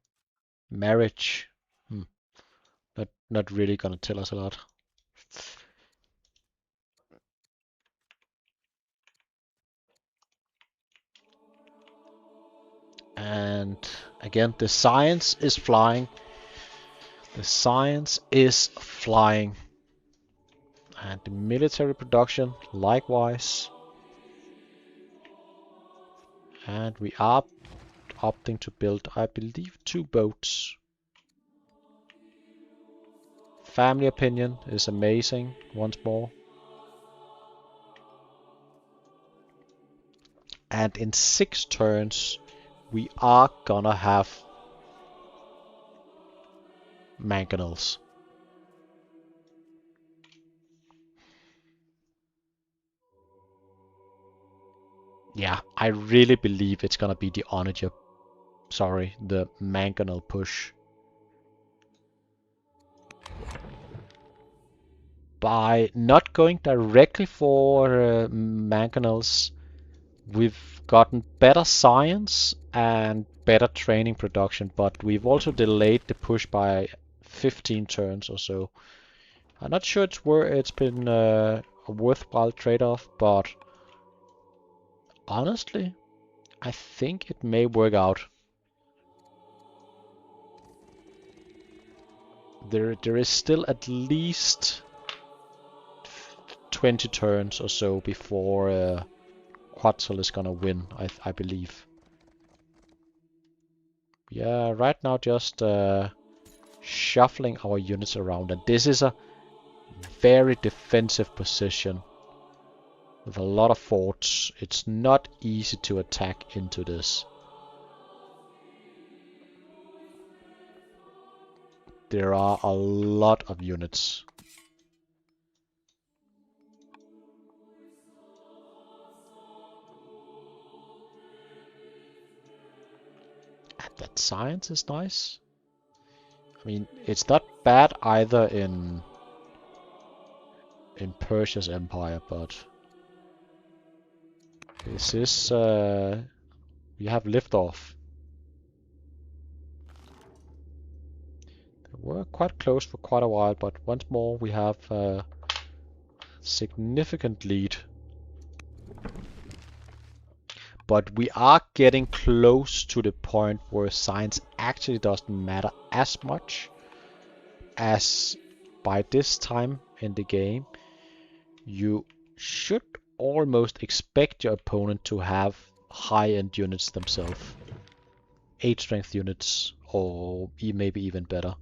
Marriage. Not really gonna tell us a lot. And again, the science is flying. The science is flying. And the military production, likewise. And we are opting to build, I believe, 2 boats. Family opinion is amazing once more. And in 6 turns, we are gonna have mangonels. Yeah, I really believe it's gonna be the onager. Sorry, the mangonel push. By not going directly for mangonels, we've gotten better science and better training production, but we've also delayed the push by 15 turns or so. I'm not sure it's been a worthwhile trade-off, but honestly, I think it may work out. There is still at least 20 turns or so before Quetzal is gonna win, I believe. Yeah, right now just shuffling our units around, and this is a very defensive position with a lot of forts. It's not easy to attack into this. There are a lot of units. And that science is nice. I mean, it's not bad either in Persia's empire, but this is we have liftoff. We were quite close for quite a while, but once more we have a significant lead. But we are getting close to the point where science actually doesn't matter as much, as by this time in the game you should almost expect your opponent to have high-end units themselves. 8 strength units, or maybe even better.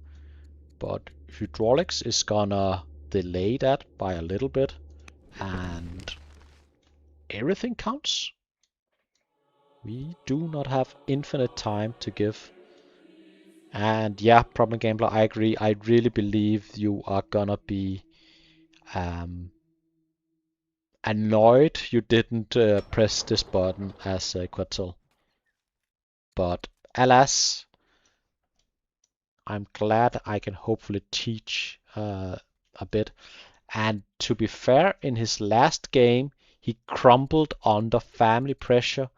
But hydraulics is gonna delay that by a little bit, and everything counts. We do not have infinite time to give. And yeah, Problem Gambler, I agree. I really believe you are gonna be annoyed you didn't press this button as Quetzal. But alas, I'm glad I can hopefully teach a bit. And to be fair, in his last game, he crumbled under family pressure.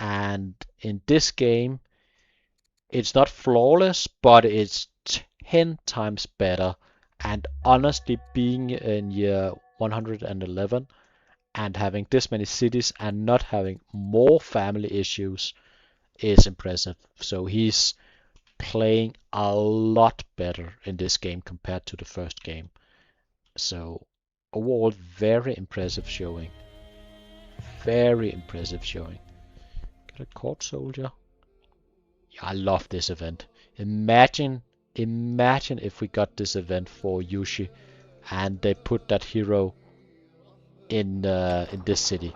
And in this game, it's not flawless, but it's 10 times better. And honestly, being in year 111 and having this many cities and not having more family issues is impressive. So he's playing a lot better in this game compared to the first game. So overall, very impressive showing. Very impressive showing. Get a court soldier. Yeah, I love this event. Imagine if we got this event for Yushi and they put that hero in this city.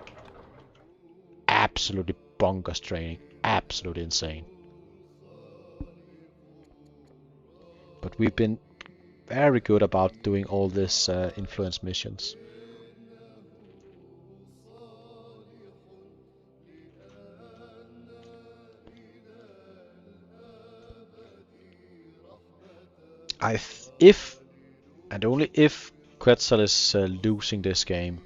Absolutely bonkers training. Absolutely insane. But we've been very good about doing all this influence missions. If and only if Quetzal is losing this game,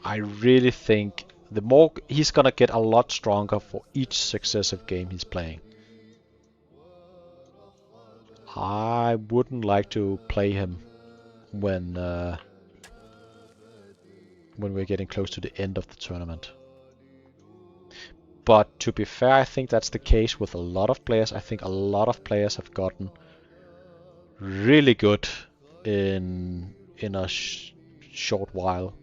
I really think the more he's gonna get a lot stronger for each successive game he's playing. I wouldn't like to play him when we're getting close to the end of the tournament. But to be fair, I think that's the case with a lot of players. I think a lot of players have gotten really good in a short while.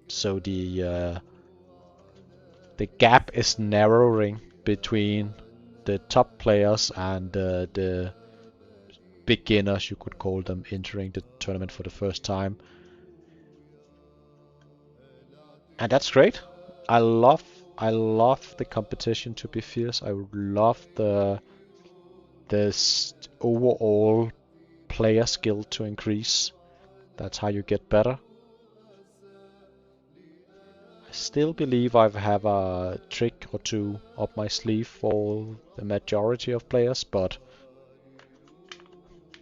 So The gap is narrowing between the top players and the beginners, you could call them, entering the tournament for the first time. And that's great. I love the competition to be fierce. I love the overall player skill to increase. That's how you get better. I still believe I have a trick or two up my sleeve for the majority of players, but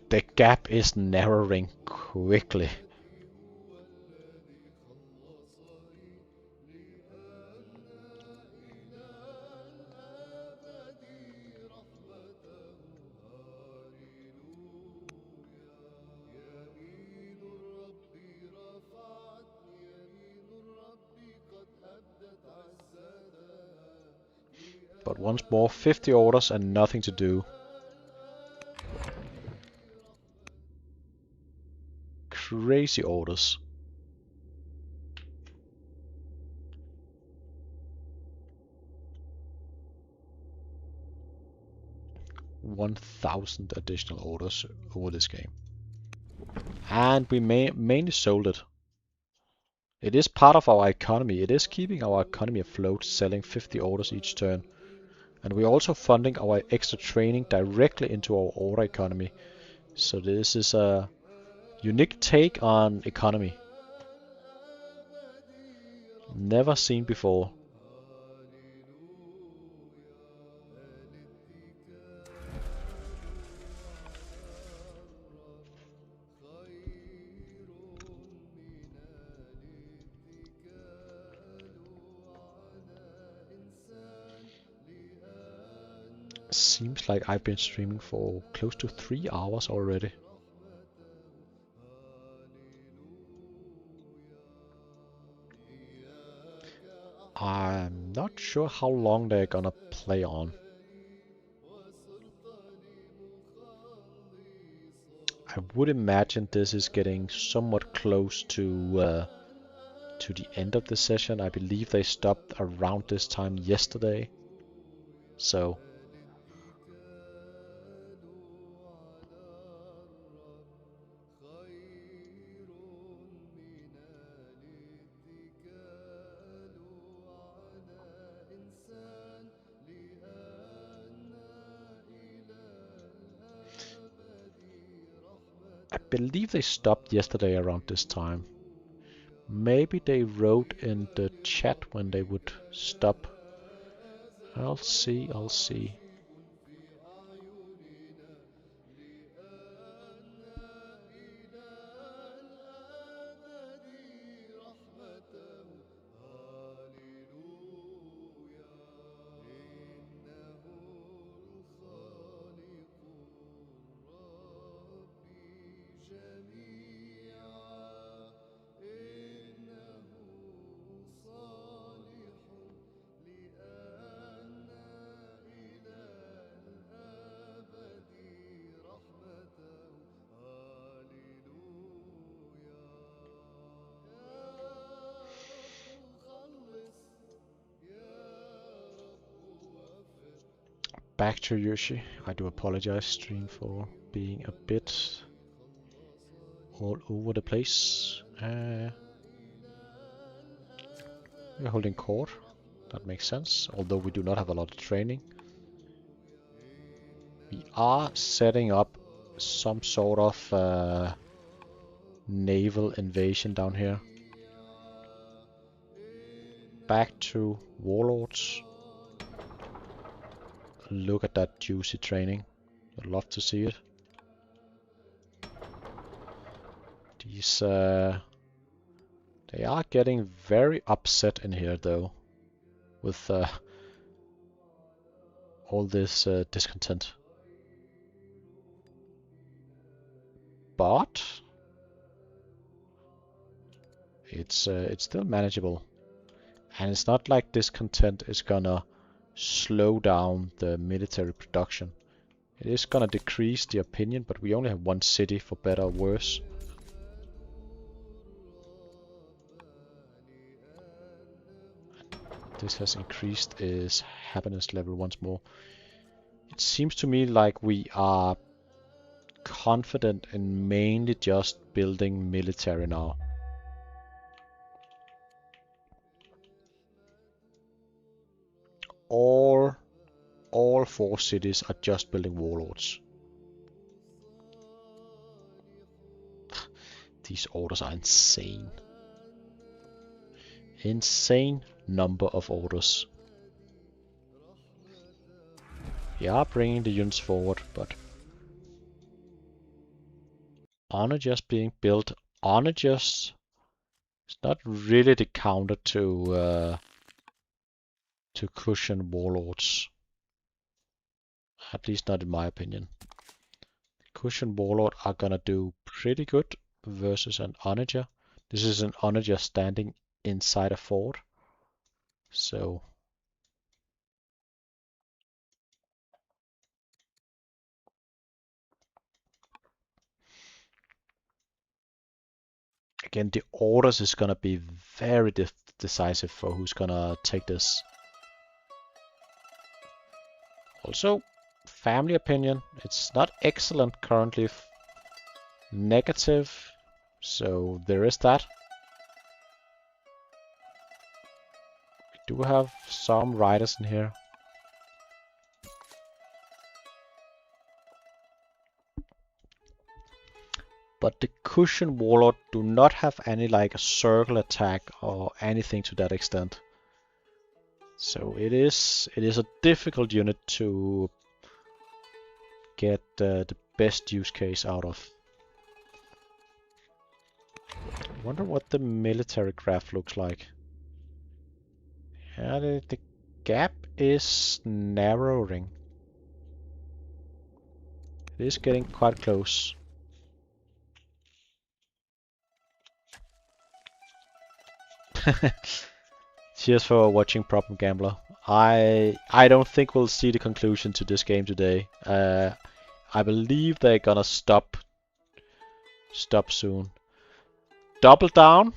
the gap is narrowing quickly. But once more, 50 orders and nothing to do. Crazy orders. $1,000 additional orders over this game. And we mainly sold it. It is part of our economy. It is keeping our economy afloat, selling 50 orders each turn. And we're also funding our extra training directly into our order economy. So this is a unique take on economy. Never seen before. Seems like I've been streaming for close to 3 hours already. I'm not sure how long they're gonna play on. I would imagine this is getting somewhat close to the end of the session. I believe they stopped around this time yesterday. So I believe they stopped yesterday around this time. Maybe they wrote in the chat when they would stop. I'll see. Back to Yoshi. I do apologize, stream, for being a bit all over the place. We're holding court. That makes sense, although we do not have a lot of training. We are setting up some sort of naval invasion down here. Back to warlords. Look at that juicy training. I'd love to see it. These they are getting very upset in here though, with all this discontent. But it's still manageable, and it's not like discontent is gonna slow down the military production. It is gonna decrease the opinion, but we only have one city, for better or worse. this has increased his happiness level once more. It seems to me like we are confident in mainly just building military now. All 4 cities are just building warlords. These orders are insane. Insane number of orders. We are bringing the units forward, but onagers being built. Onagers is not really the counter to cushion warlords. At least not in my opinion. Cushion warlord are gonna do pretty good versus an onager. This is an onager standing inside a fort. So again, the orders is gonna be very decisive for who's gonna take this. Also, family opinion, it's not excellent currently. Negative, so there is that. We do have some riders in here. But the cushion warlord do not have any like a circle attack or anything to that extent. So it is a difficult unit to get the best use case out of. I wonder what the military graph looks like. Yeah, the gap is narrowing. It is getting quite close. Cheers for watching, Problem Gambler. I don't think we'll see the conclusion to this game today. I believe they're gonna stop soon. Double down?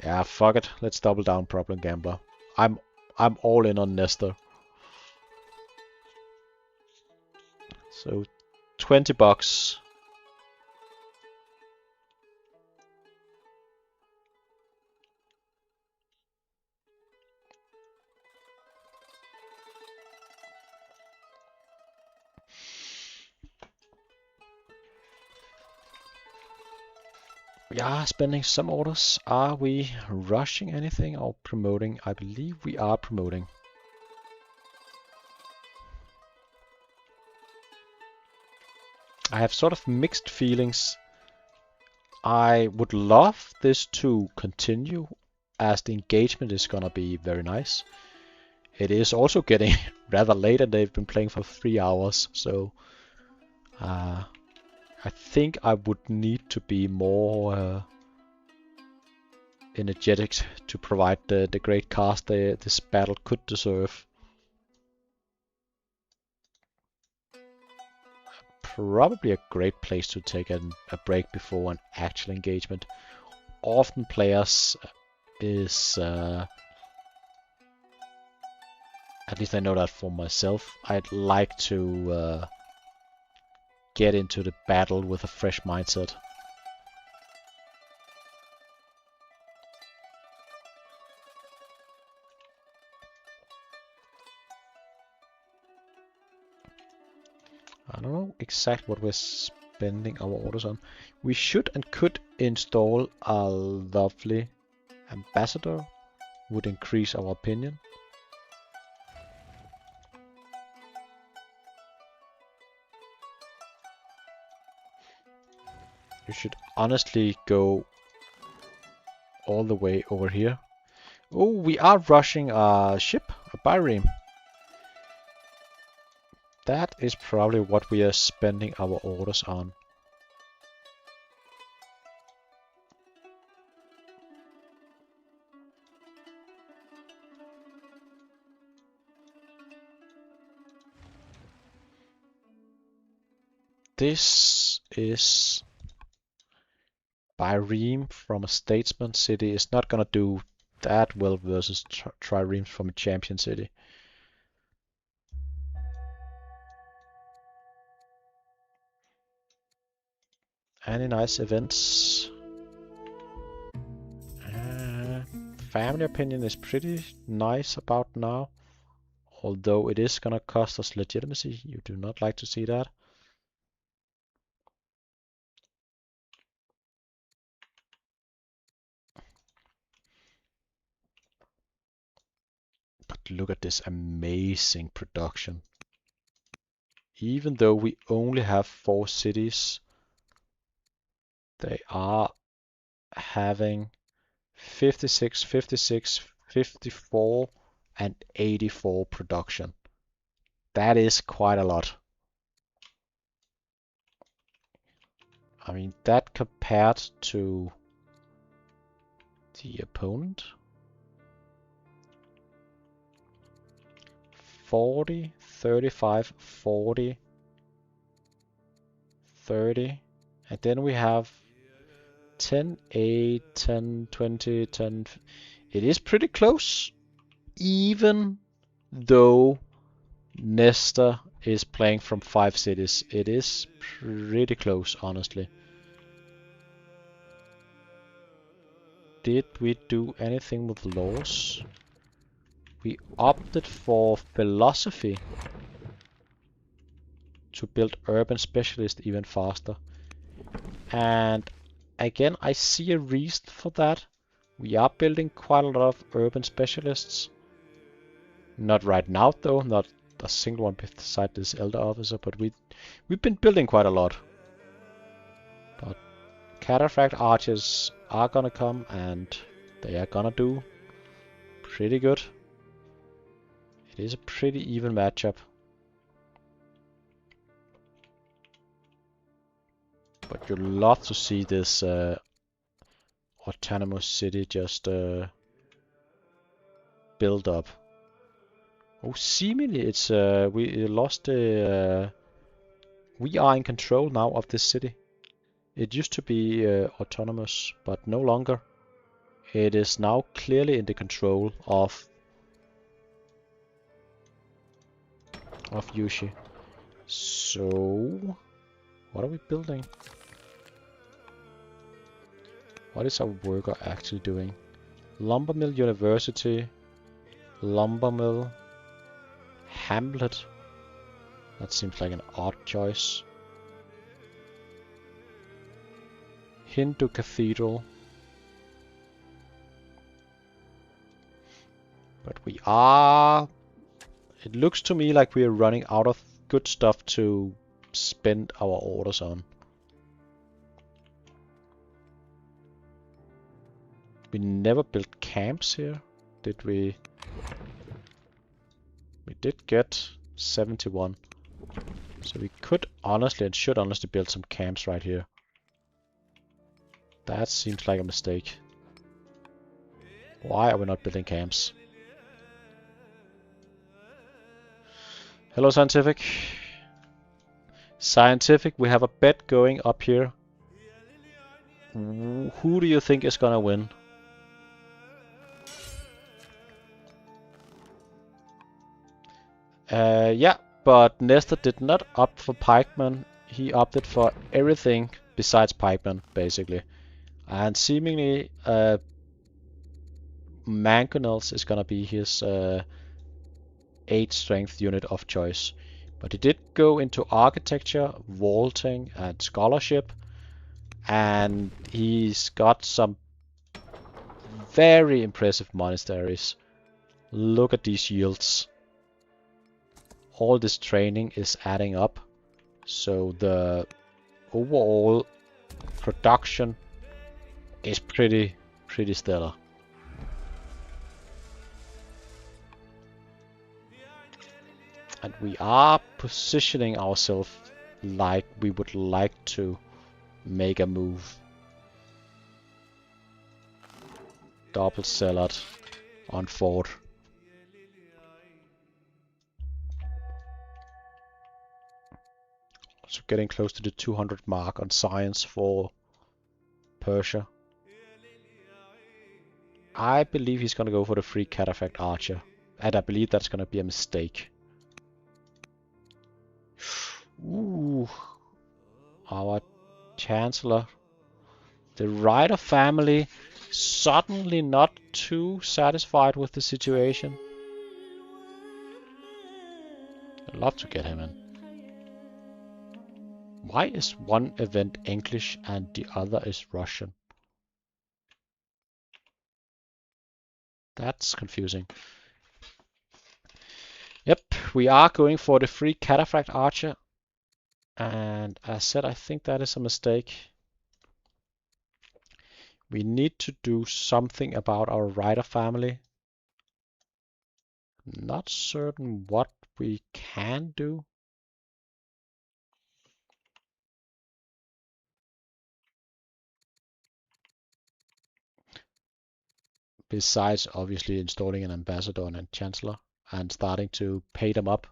Yeah, fuck it. Let's double down, Problem Gambler. I'm all in on Nestor. So $20. We are spending some orders. Are we rushing anything or promoting? I believe we are promoting. I have sort of mixed feelings. I would love this to continue as the engagement is gonna be very nice. It is also getting rather late and they've been playing for 3 hours, so I think I would need to be more energetic to provide the great cast this battle could deserve. Probably a great place to take a break before an actual engagement. Often players is, at least I know that for myself, I'd like to get into the battle with a fresh mindset. I don't know exactly what we're spending our orders on. We should and could install a lovely ambassador. Would increase our opinion. You should honestly go all the way over here. Oh, we are rushing a ship, a bireme. That is probably what we are spending our orders on. This is bireme from a statesman city. Is not gonna do that well versus triremes from a champion city. Any nice events? Family opinion is pretty nice about now. Although it is gonna cost us legitimacy. You do not like to see that. But look at this amazing production. Even though we only have 4 cities, they are having 56, 56, 54, and 84 production. That is quite a lot. I mean, that compared to the opponent. 40, 35, 40, 30, and then we have 10, 8, 10, 20, 10. It is pretty close, even though Nestor is playing from 5 cities. It is pretty close, honestly. Did we do anything with laws? We opted for philosophy to build urban specialist even faster. And again, I see a reason for that. We are building quite a lot of urban specialists. Not right now though, not a single one beside this elder officer, but we've been building quite a lot. But cataphract archers are gonna come and they are gonna do pretty good. It is a pretty even matchup. But you'd love to see this autonomous city just build up. Oh, seemingly it's we lost the. We are in control now of this city. It used to be autonomous, but no longer. It is now clearly in the control of Yushi. So, what are we building? What is our worker actually doing? Lumber Mill University, Lumber Mill, Hamlet. That seems like an odd choice. Hindu Cathedral. But we are... It looks to me like we are running out of good stuff to spend our orders on. We never built camps here, did we? We did get 71. So we could honestly and should honestly build some camps right here. That seems like a mistake. Why are we not building camps? Hello, Scientific. Scientific, we have a bet going up here. Who do you think is gonna win? Yeah, but Nestor did not opt for pikeman. He opted for everything besides pikeman, basically. And seemingly, mangonels is gonna be his 8 strength unit of choice. But he did go into architecture, vaulting, and scholarship. And he's got some very impressive monasteries. Look at these yields. All this training is adding up. So the overall production is pretty stellar. And we are positioning ourselves like we would like to make a move. Double salad on fort. So getting close to the 200 mark on science for Persia. I believe he's gonna go for the free Cataphract Archer. And I believe that's gonna be a mistake. Ooh. Our Chancellor. The Rider family suddenly not too satisfied with the situation. I'd love to get him in. Why is one event English and the other is Russian? That's confusing. Yep, we are going for the free Cataphract Archer. And as I said, I think that is a mistake. We need to do something about our Rider family. Not certain what we can do. Besides obviously installing an ambassador and a chancellor and starting to pay them up.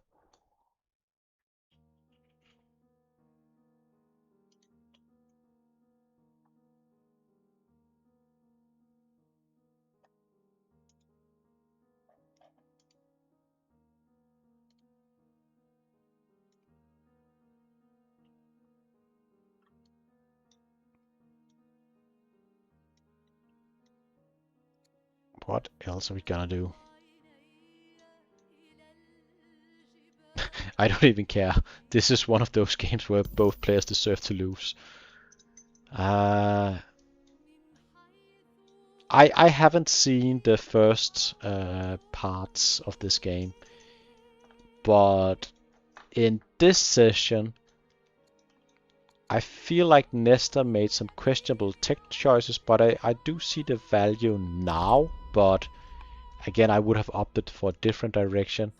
What else are we gonna do? I don't even care. This is one of those games where both players deserve to lose. I haven't seen the first parts of this game, but in this session, I feel like Nestor made some questionable tech choices, but I do see the value now. But again, I would have opted for a different direction.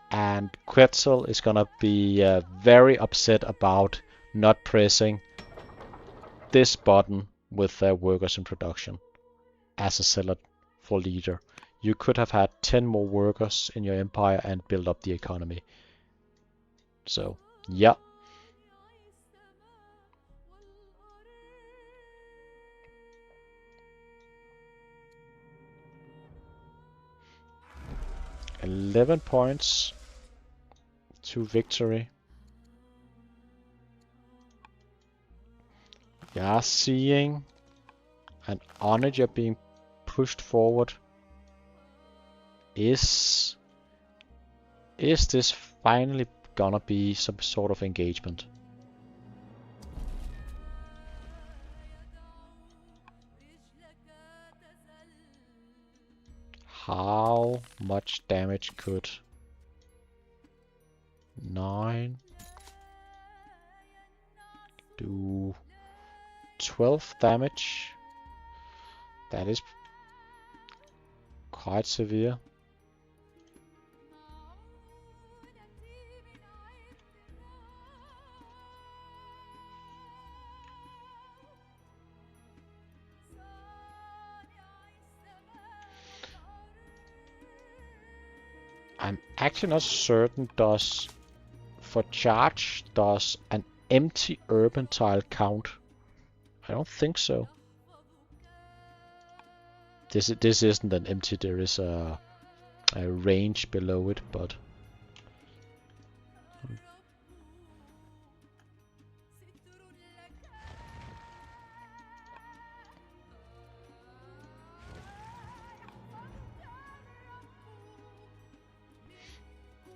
And Quetzal is gonna be very upset about not pressing this button with their workers in production as a zealot for leader. You could have had 10 more workers in your empire and build up the economy. So, yeah. $11 points to victory. Yeah, seeing an onager being pushed forward. Is this finally gonna be some sort of engagement? How much damage could 9 do? 12 damage. That is quite severe. I'm actually not certain for charge does an empty urban tile count? I don't think so. This isn't an empty, there is a range below it, but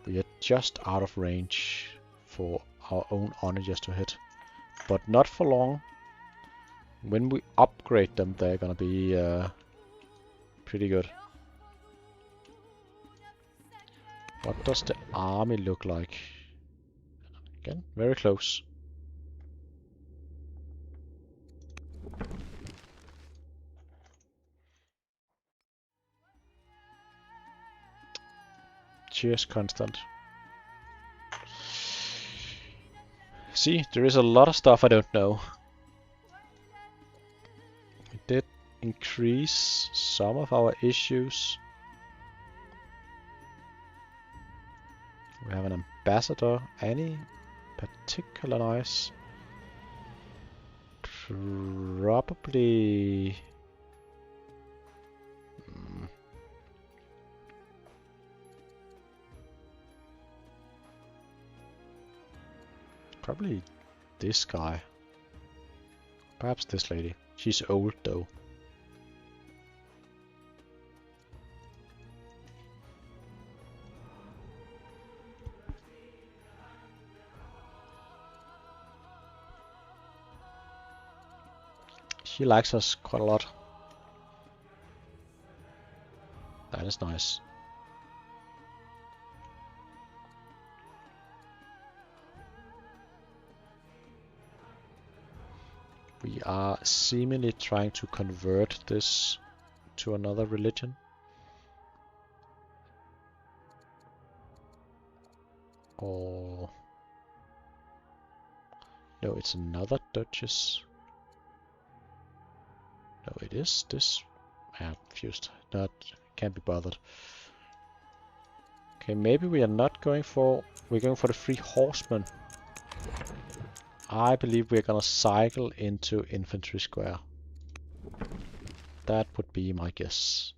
we are just out of range for our own onagers to hit. But not for long. When we upgrade them, they're gonna be pretty good. What does the army look like? Again, very close. Cheers, constant. See, there is a lot of stuff I don't know. We did increase some of our issues. We have an ambassador. Any particular nice? Probably Probably this guy. Perhaps this lady. She's old though. She likes us quite a lot. That is nice. We are seemingly trying to convert this to another religion. Or... no, it's another duchess. No, it is this. I'm confused. Not, can't be bothered. Okay, maybe we are not going for... we're going for the three horsemen. I believe we're gonna cycle into infantry square. That would be my guess.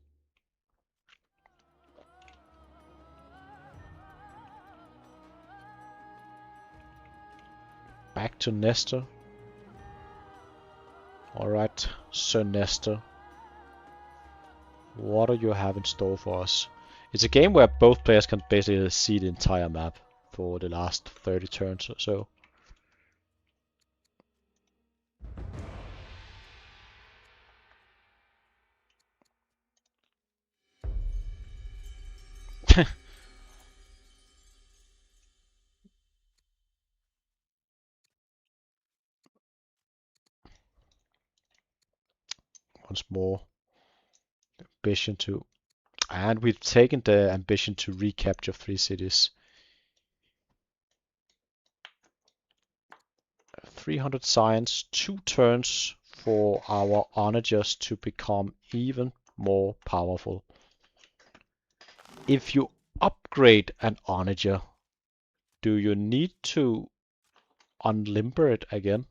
Back to Nestor. Alright, Sir Nestor. What do you have in store for us? It's a game where both players can basically see the entire map for the last 30 turns or so. Once more, ambition to... and we've taken the ambition to recapture 3 cities. 300 science, 2 turns for our onagers to become even more powerful. If you upgrade an onager, do you need to unlimber it again?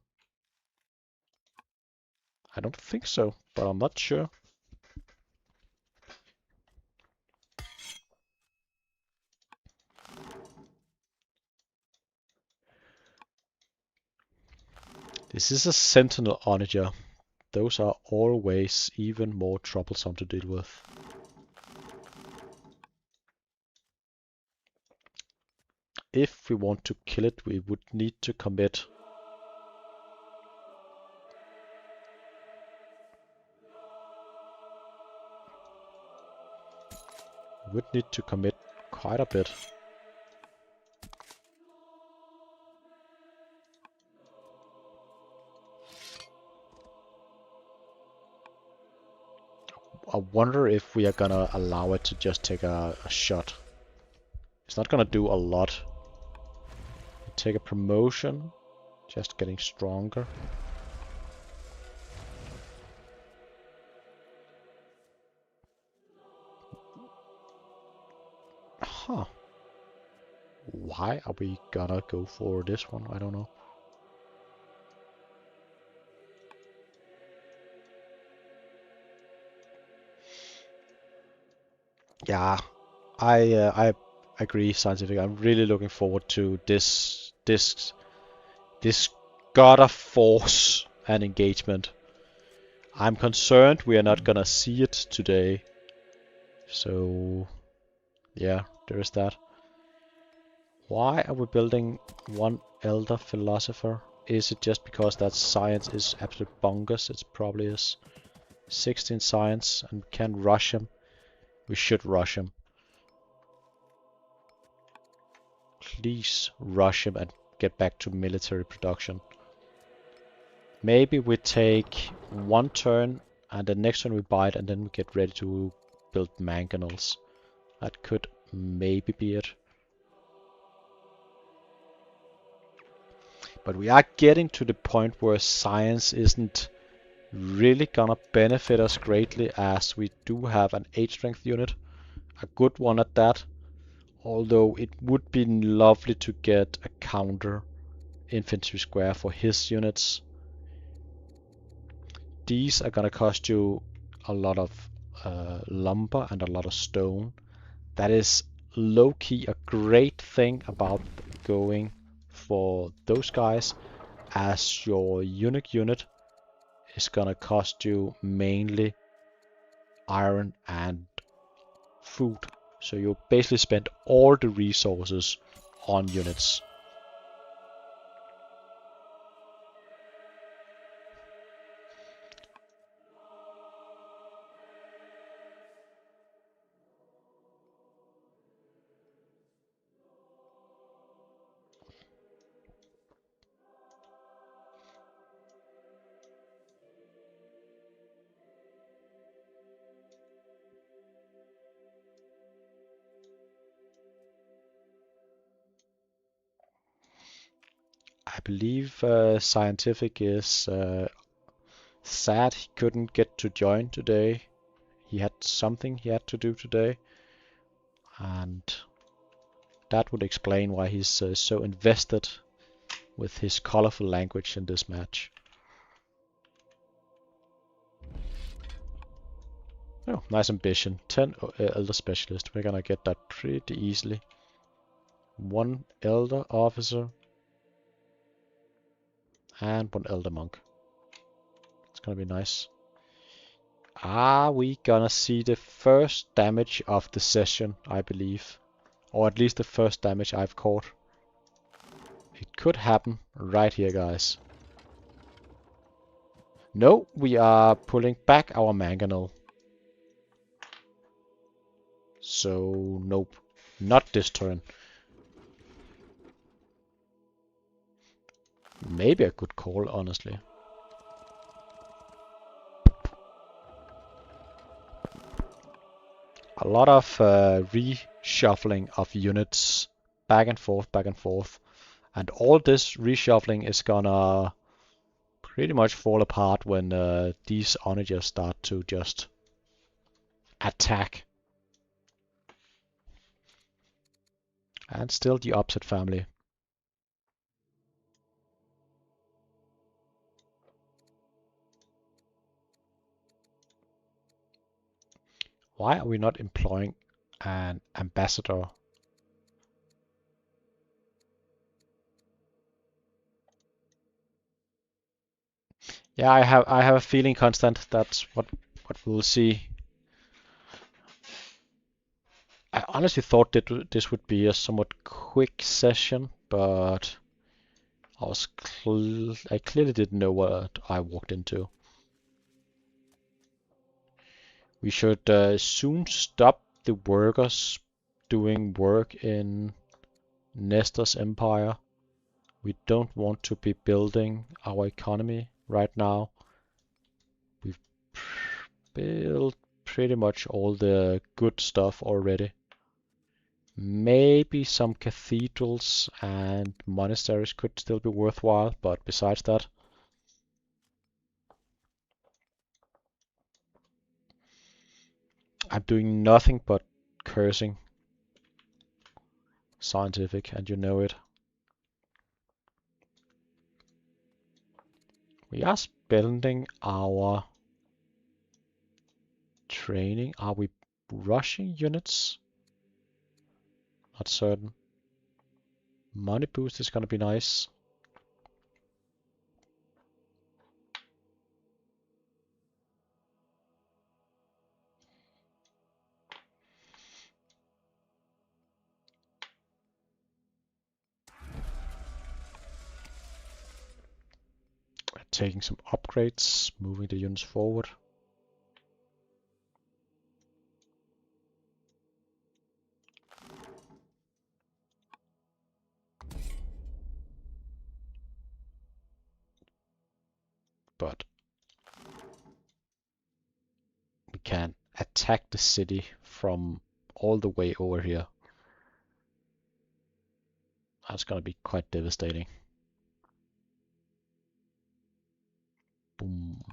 I don't think so, but I'm not sure. This is a sentinel onager. Those are always even more troublesome to deal with. If we want to kill it, we would need to commit. We would need to commit quite a bit. I wonder if we are gonna allow it to just take a shot. It's not gonna do a lot. Take a promotion, just getting stronger. Huh. Why are we gonna go for this one? I don't know. Yeah, I agree, Scientific. I'm really looking forward to this god of force and engagement. I'm concerned we are not gonna see it today. So yeah, there is that. Why are we building one elder philosopher? Is it just because that science is absolute bonkers? It probably is. 16 science and we can rush him. We should rush him. Please rush him and get back to military production. Maybe we take one turn and the next one we buy it and then we get ready to build mangonels. That could maybe be it. But we are getting to the point where science isn't really gonna benefit us greatly, as we do have an 8 strength unit. A good one at that. Although it would be lovely to get a counter infantry square for his units. These are gonna cost you a lot of lumber and a lot of stone. That is low-key a great thing about going for those guys, as your unique unit is gonna cost you mainly iron and food. So you basically spend all the resources on units. I believe Scientific is sad he couldn't get to join today. He had something he had to do today, and that would explain why he's so invested with his colorful language in this match. Oh, nice ambition. 10 Elder Specialist. We're gonna get that pretty easily. 1 Elder Officer and 1 Elder Monk. It's gonna be nice. Are we gonna see the first damage of the session, I believe? Or at least the first damage I've caught. It could happen right here, guys. No, we are pulling back our mangonel. So, nope. Not this turn. Maybe a good call, honestly. A lot of reshuffling of units back and forth, back and forth. And all this reshuffling is gonna pretty much fall apart when these onagers start to just attack. And still the opposite family. Why are we not employing an ambassador? Yeah, I have a feeling, Constant, that's what we'll see. I honestly thought that this would be a somewhat quick session, but I clearly didn't know what I walked into. We should soon stop the workers doing work in Nestor's empire. We don't want to be building our economy right now. We've built pretty much all the good stuff already. Maybe some cathedrals and monasteries could still be worthwhile, but besides that, I'm doing nothing but cursing Scientific, and you know it. We are spending our training. Are we rushing units? Not certain. Money boost is gonna be nice. We're taking some upgrades, moving the units forward. But we can attack the city from all the way over here. That's gonna be quite devastating. Boom.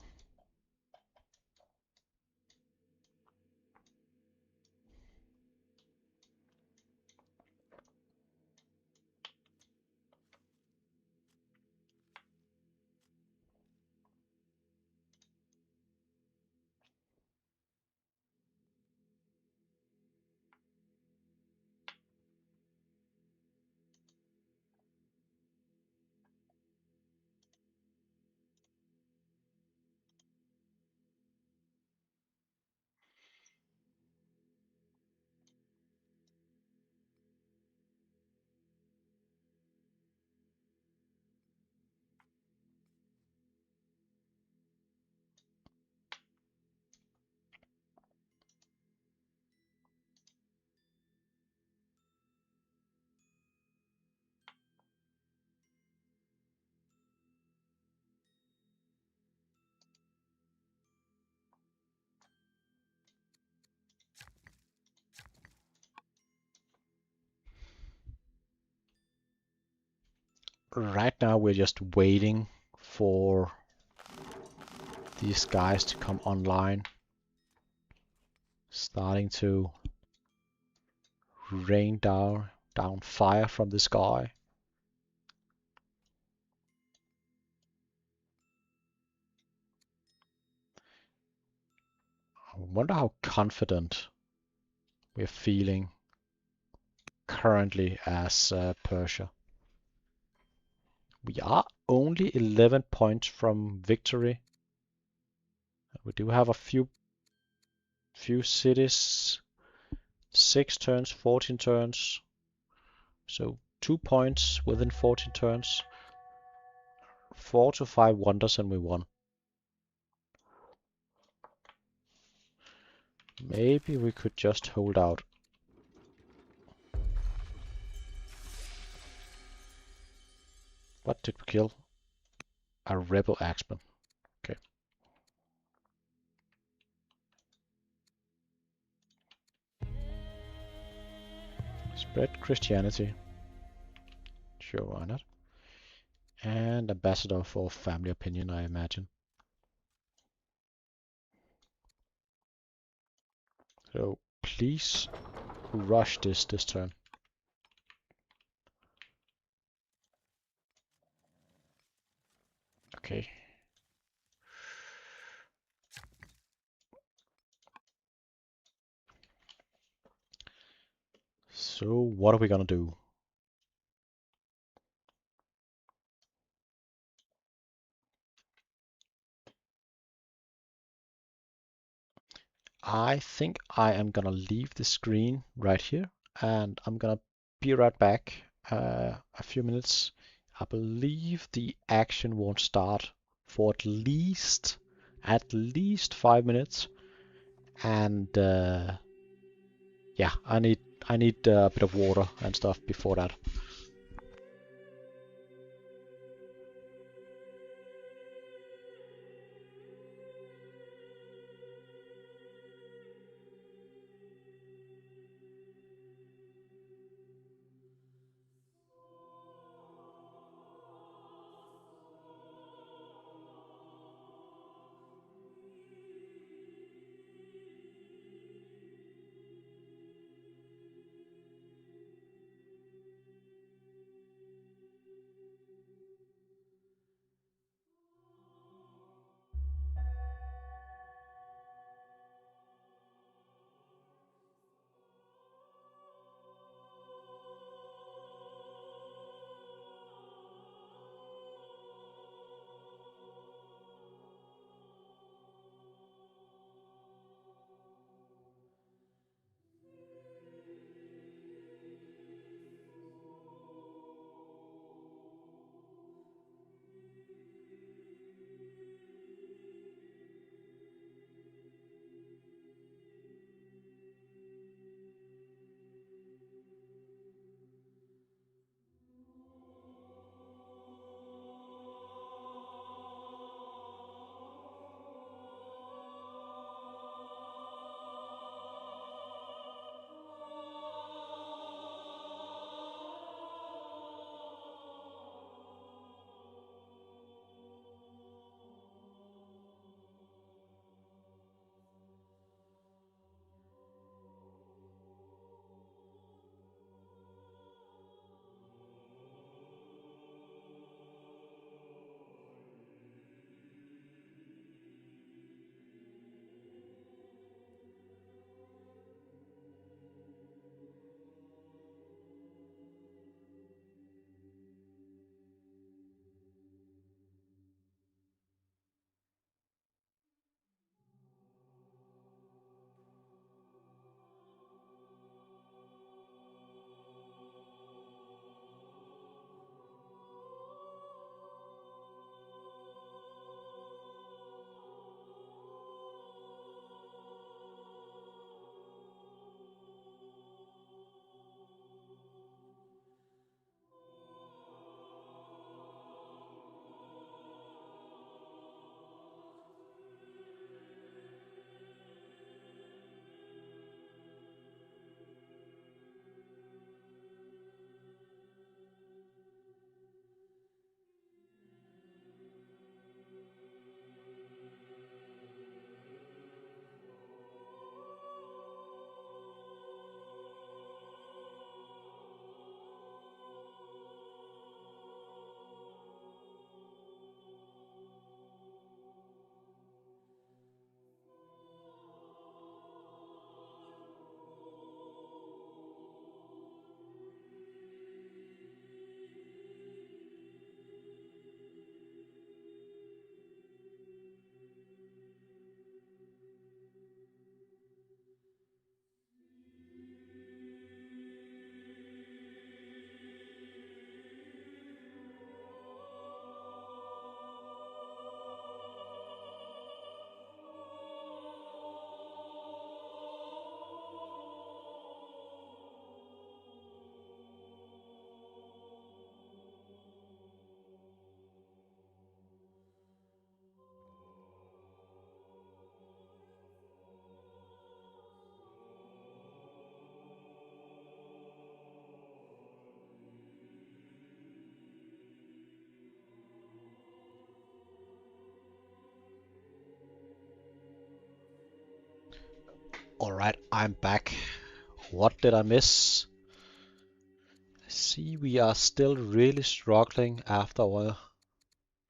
right now we're just waiting for these guys to come online. Starting to rain down fire from the sky. I wonder how confident we're feeling currently as Persia. We are only 11 points from victory. We do have a few cities, 6 turns, 14 turns. So 2 points within 14 turns. 4 to 5 wonders and we won. Maybe we could just hold out. What did we kill? A rebel axeman. Okay. Spread Christianity. Sure, why not? And ambassador for family opinion, I imagine. So please rush this turn. Okay. So what are we gonna do? I think I am gonna leave the screen right here and I'm gonna be right back a few minutes. I believe the action won't start for at least 5 minutes, and yeah, I need a bit of water and stuff before that. Alright, I'm back. What did I miss? See, we are still really struggling after our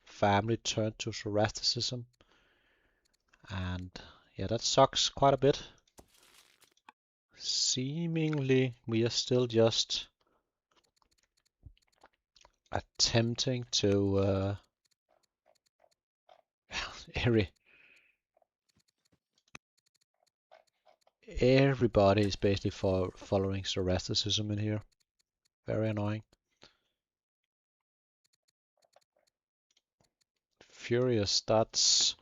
family turned to Zoroastrianism. And yeah, that sucks quite a bit. Seemingly, we are still just attempting to everybody is basically following Zoroastrianism in here. Very annoying. Furious, that's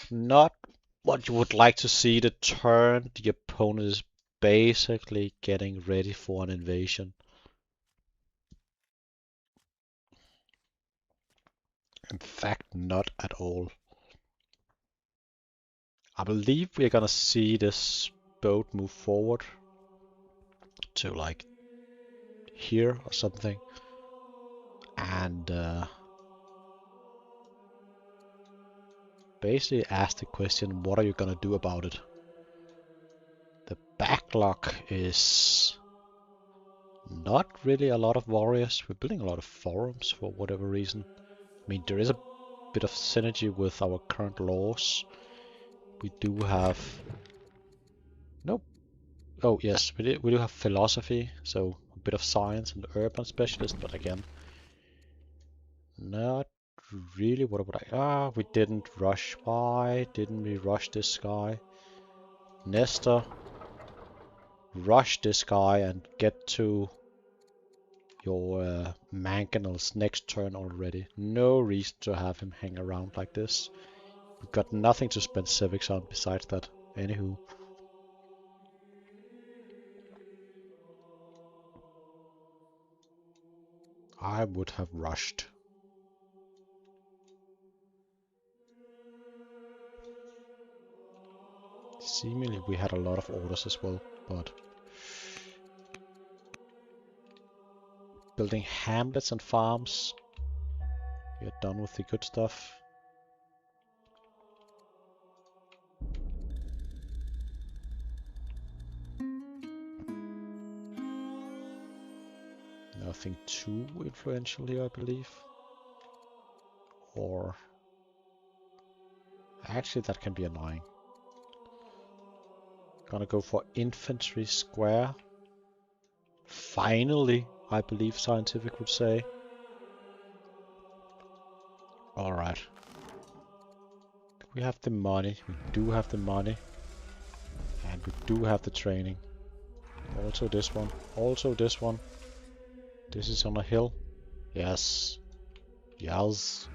not what you would like to see. The turn the opponent is basically getting ready for an invasion. In fact, not at all. I believe we're gonna see this boat move forward to like here or something, and basically ask the question, what are you gonna do about it? The backlog is not really a lot of warriors. We're building a lot of forums for whatever reason. I mean, there is a bit of synergy with our current laws. We do have... Nope. Oh, yes, we do have philosophy, so a bit of science and urban specialist, but again, not really. What would I... we didn't rush. Why didn't we rush this guy? Nestor, rush this guy and get to your mangonels next turn already. No reason to have him hang around like this. We've got nothing to spend civics on besides that. Anywho, I would have rushed. Seemingly we had a lot of orders as well, but building hamlets and farms. We are done with the good stuff. Nothing too influential here, I believe. Or... actually, that can be annoying. Gonna go for infantry square. Finally, I believe scientific would say. Alright. We have the money. We do have the money. And we do have the training. Also this one. Also this one. This is on a hill. Yes. Yes.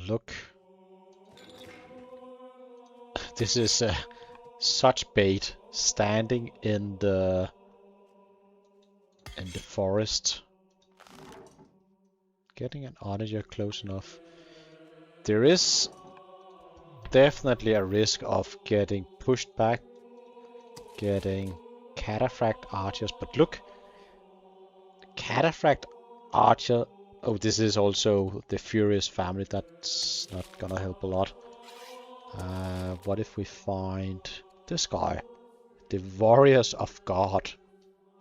Look. This is such bait. Standing in the forest. Getting an onager close enough. There is definitely a risk of getting pushed back. Getting cataphract archers. But look. Cataphract archer. Oh, this is also the Furious family. That's not gonna help a lot. What if we find this guy? The Warriors of God.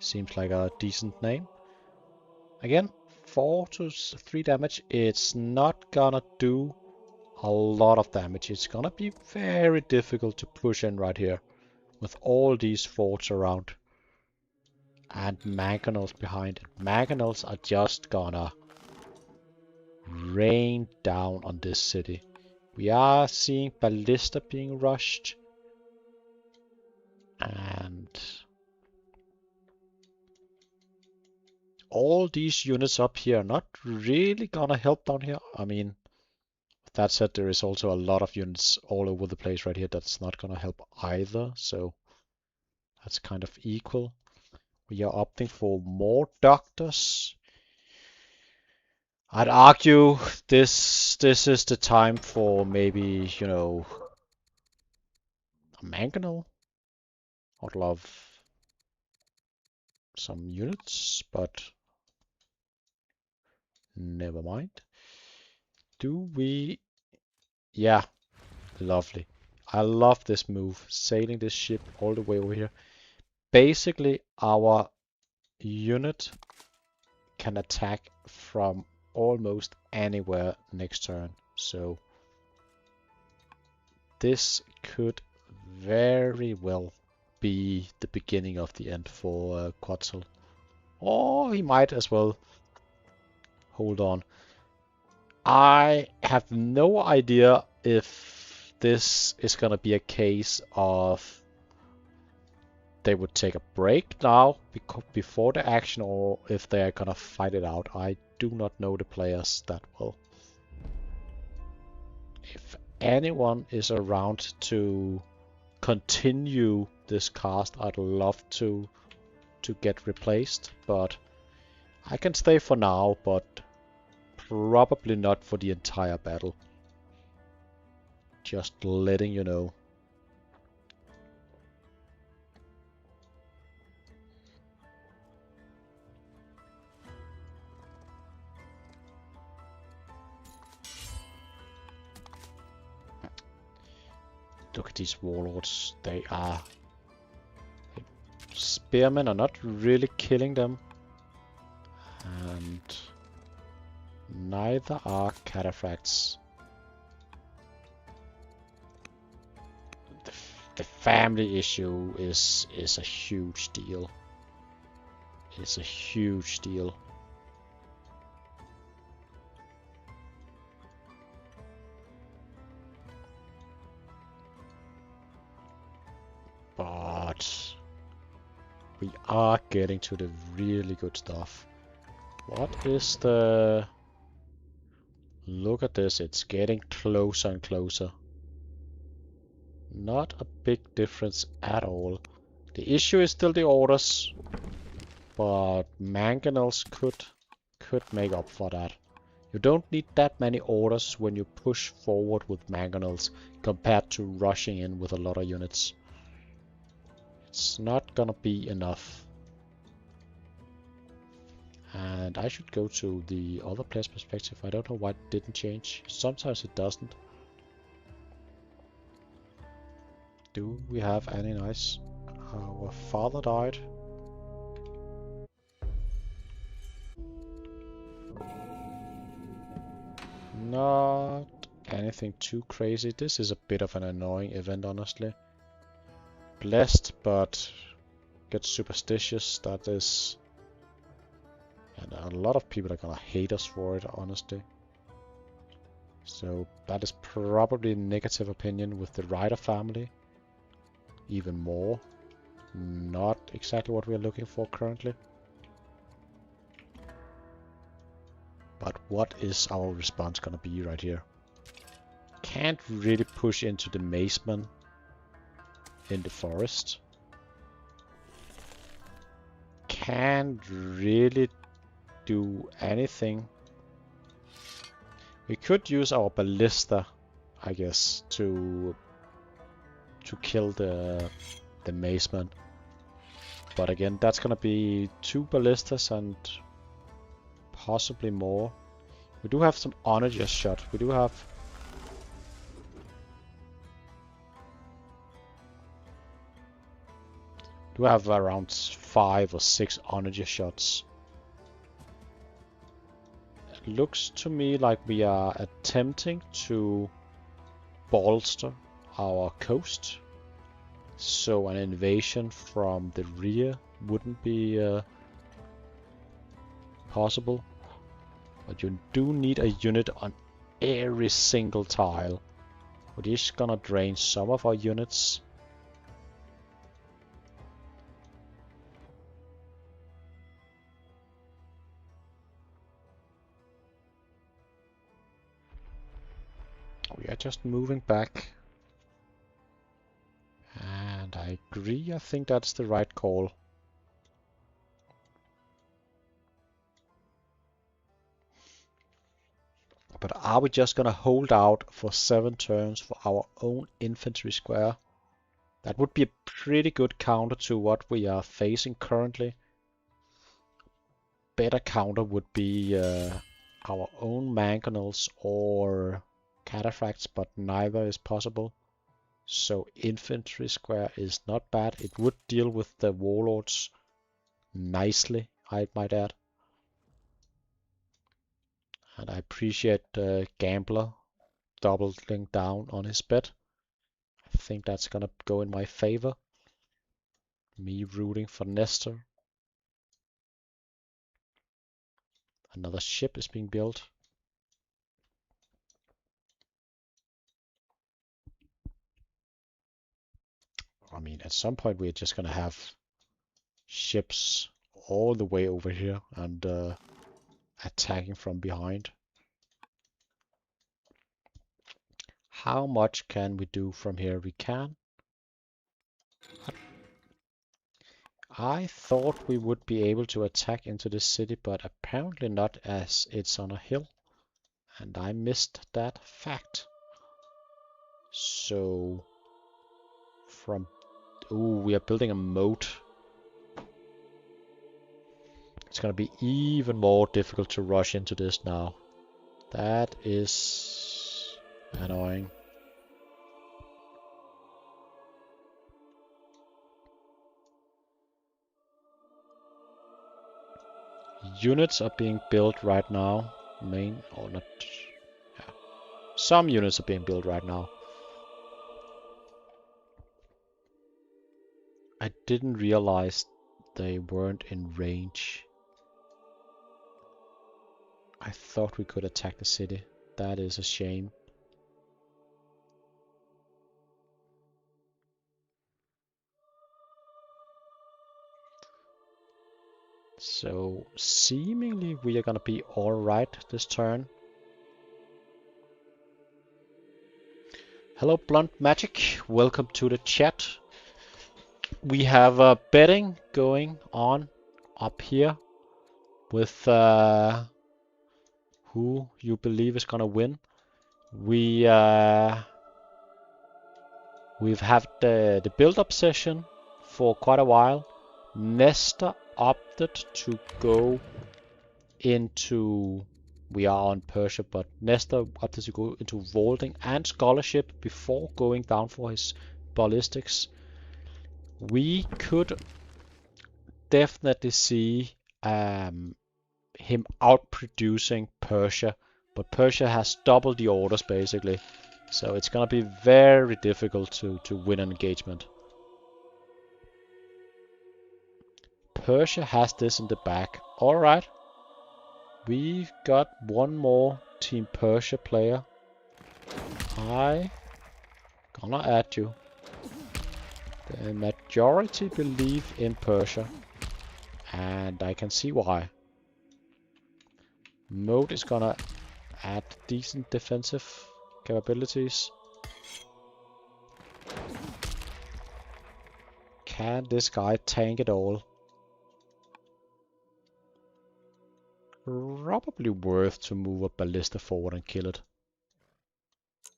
Seems like a decent name. Again, 4 to 3 damage. It's not gonna do a lot of damage. It's gonna be very difficult to push in right here with all these forts around and mangonels behind it. Mangonels are just gonna rain down on this city. We are seeing ballista being rushed, and all these units up here are not really gonna help down here. I mean, with that said, there is also a lot of units all over the place right here that's not gonna help either, so that's kind of equal. We are opting for more doctors. I'd argue this is the time for maybe, you know, a mangonel. I'd love some units, but never mind. Do we? Yeah, lovely. I love this move, sailing this ship all the way over here. Basically, our unit can attack from almost anywhere next turn. So this could very well be the beginning of the end for Quetzal. Or he might as well hold on. I have no idea if this is gonna be a case of they would take a break now before the action, or if they are gonna fight it out. I do not know the players that well. If anyone is around to continue this cast, I'd love to get replaced, but I can stay for now, but probably not for the entire battle. Just letting you know. Look at these warlords. They are... Spearmen are not really killing them. And neither are cataphracts. The family issue is a huge deal. It's a huge deal. But we are getting to the really good stuff. What is the... Look at this, it's getting closer and closer. Not a big difference at all. The issue is still the orders, but mangonels could make up for that. You don't need that many orders when you push forward with mangonels compared to rushing in with a lot of units. It's not gonna be enough. And I should go to the other player's perspective. I don't know why it didn't change. Sometimes it doesn't. Do we have any nice? Our father died. Not anything too crazy. This is a bit of an annoying event, honestly. Blessed, but get superstitious. That is... And a lot of people are gonna hate us for it, honestly. So that is probably a negative opinion with the Ryder family. Even more. Not exactly what we're looking for currently. But what is our response gonna be right here? Can't really push into the maceman in the forest. Can't really do anything. We could use our ballista, I guess, to kill the maceman. But again, that's gonna be 2 ballistas and possibly more. We do have some onager shot. We do have around 5 or 6 onager shots. It looks to me like we are attempting to bolster our coast, so an invasion from the rear wouldn't be possible. But you do need a unit on every single tile. We're just gonna drain some of our units. We are just moving back. And I agree, I think that's the right call. But are we just gonna hold out for 7 turns for our own infantry square? That would be a pretty good counter to what we are facing currently. Better counter would be our own mangonels or cataphracts, but neither is possible. So infantry square is not bad. It would deal with the warlords nicely, I might add. And I appreciate Gambler doubling down on his bet. I think that's gonna go in my favor. Me rooting for Nestor. Another ship is being built. I mean, at some point we're just gonna have ships all the way over here and attacking from behind. How much can we do from here? We can. I thought we would be able to attack into the city, but apparently not, as it's on a hill. And I missed that fact. So from... Ooh, we are building a moat. It's gonna be even more difficult to rush into this now. That is annoying. Units are being built right now. Main or not? Yeah. Some units are being built right now. I didn't realize they weren't in range. I thought we could attack the city. That is a shame. So seemingly we are gonna be alright this turn. Hello Blunt Magic, welcome to the chat. We have betting going on up here with who you believe is gonna win. We've had the build-up session for quite a while. Nestor opted to go into... We are on Persia, but Nestor opted to go into vaulting and scholarship before going down for his ballistics. We could definitely see him outproducing Persia, but Persia has doubled the orders basically, so it's gonna be very difficult to win an engagement. Persia has this in the back. Alright. We've got one more Team Persia player. I gonna add you. The majority believe in Persia, and I can see why. Mode is gonna add decent defensive capabilities. Can this guy tank it all? Probably worth to move a ballista forward and kill it.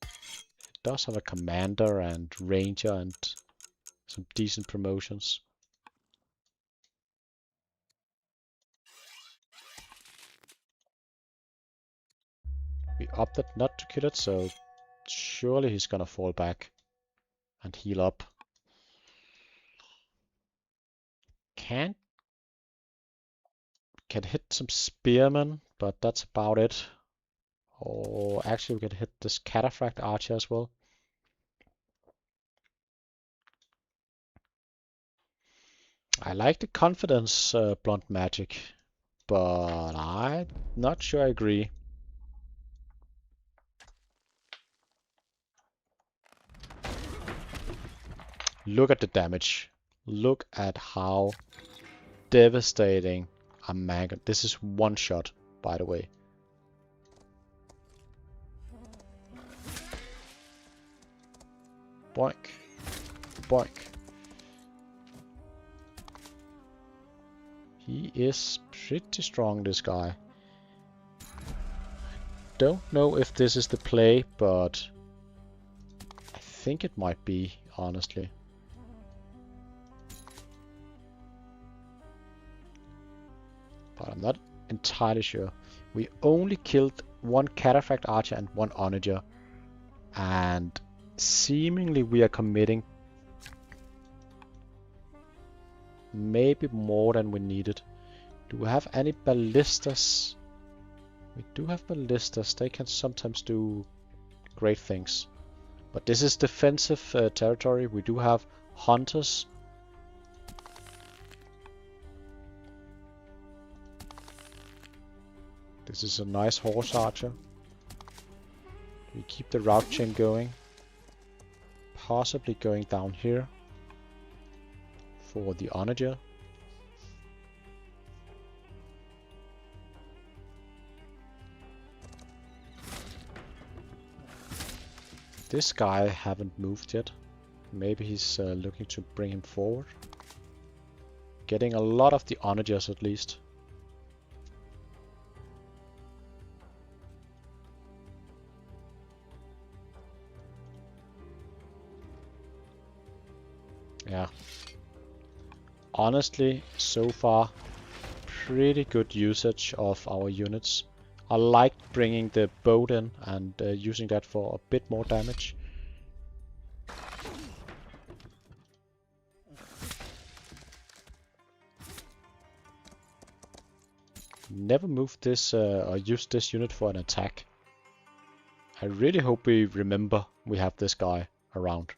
It does have a commander and ranger and some decent promotions. We opted not to kill it, so surely he's gonna fall back and heal up. Can hit some spearmen, but that's about it. Or actually we can hit this cataphract archer as well. I like the confidence, Blunt Magic, but I'm not sure I agree. Look at the damage. Look at how devastating a mag. This is one shot, by the way. Boink. Boink. He is pretty strong, this guy. don't know if this is the play, but I think it might be, honestly. But I'm not entirely sure. We only killed one Cataphract Archer and one Onager, and seemingly we are committing maybe more than we needed. Do we have any ballistas? We do have ballistas. They can sometimes do great things. But this is defensive territory. We do have hunters. This is a nice horse archer. We keep the route chain going. Possibly going down here for the onager. This guy haven't moved yet. Maybe he's looking to bring him forward. Getting a lot of the onagers at least. Yeah. Honestly, so far, pretty good usage of our units. I like bringing the boat in and using that for a bit more damage. Never moved this or used this unit for an attack. I really hope we remember we have this guy around.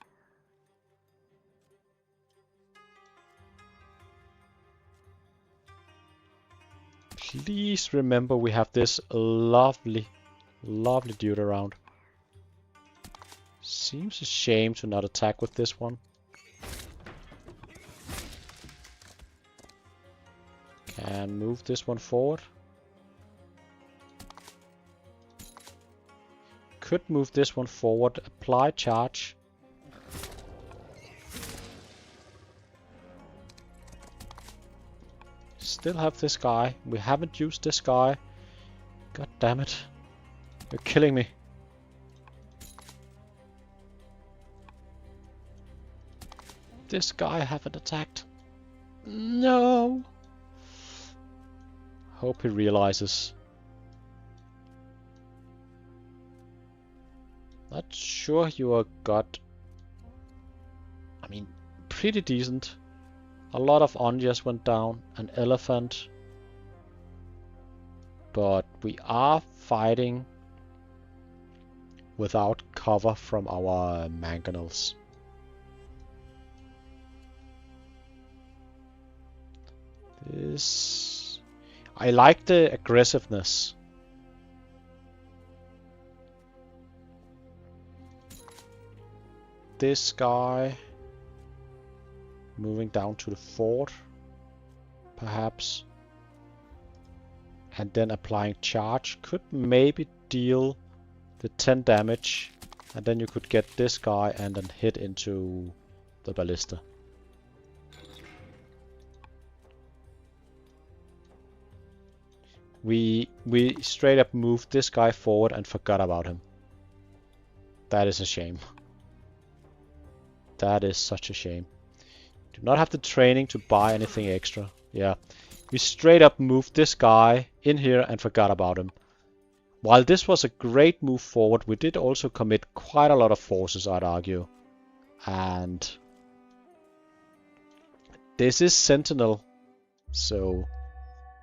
Please remember we have this lovely dude around. Seems a shame to not attack with this one. Can move this one forward. Could move this one forward, apply charge. Still have this guy. We haven't used this guy. God damn it. You're killing me. This guy haven't attacked. No. Hope he realizes. Not sure you are got. I mean, pretty decent. A lot of onagers went down, an elephant. But we are fighting without cover from our mangonels. This... I like the aggressiveness. This guy moving down to the fort, perhaps, and then applying charge could maybe deal the 10 damage, and then you could get this guy and then hit into the ballista. We straight up moved this guy forward and forgot about him. That is a shame. That is such a shame. Do not have the training to buy anything extra. Yeah. We straight up moved this guy in here and forgot about him. While this was a great move forward, we did also commit quite a lot of forces, I'd argue. And this is Sentinel, so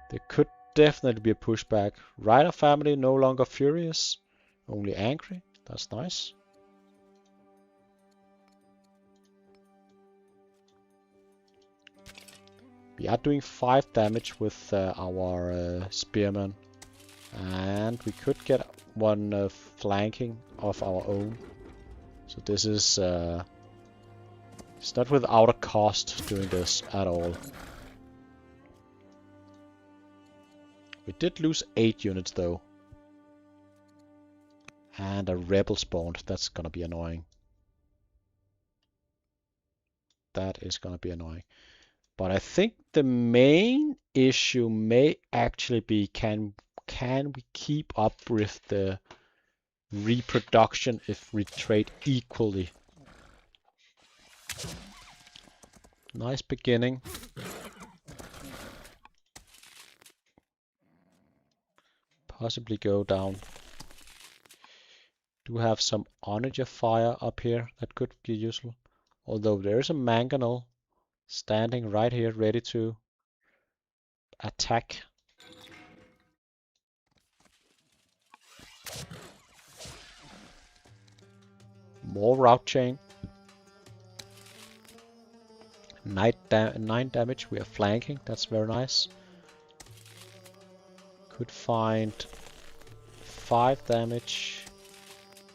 there could definitely be a pushback. Rider family no longer furious, only angry. That's nice. We are doing 5 damage with our spearman, and we could get one flanking of our own. So this is it's not without a cost doing this at all. We did lose 8 units though, and a rebel spawned. That's gonna be annoying. That is gonna be annoying. But I think the main issue may actually be can can we keep up with the reproduction if we trade equally? Nice beginning. Possibly go down. Do have some onager fire up here that could be useful. Although there is a mangonel standing right here ready to attack. More route chain. 9 damage. We are flanking. That's very nice. Could find 5 damage.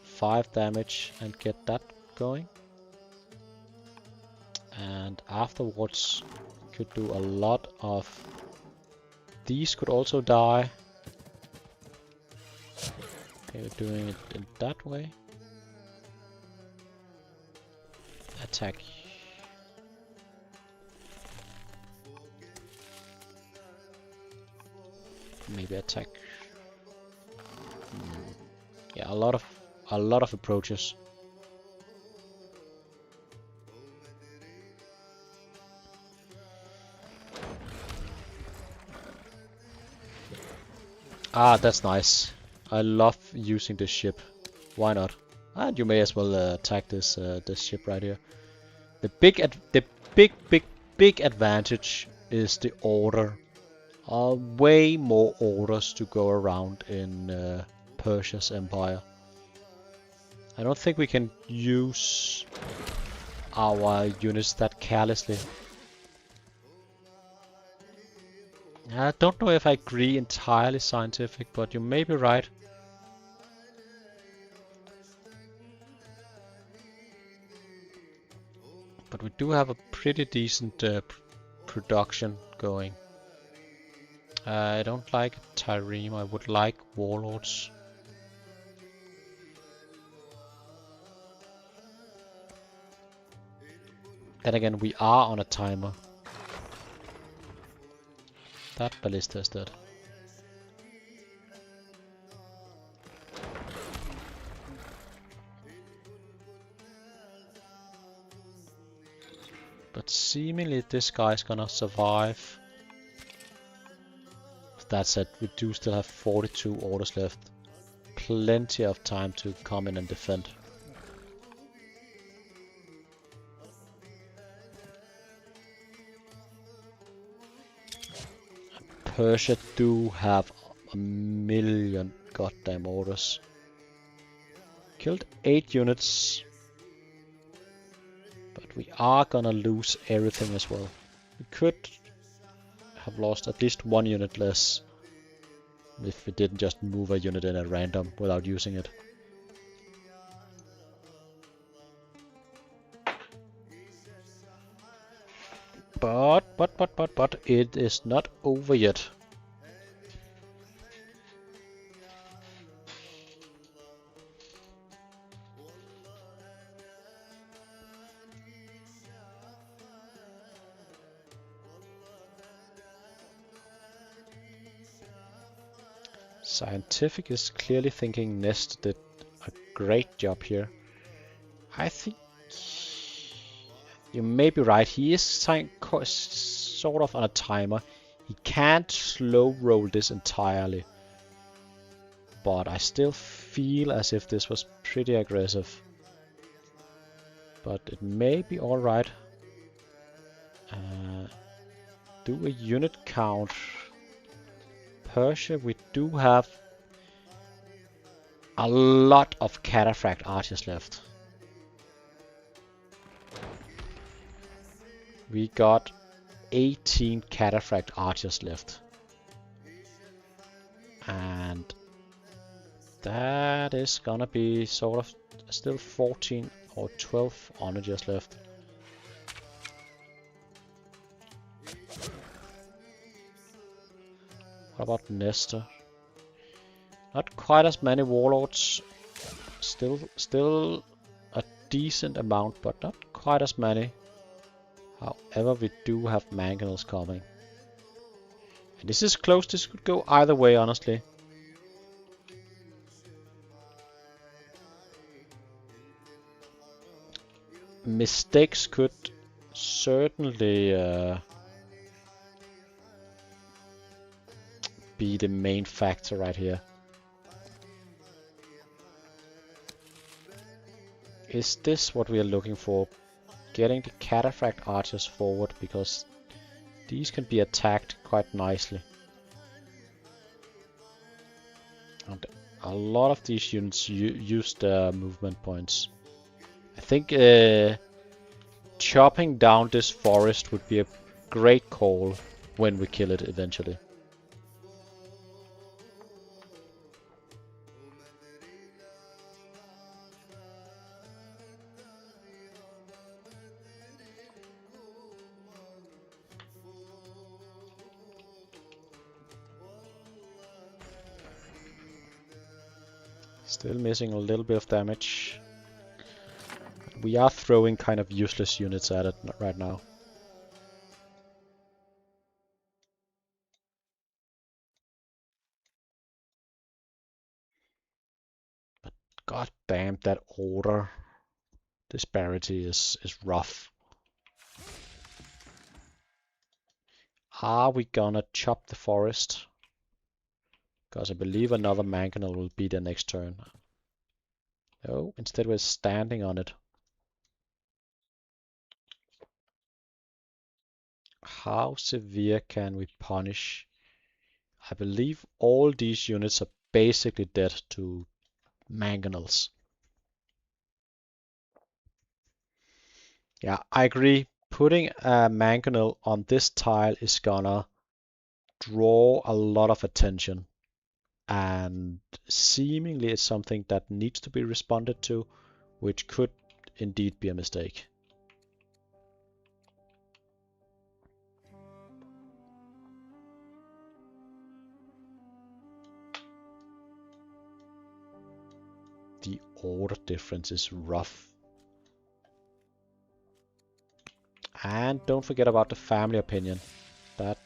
5 damage and get that going. And afterwards could do a lot of... These could also die. Okay, we're doing it in that way. Attack. Maybe attack. Yeah, a lot of approaches. Ah, that's nice. I love using this ship. Why not? And you may as well attack this this ship right here. The big advantage is the order. Way more orders to go around in Persia's empire. I don't think we can use our units that carelessly. I don't know if I agree entirely scientific, but you may be right. But we do have a pretty decent production going. I don't like Tyreme, I would like Warlords. Then again, we are on a timer. That ballista is dead. But seemingly this guy's gonna survive. That said, we do still have 42 orders left. Plenty of time to come in and defend. Persia do have a million goddamn orders. Killed 8 units. But we are gonna lose everything as well. We could have lost at least 1 unit less if we didn't just move a unit in at random without using it. But it is not over yet. Scientific is clearly thinking Nest did a great job here. I think you may be right. He is sort of on a timer. He can't slow roll this entirely. But I still feel as if this was pretty aggressive. But it may be alright. Do a unit count. Persia, we do have a lot of cataphract archers left. We got 18 cataphract archers left. And that is gonna be sort of still 14 or 12 onagers left. What about Nestor? Not quite as many warlords. Still a decent amount, but not quite as many. However, we do have mangonels coming. And this is close. This could go either way, honestly. mistakes could certainly be the main factor right here. Is this what we are looking for? Getting the cataphract archers forward, because these can be attacked quite nicely. And a lot of these units use their movement points. I think chopping down this forest would be a great call when we kill it eventually. Still missing a little bit of damage. We are throwing kind of useless units at it right now. But god damn, that order disparity is rough. Are we gonna chop the forest? Because I believe another mangonel will be the next turn. No, instead we're standing on it. How severe can we punish? I believe all these units are basically dead to mangonels. Yeah, I agree. Putting a mangonel on this tile is gonna draw a lot of attention, and seemingly it's something that needs to be responded to, which could indeed be a mistake. The order difference is rough. And don't forget about the family opinion. That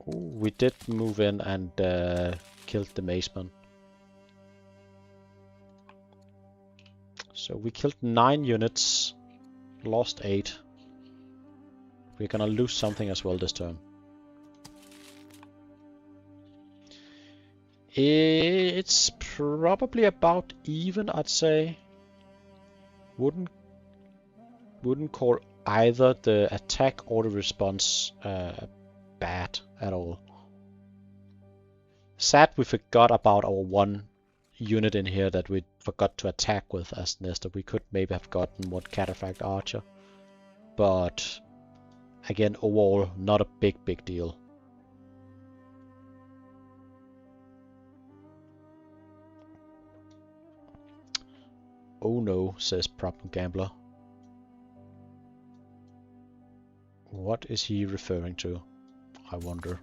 we did move in and killed the maceman. So we killed 9 units, lost 8. We're gonna lose something as well this turn. It's probably about even, I'd say. Wouldn't call either the attack or the response bad at all. Sad we forgot about our one unit in here that we forgot to attack with as Nestor. We could maybe have gotten one cataphract archer. But again, overall, not a big deal. Oh no, says Problem Gambler. What is he referring to? I wonder.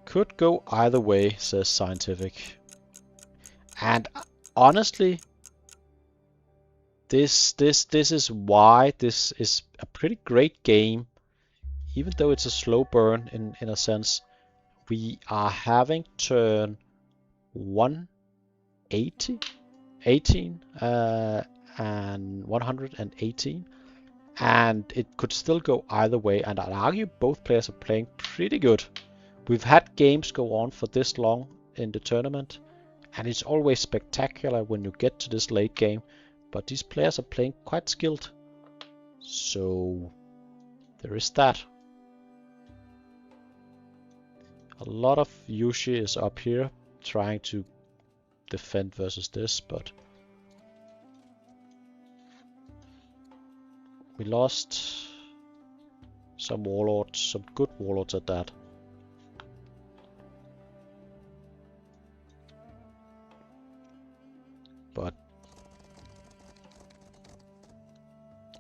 Could go either way, says Scientific. And honestly, this is why this is a pretty great game. Even though it's a slow burn in a sense, we are having turn 180, 18, and 118, and it could still go either way. And I'd argue both players are playing pretty good. We've had games go on for this long in the tournament, and it's always spectacular when you get to this late game, but these players are playing quite skilled. So there is that. A lot of Yushi is up here trying to defend versus this, but we lost some warlords, some good warlords at that. But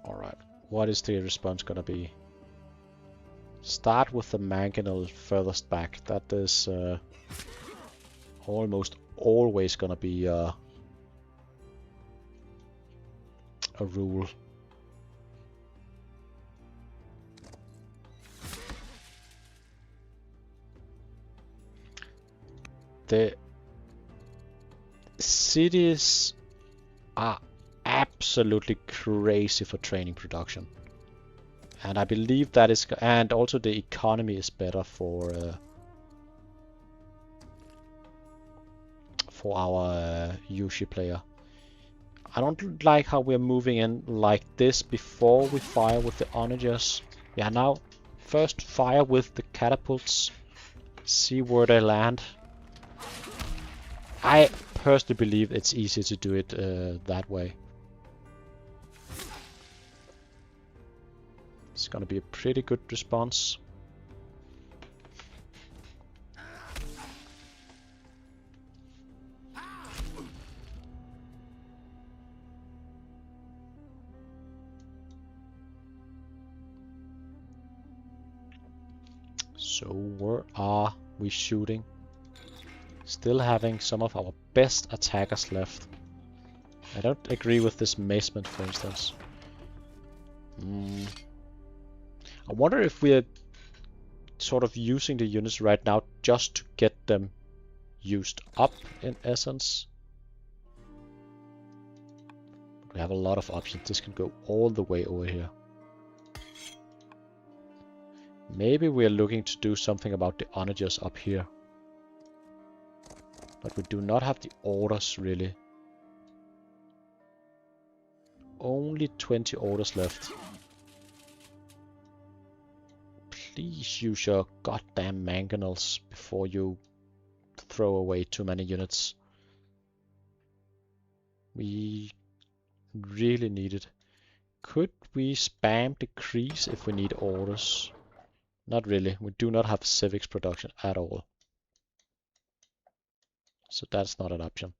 alright, what is the response gonna be? Start with the mangonel furthest back. That is almost always gonna be a rule. The cities are absolutely crazy for training production. And I believe that is, and also the economy is better for our Yushi player. I don't like how we're moving in like this before we fire with the onagers. Yeah, now first fire with the catapults, see where they land. I personally believe it's easier to do it that way. It's gonna be a pretty good response. So where are we shooting? Still having some of our best attackers left. I don't agree with this macement, for instance. I wonder if we're sort of using the units right now just to get them used up, in essence. We have a lot of options. This can go all the way over here. Maybe we're looking to do something about the onagers up here. But we do not have the orders, really. Only 20 orders left. Please use your goddamn mangonels before you throw away too many units. We really need it. Could we spam decrease if we need orders? Not really. We do not have civics production at all. So that's not an option.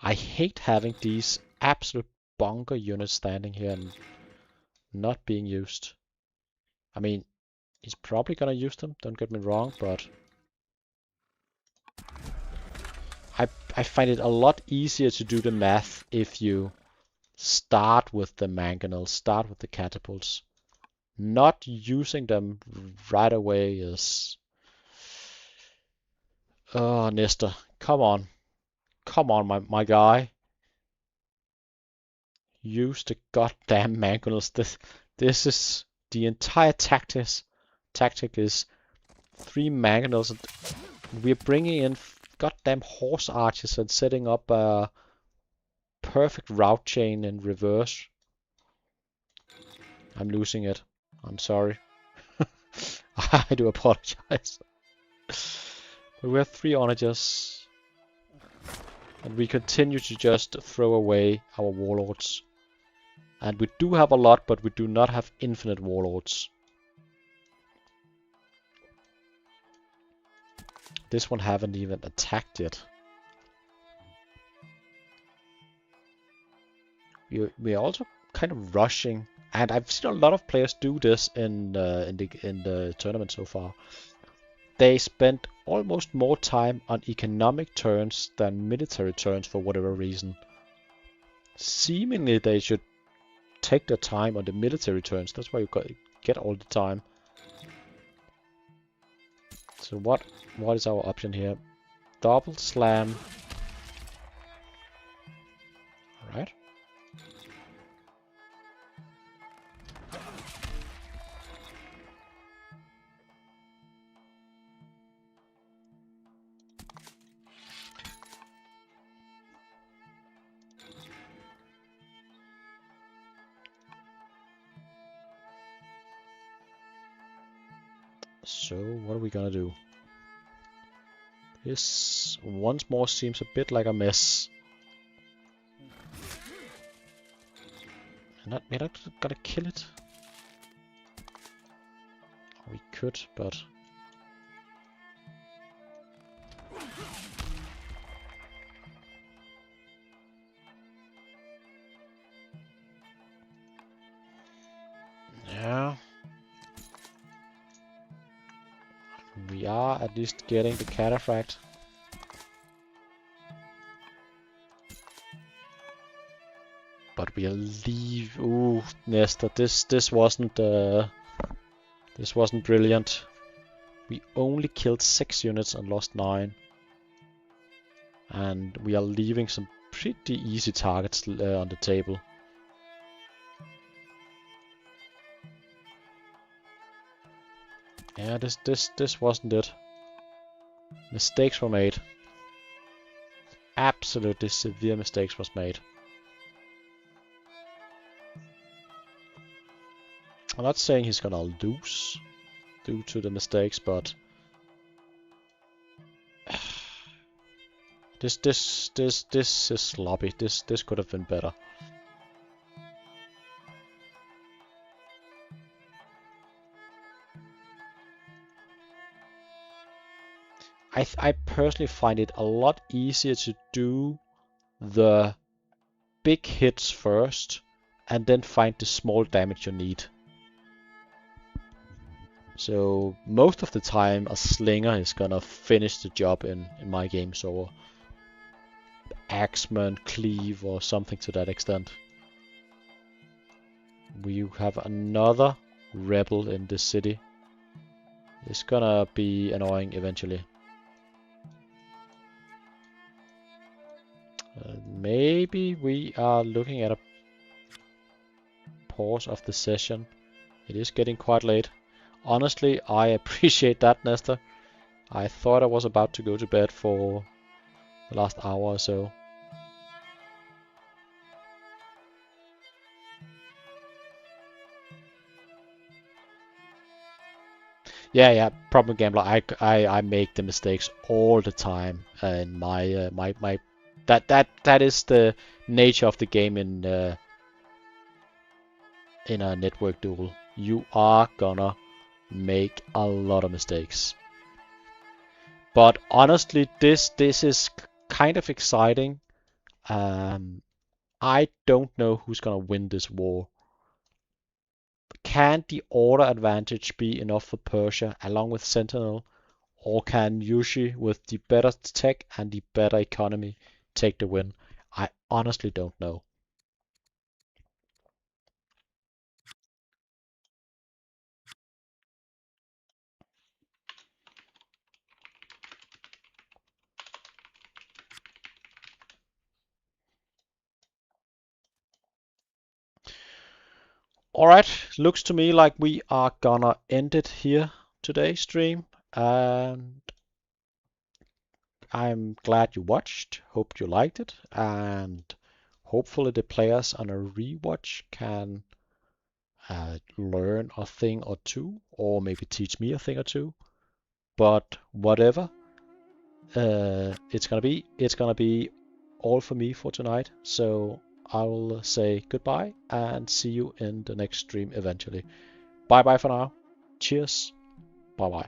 I hate having these absolute bonker units standing here and not being used. I mean, he's probably gonna use them, don't get me wrong, but I find it a lot easier to do the math if you start with the mangonels, start with the catapults. Not using them right away is... Oh, Nestor, come on. Come on, my guy. Use the goddamn mangonels. This is the entire tactic is 3 mangonels. We're bringing in goddamn horse archers and setting up a perfect route chain in reverse. I'm losing it. I'm sorry. I do apologize. But we have 3 onagers. And we continue to just throw away our warlords. And we do have a lot, but we do not have infinite warlords. This one haven't even attacked yet. We are also kind of rushing, and I've seen a lot of players do this in the tournament so far. They spend almost more time on economic turns than military turns for whatever reason. Seemingly they should take their time on the military turns. That's why you get all the time. So what is our option here? Double slam. Alright. So what are we gonna do? This once more seems a bit like a mess. We're not gonna kill it. We could, but... Yeah. We are at least getting the cataphract. we'll leave. Ooh, Nestor, this wasn't brilliant. We only killed 6 units and lost 9. And we are leaving some pretty easy targets on the table. Yeah, this wasn't it. Mistakes were made. Absolutely severe mistakes was made. I'm not saying he's gonna lose due to the mistakes, but this is sloppy. This could have been better. I personally find it a lot easier to do the big hits first and then find the small damage you need. So most of the time a slinger is gonna finish the job in my game, so axeman, cleave or something to that extent. We have another rebel in this city. It's gonna be annoying eventually. Maybe we are looking at a pause of the session. It is getting quite late. Honestly, I appreciate that, Nestor. I thought I was about to go to bed for the last hour or so. Yeah, problem gambler. I make the mistakes all the time, and that is the nature of the game in a network duel. You are gonna make a lot of mistakes. But honestly, this is kind of exciting. I don't know who's gonna win this war. Can the order advantage be enough for Persia along with Sentinel? Or can Yushi, with the better tech and the better economy, take the win? I honestly don't know. Alright, looks to me like we are gonna end it here today's stream. And I'm glad you watched. Hope you liked it. And hopefully the players on a rewatch can learn a thing or two, or maybe teach me a thing or two. But whatever it's gonna be all for me for tonight. So I will say goodbye and see you in the next stream eventually. Bye bye for now. Cheers. Bye bye.